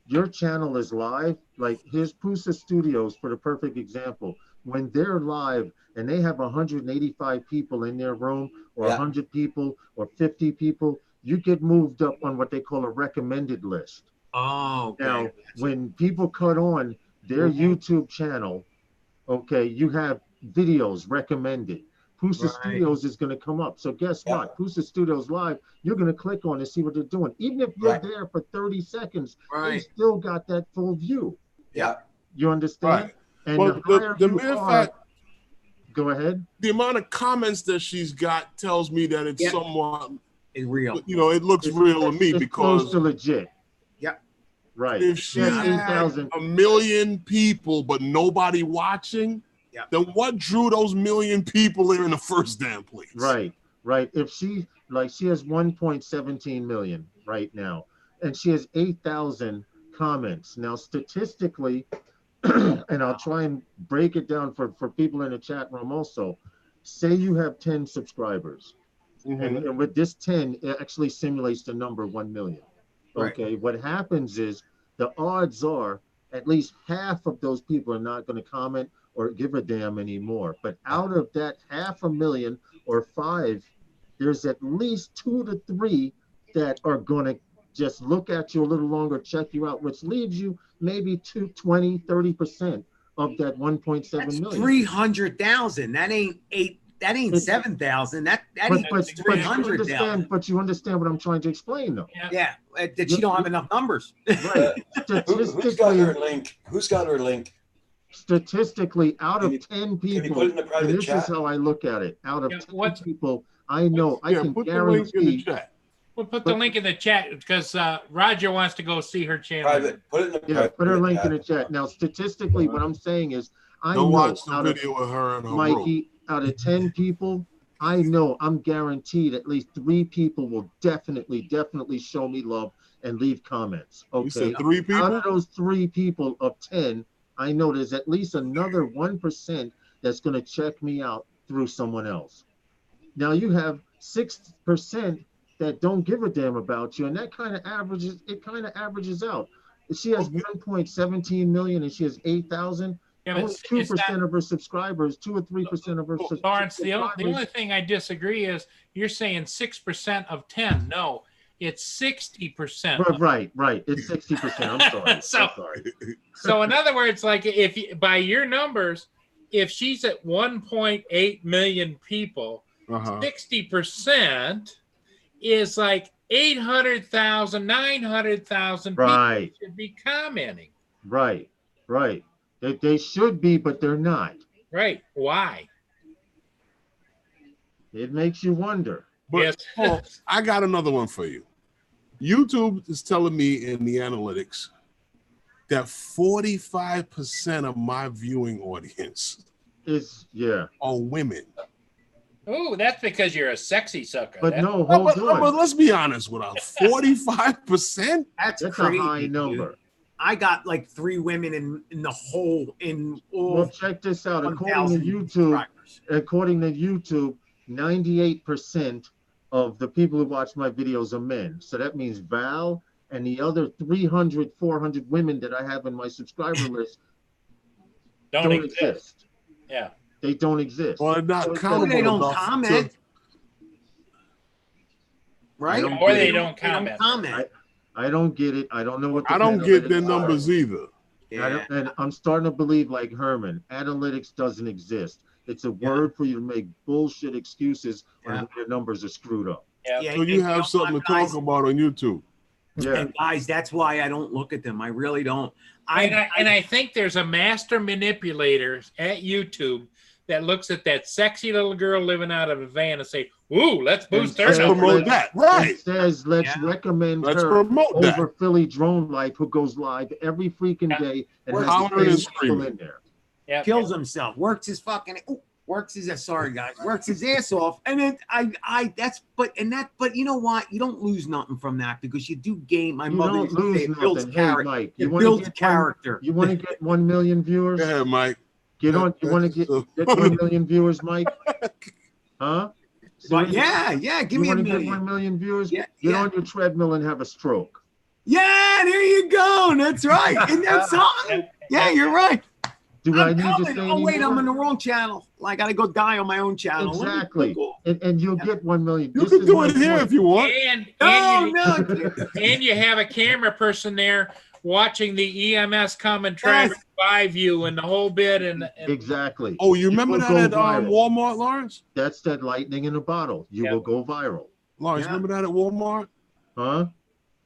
your channel is live, like here's Pusa Studios for the perfect example. When they're live and they have 185 people in their room or 100 people or 50 people, you get moved up on what they call a recommended list. Oh, okay. Now, when people cut on their YouTube channel, okay, you have videos recommended. Pusa Studios is going to come up. So guess what? Pusa Studios Live, you're going to click on and see what they're doing. Even if you're there for 30 seconds, they still got that full view. Yeah. You understand? And well, the mere fact, go ahead. The amount of comments that she's got tells me that it's somewhat real. You know, it looks real to me because it's legit. Yeah. Right. If she had 1 million people but nobody watching, then what drew those 1 million people there in the first damn place? Right. If she has 1.17 million right now, and she has 8,000 comments. Now, statistically, and I'll try and break it down for people in the chat room also. Say you have 10 subscribers, and with this 10, it actually simulates the number 1 million. Okay, what happens is the odds are at least half of those people are not going to comment or give a damn anymore. But out of that 500,000 or 5, there's at least 2 to 3 that are going to just look at you a little longer, check you out, which leaves you maybe 30% of that 1.7 million. 300,000. That ain't 8. That ain't 7,000. That equals 300,000. But you understand what I'm trying to explain, though. Yeah, that you don't have enough numbers. Right. Who's got her link? Who's got her link? Statistically, out of 10 people, can you put it in the private and this chat? is how I look at it. Out of 10 people, I know I Yeah, can put the link in the guarantee. chat. We'll put the link in the chat because Roger wants to go see her channel. Private. Put it in the Yeah, private put her link in the chat. chat. Now, statistically, what I'm saying is, I Go know watch the out of video of her and her Mikey, out of 10 people, I know I'm guaranteed at least 3 people will definitely show me love and leave comments. You said Okay. 3 people? Out of those 3 people of 10, I know there's at least another 1% that's going to check me out through someone else. Now you have 6% that don't give a damn about you, and that kind of averages out. If she has 1.17 million and she has 8,000, Yeah, but only it's 2% of her subscribers, 2 or 3% of her Lawrence, the subscribers. only thing I disagree is you're saying 6% of 10. No, it's 60%. Right. It's 60%. I'm sorry. I'm sorry. So in other words, like by your numbers, if she's at 1.8 million people, 60% is like 800,000, 900,000 people Right. should be commenting. Right. They should be, but they're not. Right. Why? It makes you wonder. But Yes. Paul, I got another one for you. YouTube is telling me in the analytics that 45% of my viewing audience are women. Oh, that's because you're a sexy sucker. But That's- no, hold on. But let's be honest with us. 45%? That's crazy, a high dude. number. I got like 3 women in the whole Well, check this out. 1,000 According to YouTube, 98% of the people who watch my videos are men. So that means Val and the other 300, 400 women that I have in my subscriber list don't exist. Yeah. They don't exist. Well, not So accountable They don't enough comment. Right? Or they don't comment. I don't get it. I don't know what I don't get their numbers either. And I'm starting to believe, like Herman, analytics doesn't exist. It's a word for you to make bullshit excuses when your numbers are screwed up. So you have something to talk about on YouTube. And guys, that's why I don't look at them. I really don't. I think there's a master manipulator at YouTube that looks at that sexy little girl living out of a van and say, "Ooh, let's boost her." Let's promote that, right? It says let's recommend Let's her promote that. over Philly Drone Life, who goes live every freaking day and has Hollering the and same people screaming. in there. Kills himself, works his fucking works his works his ass off, and then but you know what? You don't lose nothing from that because you do gain. My You mother don't used to say lose it builds nothing. Hey, character. Mike, It wanna builds get character. You want to get 1 million viewers? Go ahead, Mike. You want to get 1 million viewers, Mike? Huh? But yeah, give me you a want to get million. 1 million viewers? Yeah, Get on your treadmill and have a stroke. Yeah, there you go. That's right. Isn't that something? Yeah, you're right. Do I need coming. to say Oh wait, anymore? I'm on the wrong channel. I gotta go die on my own channel. Exactly. And you'll get 1 million. You This can is do my it here point. if you want. And you have a camera person there watching the EMS come and try to revive you and the whole bit. And Exactly. Oh, you remember will that go at viral. Walmart, Lawrence? That's that lightning in a bottle. You will go viral. Lawrence, remember that at Walmart? Huh?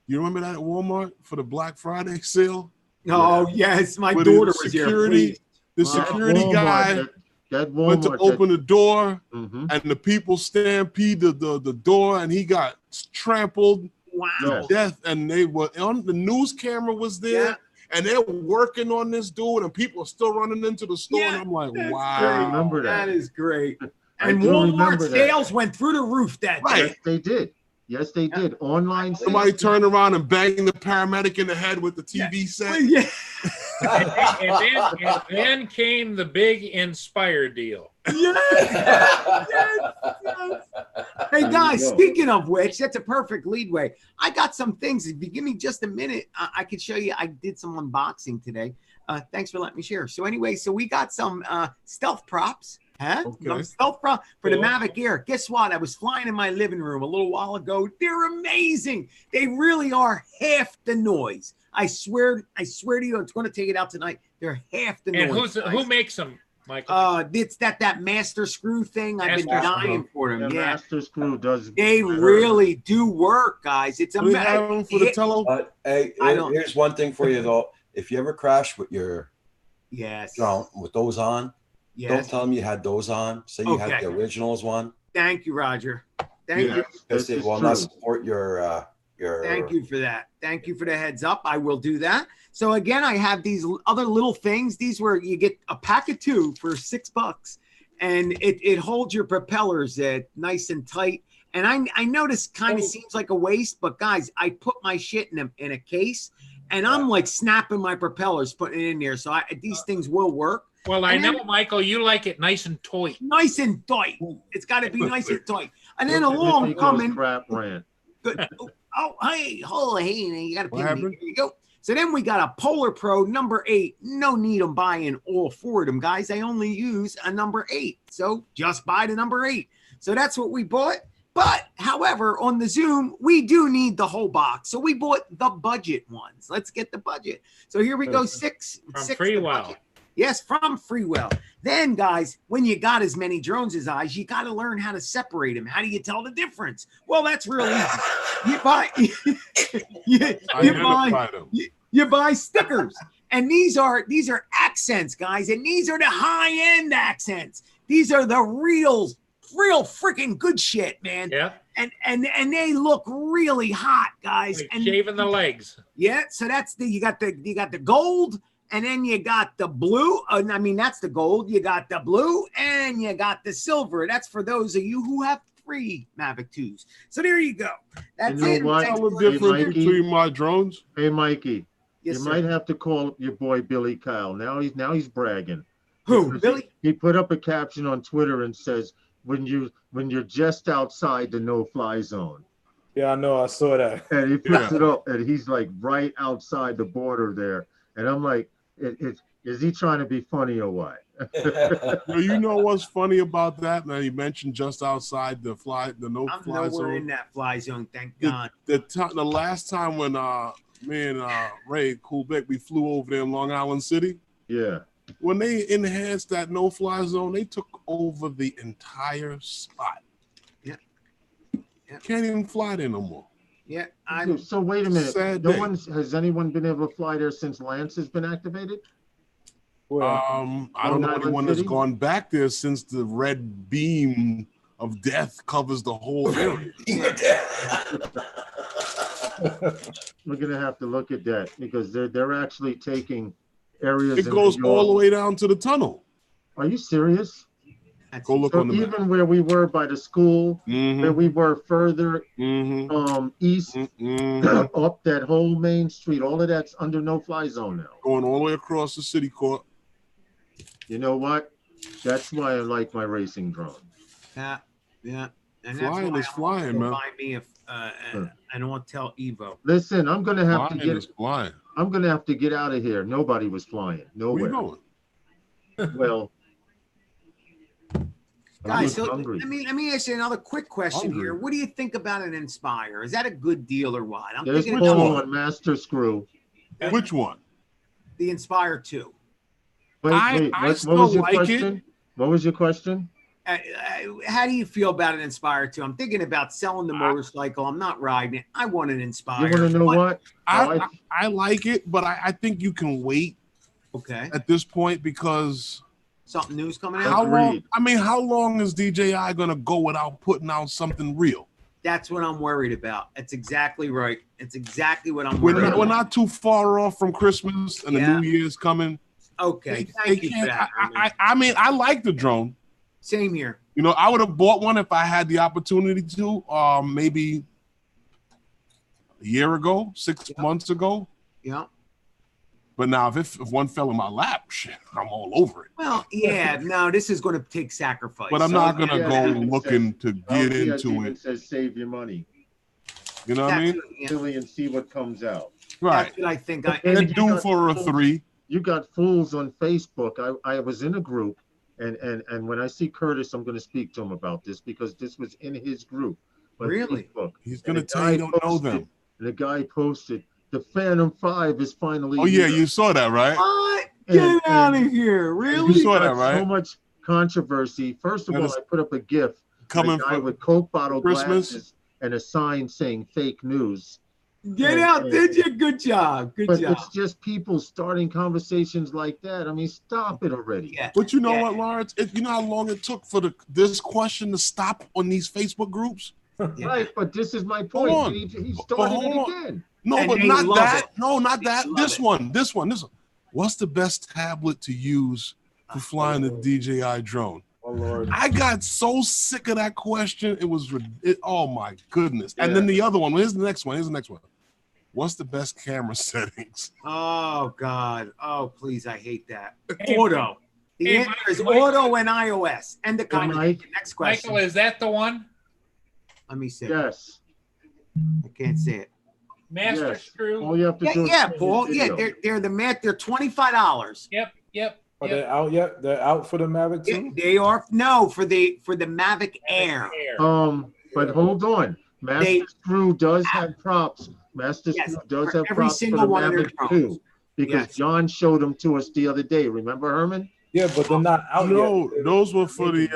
You remember that at Walmart for the Black Friday sale? Oh yes, my Where daughter the was here. security, Please. the security guy that went to Walmart open the door, Mm-hmm. and the people stampeded the door, and he got trampled to death. And they were on the news camera was there, and they're working on this dude, and people are still running into the store. And I'm like, wow, I remember that. That is great. I And do Walmart remember that. sales went through the roof that day. Yes, they did. Yes, they did. Online sales. Somebody turned around and banged the paramedic in the head with the TV set. Yeah. and then came the big Inspire deal. Yes. Hey guys, you go. speaking of which, that's a perfect lead way. I got some things. If you give me just a minute, I could show you. I did some unboxing today. Thanks for letting me share. So anyway, so we got some stealth props. Huh? Okay. I'm stealth for the Cool. Mavic Air. Guess what? I was flying in my living room a little while ago. They're amazing. They really are half the noise. I swear to you, it's going to take it out tonight. They're half the And noise. who makes them, Michael? It's that master screw thing. I've been Master dying for them. The Yeah, Master Screw does. they really do work, guys. It's Do they have amazing. them for the tele? But hey, I don't- here's one thing for you though. If you ever crash with your Yes. drone with those on, don't Yes. tell them you had those on. Say you had Okay. the originals one. Thank you, Roger. Thank Yeah. you. Because This they is will true. not support your Thank you for that. Thank you for the heads up. I will do that. So again, I have these other little things. These where you get a pack of 2 for $6, and it holds your propellers nice and tight. And I know this kind of seems like a waste, but guys, I put my shit in a case, and I'm like snapping my propellers, putting it in there. So these things will work. Well, I and then- know, Michael, you like it nice and tight. Nice and tight. It's got to be nice and tight. And then Look at along Nico's coming. crap rant. Good. Oh, hey, you got to What pin me. happened? Here you go. So then we got a Polar Pro number 8. No need of buying all 4 of them, guys. I only use a number 8. So just buy the number 8. So that's what we bought. But however, on the Zoom, we do need the whole box. So we bought the budget ones. Let's get the budget. So here we go. Six. From the Freewell. budget. Yes, from Freewell. Then, guys, when you got as many drones as I, you got to learn how to separate them. How do you tell the difference? Well, that's real easy. You buy, Identify them. you buy stickers, and these are accents, guys, and these are the high-end accents. These are the real freaking good shit, man. Yeah, And they look really hot, guys. like And shaving the legs. yeah, so that's you got the gold, and then you got the blue. I mean, that's the gold. You got the blue, and you got the silver. That's for those of you who have 3 Mavic 2s. So there you go. That's You know it. what? Thanks Tell the for listening. difference Mikey. between my drones. Hey, Mikey, Yes, you sir. might have to call your boy Billy Kyle. Now he's bragging. Who, Because Billy? He put up a caption on Twitter and says, when you're just outside the no-fly zone. Yeah, I know. I saw that. And he puts it up, and he's like right outside the border there. And I'm like, is he trying to be funny or what? Well, you know what's funny about that? Now you mentioned just outside the I'm no-fly nowhere zone. in that fly zone, thank God. The last time when me and Ray Coolbeck, we flew over there in Long Island City, Yeah. when they enhanced that no-fly zone, they took over the entire spot. Yeah. Yeah. Can't even fly there no more. Yeah, So wait a minute. Sad No day. has anyone been able to fly there since Lance has been activated? Well, I don't know Long anyone Island that's City? gone back there since the red beam of death covers the whole area. We're gonna have to look at that because they're actually taking areas. It in goes New York. all the way down to the tunnel. Are you serious? Go look So on the map. even where we were by the school, where Mm-hmm. we were further Mm-hmm. east, Mm-hmm. up that whole main street, all of that's under no-fly zone now. Going all the way across the city court. You know what? That's why I like my racing drone. Yeah. And Flying is flying, man. Buy me an Autel Evo. Listen, I'm gonna have to Flying is flying. I'm gonna have to get out of here. Nobody was flying. Where you Nowhere. going? Well, I'm Guys, just so hungry. let me ask you another quick question Hungry. here. What do you think about an Inspire? Is that a good deal or what? I'm There's thinking Paul about on Master Screw. Which one? the Inspire 2. Wait, I what was still your like it. question? What was your question? How do you feel about an Inspire 2? I'm thinking about selling the motorcycle. I'm not riding it. I want an Inspire. You want to know what? I like it, but I think you can wait Okay. at this point because Something new's coming out? how long? Agreed. I mean, how long is DJI gonna go without putting out something real? That's what I'm worried about. That's exactly right. It's exactly what I'm We're worried not, about. we're not too far off from Christmas and Yeah. the New Year's coming. Okay. They Thank you for can't- that. Herman. I mean, I like the drone. Same here. You know, I would have bought one if I had the opportunity to. Maybe a year ago, 6 months ago. Yeah. But now, if one fell in my lap, shit, I'm all over it. Well, yeah. No, this is going to take sacrifice. But I'm So, not gonna yeah, go even looking to get LTS into even it. says save your money, You know what I That's, mean? yeah, Billy, and see what comes out. Right. that's what I think. And They're you due got for a fools- 3. You got fools on Facebook. I was in a group, And when I see Curtis, I'm going to speak to him about this because this was in his group. on Really? Facebook. He's going to tell you don't know them. And the guy posted, the Phantom 5 is finally Oh, yeah, here. you saw that, right? What? Get out of here. Really? You saw that, right? So much controversy. First of That all, is I put up a GIF coming of a guy from with Coke bottle Christmas. glasses and a sign saying fake news. Get out, did you? Good job. Good But job. it's just people starting conversations like that. I mean, stop it already. Yeah. But you know Yeah. what, Lawrence? You know how long it took for this question to stop on these Facebook groups? Yeah. Right, but this is my Hold point. on. He started hold it on. again. No, And but they not love that. it. No, not that. love This it. one. This one. What's the best tablet to use for flying the DJI drone? Oh Lord. I got so sick of that question. It was, oh my goodness. And then the other one. Here's the next one. What's the best camera settings? Oh God. Oh please, I hate that. Hey, Auto. The hey, answer is Michael. auto and iOS. And the conversation. Next question. Michael, is that the one? Let me see. Yes. I can't say it. Master Yes. Screw. All you have to Yeah, do is yeah, change Paul. the Yeah, video. they're the math. They're $25. Yep. Are they out yet? They're out for the Mavic Yeah, too? they are for the Mavic Air. But hold on. Master Screw does have props. Master Yes, Screw does for have every props single for the one of their Mavic drones. 2 because Yes. John showed them to us the other day. Remember, Herman? Yeah, but they're not out No, yet. those were for the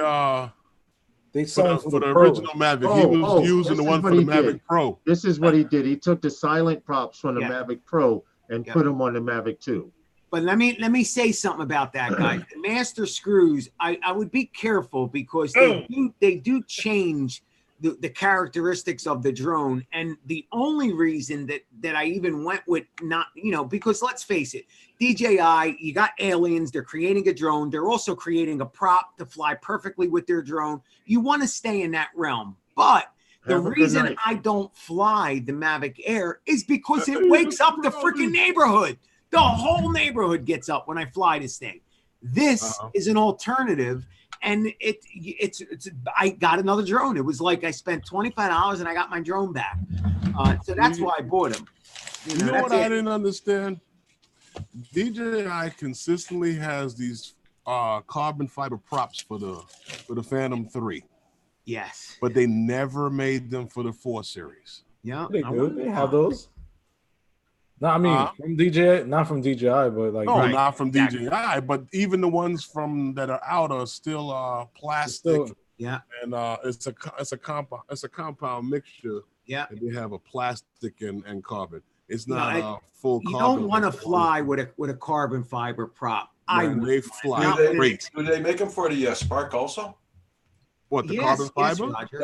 They for selling the, for the Pros. original Mavic. Oh, He was using this the is one what for the he Mavic did. Pro. This is what he did. He took the silent props from the Yeah. Mavic Pro and Yeah. put them on the Mavic 2. But let me say something about that, guys. The Master Screws, I would be careful because they do change the characteristics of the drone. And the only reason that I even went with not, because let's face it, DJI, you got aliens, they're creating a drone, they're also creating a prop to fly perfectly with their drone. You want to stay in that realm. But the Have a good reason night. I don't fly the Mavic Air is because it wakes up the freaking neighborhood. The whole neighborhood gets up when I fly this thing. This is an alternative, and it's I got another drone. It was like I spent $25 and I got my drone back. So that's why I bought them. You know what I didn't understand? DJI consistently has these carbon fiber props for the Phantom 3, Yes. but they never made them for the 4 series. Yeah. They do. They have those. No, I mean from DJI, not from DJI, but like No, Right. not from Exactly. DJI, but even the ones that are out are still plastic, Yeah. and it's a compound mixture. Yeah. And they have a plastic and carbon. It's No, not full. You carbon don't want to mixture. fly with a carbon fiber prop. Man, they fly Do they, great. do they make them for the Spark also? What, the Yes, carbon yes, fiber? Roger.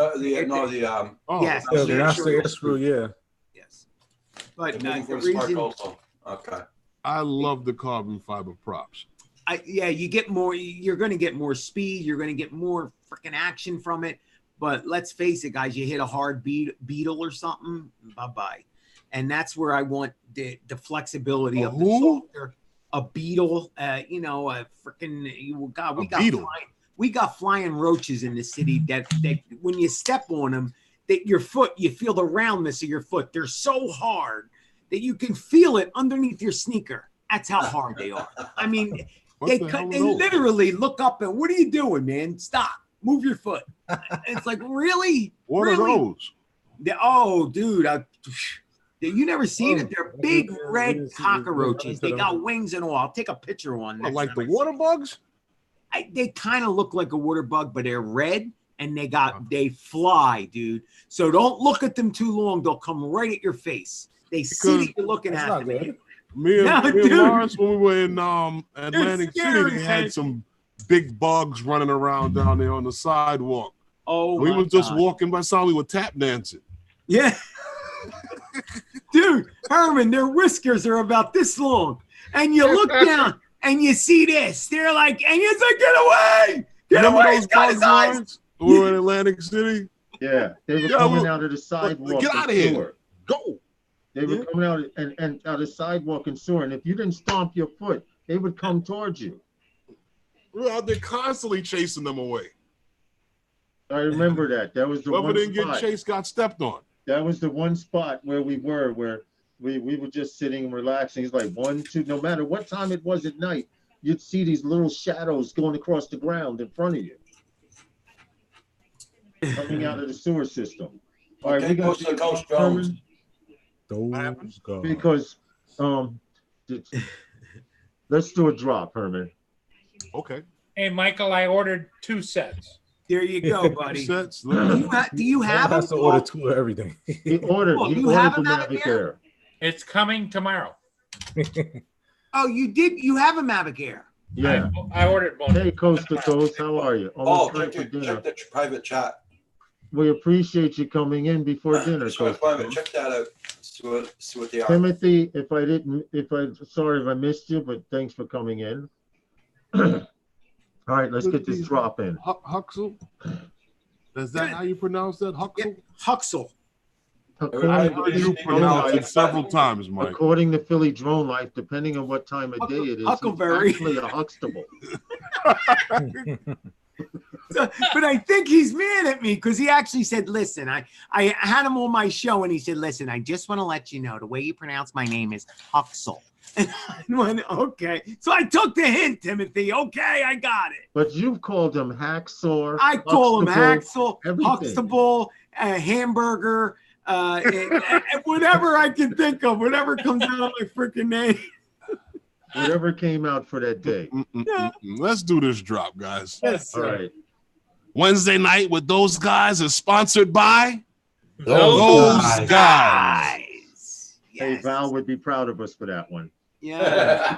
No, Oh, Yes. yeah, Master Master Screw. Air Screw, yeah. Yes. But They make them the for the Spark reason, also. Okay. I love the carbon fiber props. you get more. You're going to get more speed. You're going to get more freaking action from it. But let's face it, guys. You hit a hard beetle or something, bye bye. And that's where I want the flexibility of the who? software. A beetle, a freaking God. A beetle? We got flying roaches in the city that when you step on them, that your foot, you feel the roundness of your foot. They're so hard that you can feel it underneath your sneaker. That's how hard they are. I mean, What they the hell are they those? literally look up and what are you doing, man? Stop, move your foot. It's like really, What really? are those? Oh, dude, you never seen Oh, it. They're big yeah, red yeah, yeah, cockroaches. yeah. They got wings and all. I'll take a picture on What, that. like the water bugs? They kind of look like a water bug, but they're red and they fly, dude. So don't look at them too long. They'll come right at your face. They see that you're looking That's at not them. good. Me and, No, me and dude. Lawrence, when we were in Atlantic scary, City, they man. had some big bugs running around down there on the sidewalk. Oh, We my were just God. walking by, saw we were tap dancing. Yeah. Dude, Herman, their whiskers are about this long. And you look down and you see this. They're like, and it's like, get away! Get Remember away! those He's got bugs, his eyes! Lawrence? We were in Atlantic City. Yeah, they were Yeah, coming look, out of the sidewalk. get and outta here. sewer. Go. They were coming out and out of the sidewalk and sewer. And if you didn't stomp your foot, they would come towards you. We were out there constantly chasing them away. I remember that. That was the Whoever one didn't get spot. chased got stepped on. That was the one spot where we were, where we were just sitting and relaxing. It's like 1, 2, no matter what time it was at night, you'd see these little shadows going across the ground in front of you, coming out of the sewer system. All right, Okay, we got Coast to Coast drones. Those guys. because let's do a drop, Herman. Okay. Hey, Michael, I ordered 2 sets. There you go, buddy. Sets. Do you have Has them? to order 2 of everything. He ordered. Well, He you ordered have the a Mavic Mavic Air? Air. It's coming tomorrow. Oh, you did. You have a Mavic Air. Yeah. I ordered one. Hey, Coast to Coast, how are you? Oh, Almost time check for dinner. the private chat. We appreciate you coming in before dinner, Just wanna Coast to find it. Coast. Check that out. See what they are. Timothy, sorry if I missed you, but thanks for coming in. All right, let's get this drop in. Huxel. Is that how you pronounce that? Huxel? Huxel. I heard you pronounce it several times, Mike. According to Philly Drone Life, depending on what time of day it is, Huckleberry. it's actually a Huxtable. But I think he's mad at me because he actually said, listen, I had him on my show and he said, listen, I just want to let you know the way you pronounce my name is Huxel. And I went, okay. So I took the hint, Timothy. Okay, I got it. But you've called him Hacksaw. I call him Huxtable, Haxel, everything. Huxtable, hamburger, and whatever I can think of, whatever comes out of my freaking name. Whatever came out for that day. Let's do this drop, guys. Yes, All sir. right. Wednesday night with those guys is sponsored by Those guys. Guys. Hey, Yes. Val would be proud of us for that one. Yeah.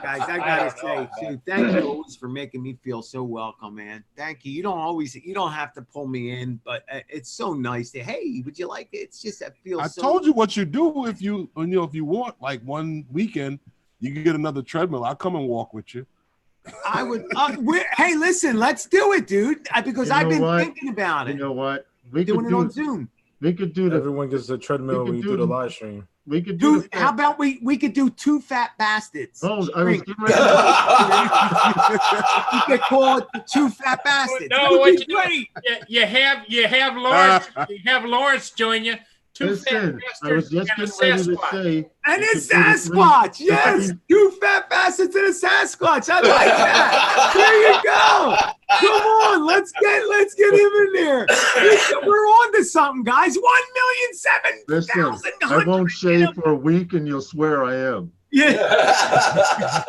Guys, I gotta say too, thank you always for making me feel so welcome, man. Thank you. You don't have to pull me in, but it's so nice to, hey, would you like it? It's just that feels I so told you what you do if you want like one weekend, you can get another treadmill. I'll come and walk with you. I would hey, listen, let's do it, dude. Because You I've know been what? thinking about You it. know what? We Doing could it on do. Zoom. We could do the. Everyone gets a treadmill when you do the live stream. We could do. Dude, how about we could do 2 fat bastards? Oh, I was Drink. getting ready to- We could call it the 2 fat bastards. No, That would what be you do- great. You have Lawrence. You have Lawrence join you. 2 Listen, fat I was bastards just and a getting ready to Sasquatch. say. And we a could do the Sasquatch, three- yes. 2 fat bastards and a Sasquatch. I like that. There you go. Come on, let's get him in there. We're on to something, guys. 1,007,000. Listen, I won't shave for a week, and you'll swear I am. Yeah.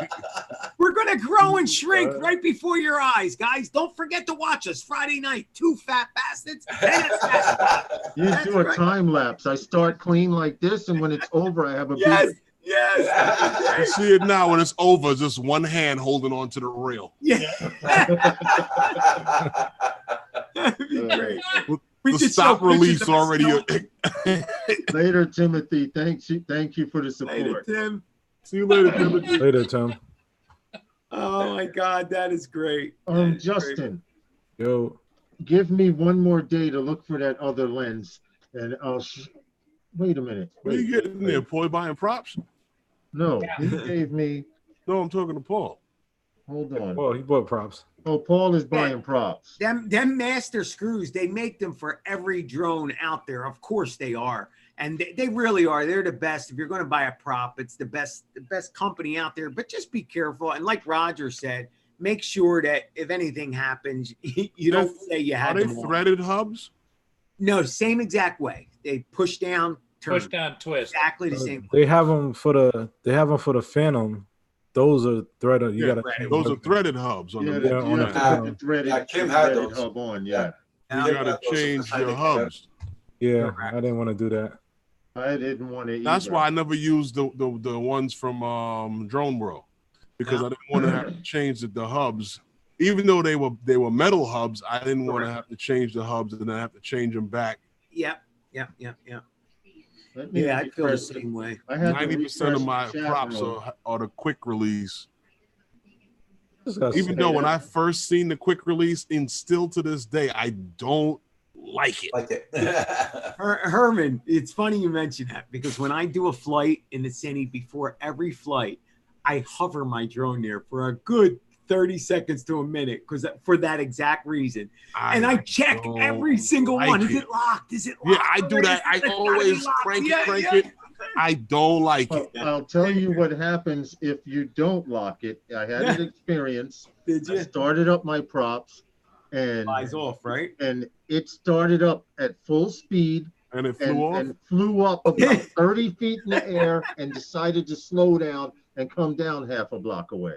We're gonna grow and shrink right before your eyes, guys. Don't forget to watch us Friday night. 2 fat bastards and a Sasquatch. You That's do a right. time lapse. I start clean like this, and when it's over, I have a Yes, beard. yes. You see it now when it's over, just one hand holding on to the rail. Yeah. That'd be great. We The could stop show pictures release of already. us. Later, Timothy. Thank you for the Later, support. Tim. See you later, Timothy. Later, Tim. Oh my God, that is great. That is great. Justin, Yo, give me one more day to look for that other lens, and I'll. Wait a minute. What are you getting there, Paul? Buying props? No, he gave me. No, I'm talking to Paul. Hold on. well, he bought props. Oh, Paul is buying props. Them master screws, they make them for every drone out there. Of course they are. And they really are. They're the best. If you're going to buy a prop, it's the best company out there. But just be careful. And like Roger said, make sure that if anything happens, you don't say you Are had they them on. threaded hubs? No, same exact way. They push down, turn. Push down, twist. Exactly the same way. They have them for the Phantom. Those are threaded. You Yeah, gotta. those are threaded hubs. On Yeah, the Yeah, you on have to the- put the threaded, Yeah, Kim had threaded those. hub on. Yeah, You gotta change your hubs. Yeah, I didn't want to do that. I didn't want to. That's why I never used the ones from Drone World, because I didn't want to have to change the hubs. Even though they were metal hubs, I didn't want to have to change the hubs and then have to change them back. Yep. Yeah, I feel the refresh same way. I had to 90% of refresh my the chat props room. are the quick release. Just gotta Even say though when that. I first seen the quick release, and still to this day, I don't like it. Like it. Herman, it's funny you mention that because when I do a flight in the city, before every flight, I hover my drone there for a good 30 seconds to a minute because for that exact reason. And I check don't every single like one. Is it. it locked? Is it Yeah, locked? I do that. I It's gotta be always locked. crank Yeah, it, yeah. it. I don't like Well, it. I'll tell you what happens if you don't lock it. I had an experience. Did I you? started up my props, and Flies off, right? it started up at full speed And it flew off. and flew up about 30 feet in the air and decided to slow down and come down half a block away.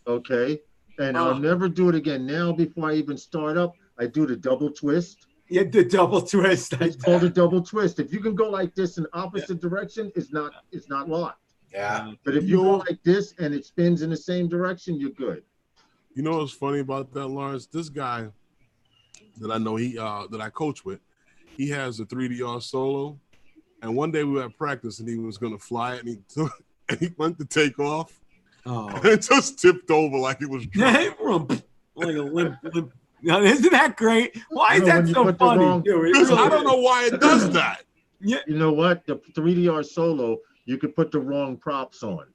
Okay, and I'll never do it again. Now, before I even start up, I do the double twist. Yeah, the double twist. It's called a double twist. If you can go like this in opposite direction, it's not locked. Yeah. But if you go like this and it spins in the same direction, you're good. You know what's funny about that, Lawrence? This guy that I know, that I coach with, he has a 3DR Solo, and one day we were at practice and he was gonna fly it, and he went to take off, and it just tipped over like it was drunk. Like a limp. Now, isn't that great? Why is that so funny? I don't know why it does that. Yeah. You know what? The 3DR Solo, you could put the wrong props on.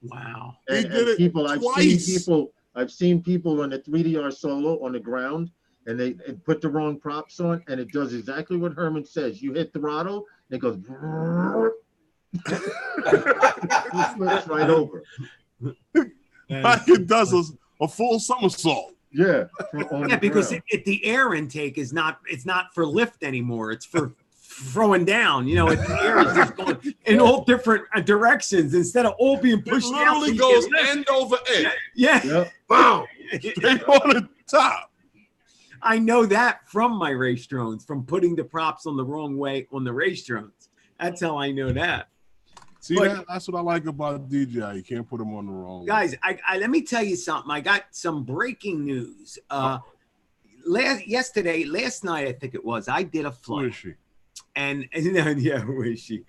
Wow. And, He did it people, twice. I've seen people on the 3DR Solo on the ground, and they put the wrong props on, and it does exactly what Herman says. You hit throttle, and it goes. It flips right over. Like it does a full somersault. Yeah. Because the air intake is not. It's not for lift anymore. It's for throwing down. You know, the air is just going in all different directions instead of all being pushed down. It literally goes end over end. Yeah. Yep. Wow. Straight on the top. I know that from my race drones, from putting the props on the wrong way on the race drones. That's how I know that. See, that's what I like about DJI. You can't put them on the wrong guys. I let me tell you something. I got some breaking news. Last night, I think it was. I did a flight. Who is she? And yeah, who is she?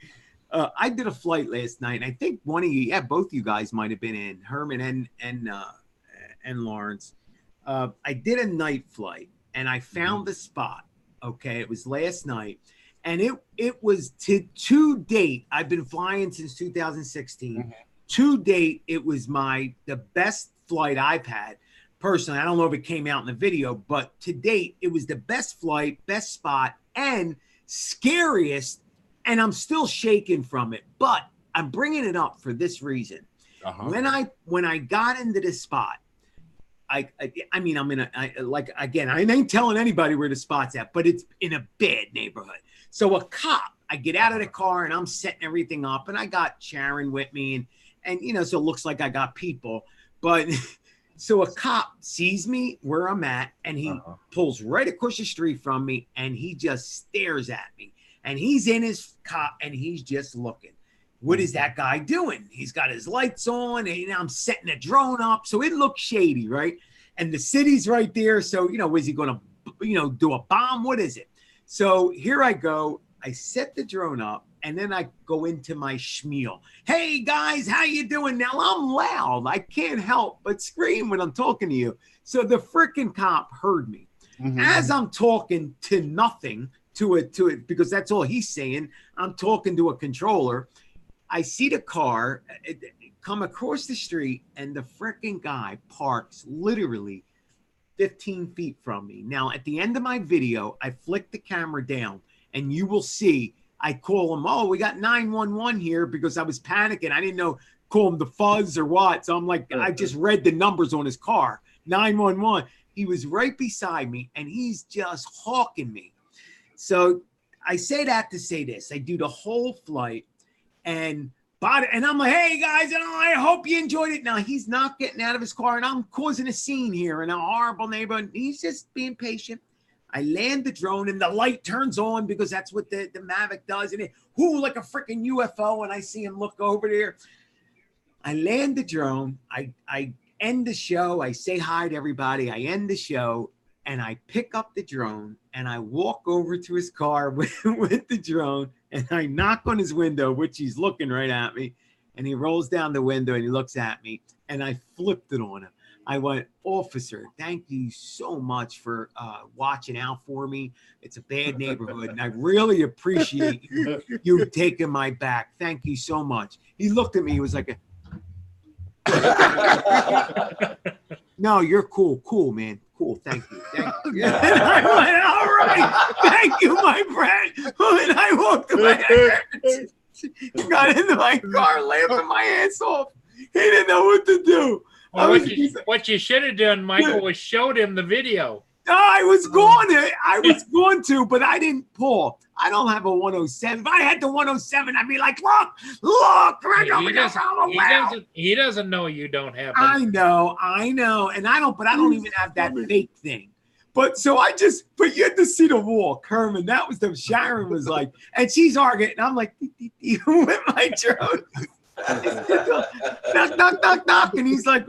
I did a flight last night, and I think one of you, both you guys might have been in, Herman and Lawrence. I did a night flight, and I found the spot. Okay, it was last night. And it was to date, I've been flying since 2016. Mm-hmm. To date, it was the best flight I've had. Personally, I don't know if it came out in the video, but to date, it was the best flight, best spot, and scariest. And I'm still shaking from it. But I'm bringing it up for this reason. Uh-huh. When I got into this spot, I mean, I'm in I ain't telling anybody where the spot's at, but it's in a bad neighborhood. So a cop, I get out of the car and I'm setting everything up, and I got Sharon with me, and so it looks like I got people. But so a cop sees me where I'm at, and he pulls right across the street from me, and he just stares at me, and he's in his cop, and he's just looking. What is that guy doing? He's got his lights on, and I'm setting a drone up, so it looks shady, right? And the city's right there, so is he going to do a bomb? What is it? So here I go. I set the drone up, and then I go into my schmeal. Hey guys, how you doing? Now I'm loud. I can't help but scream when I'm talking to you. So the freaking cop heard me. Mm-hmm. As I'm talking to nothing, to it, because that's all he's saying. I'm talking to a controller. I see the car come across the street, and the freaking guy parks literally 15 feet from me. Now, at the end of my video, I flick the camera down, and you will see I call him, we got 911 here, because I was panicking. I didn't know, call him the fuzz or what. So I'm like, I just read the numbers on his car, 911. He was right beside me, and he's just hawking me. So I say that to say this. I do the whole flight, and I'm like, hey guys, and I hope you enjoyed it. Now he's not getting out of his car, and I'm causing a scene here in a horrible neighborhood. He's just being patient. I land the drone, and the light turns on, because that's what the Mavic does. And like a freaking UFO, and I see him look over there. I land the drone. I end the show. I say hi to everybody. I end the show, and I pick up the drone, and I walk over to his car with the drone, and I knock on his window, which he's looking right at me, and he rolls down the window, and he looks at me, and I flipped it on him. I went, officer, thank you so much for watching out for me. It's a bad neighborhood, and I really appreciate you taking my back. Thank you so much. He looked at me. He was like, no, you're cool, man. Cool, thank you. And I went, all right, thank you, my friend. And I walked away. He got into my car laughing my ass off. He didn't know what to do. Well, what you should have done, Michael, was showed him the video. I was going to, but I didn't pull. I don't have a 107. If I had the 107, I'd be like, look, he doesn't know you don't have it. I know. And I don't even have that fake thing. But but you had to see the walk, Herman. That was the Sharon was like, and she's arguing. And I'm like, with my drone. knock, knock. And he's like,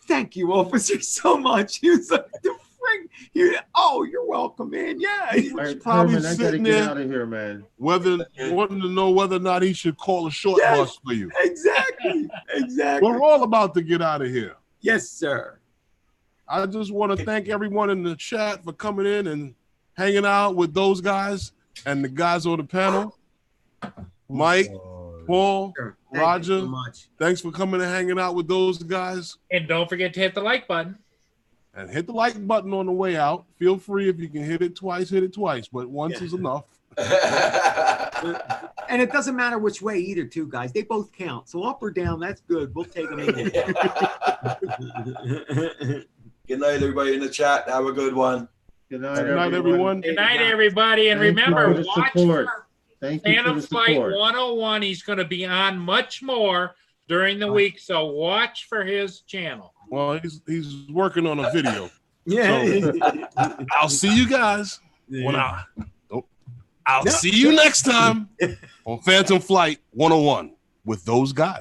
thank you, officer, so much. He was like, you're welcome, man. Yeah. He was probably Herman, sitting there out of here, man. Wanting to know whether or not he should call a short bus for you. Exactly. We're all about to get out of here. Yes, sir. I just want to thank everyone in the chat for coming in and hanging out with those guys and the guys on the panel. Mike, Paul, Roger, thanks for coming and hanging out with those guys. And don't forget to hit the like button. And hit the like button on the way out. Feel free if you can hit it twice, but once is enough. And it doesn't matter which way either, too, guys. They both count. So up or down, that's good. We'll take them in. Good night, everybody in the chat. Have a good one. Good night, everyone. Good night, everybody. And remember, watch Phantom Flight 101. He's going to be on much more during the week, so watch for his channel. Well, he's working on a video. Yeah. So, I'll see you guys I'll see you next time on Phantom Flight 101 with those guys.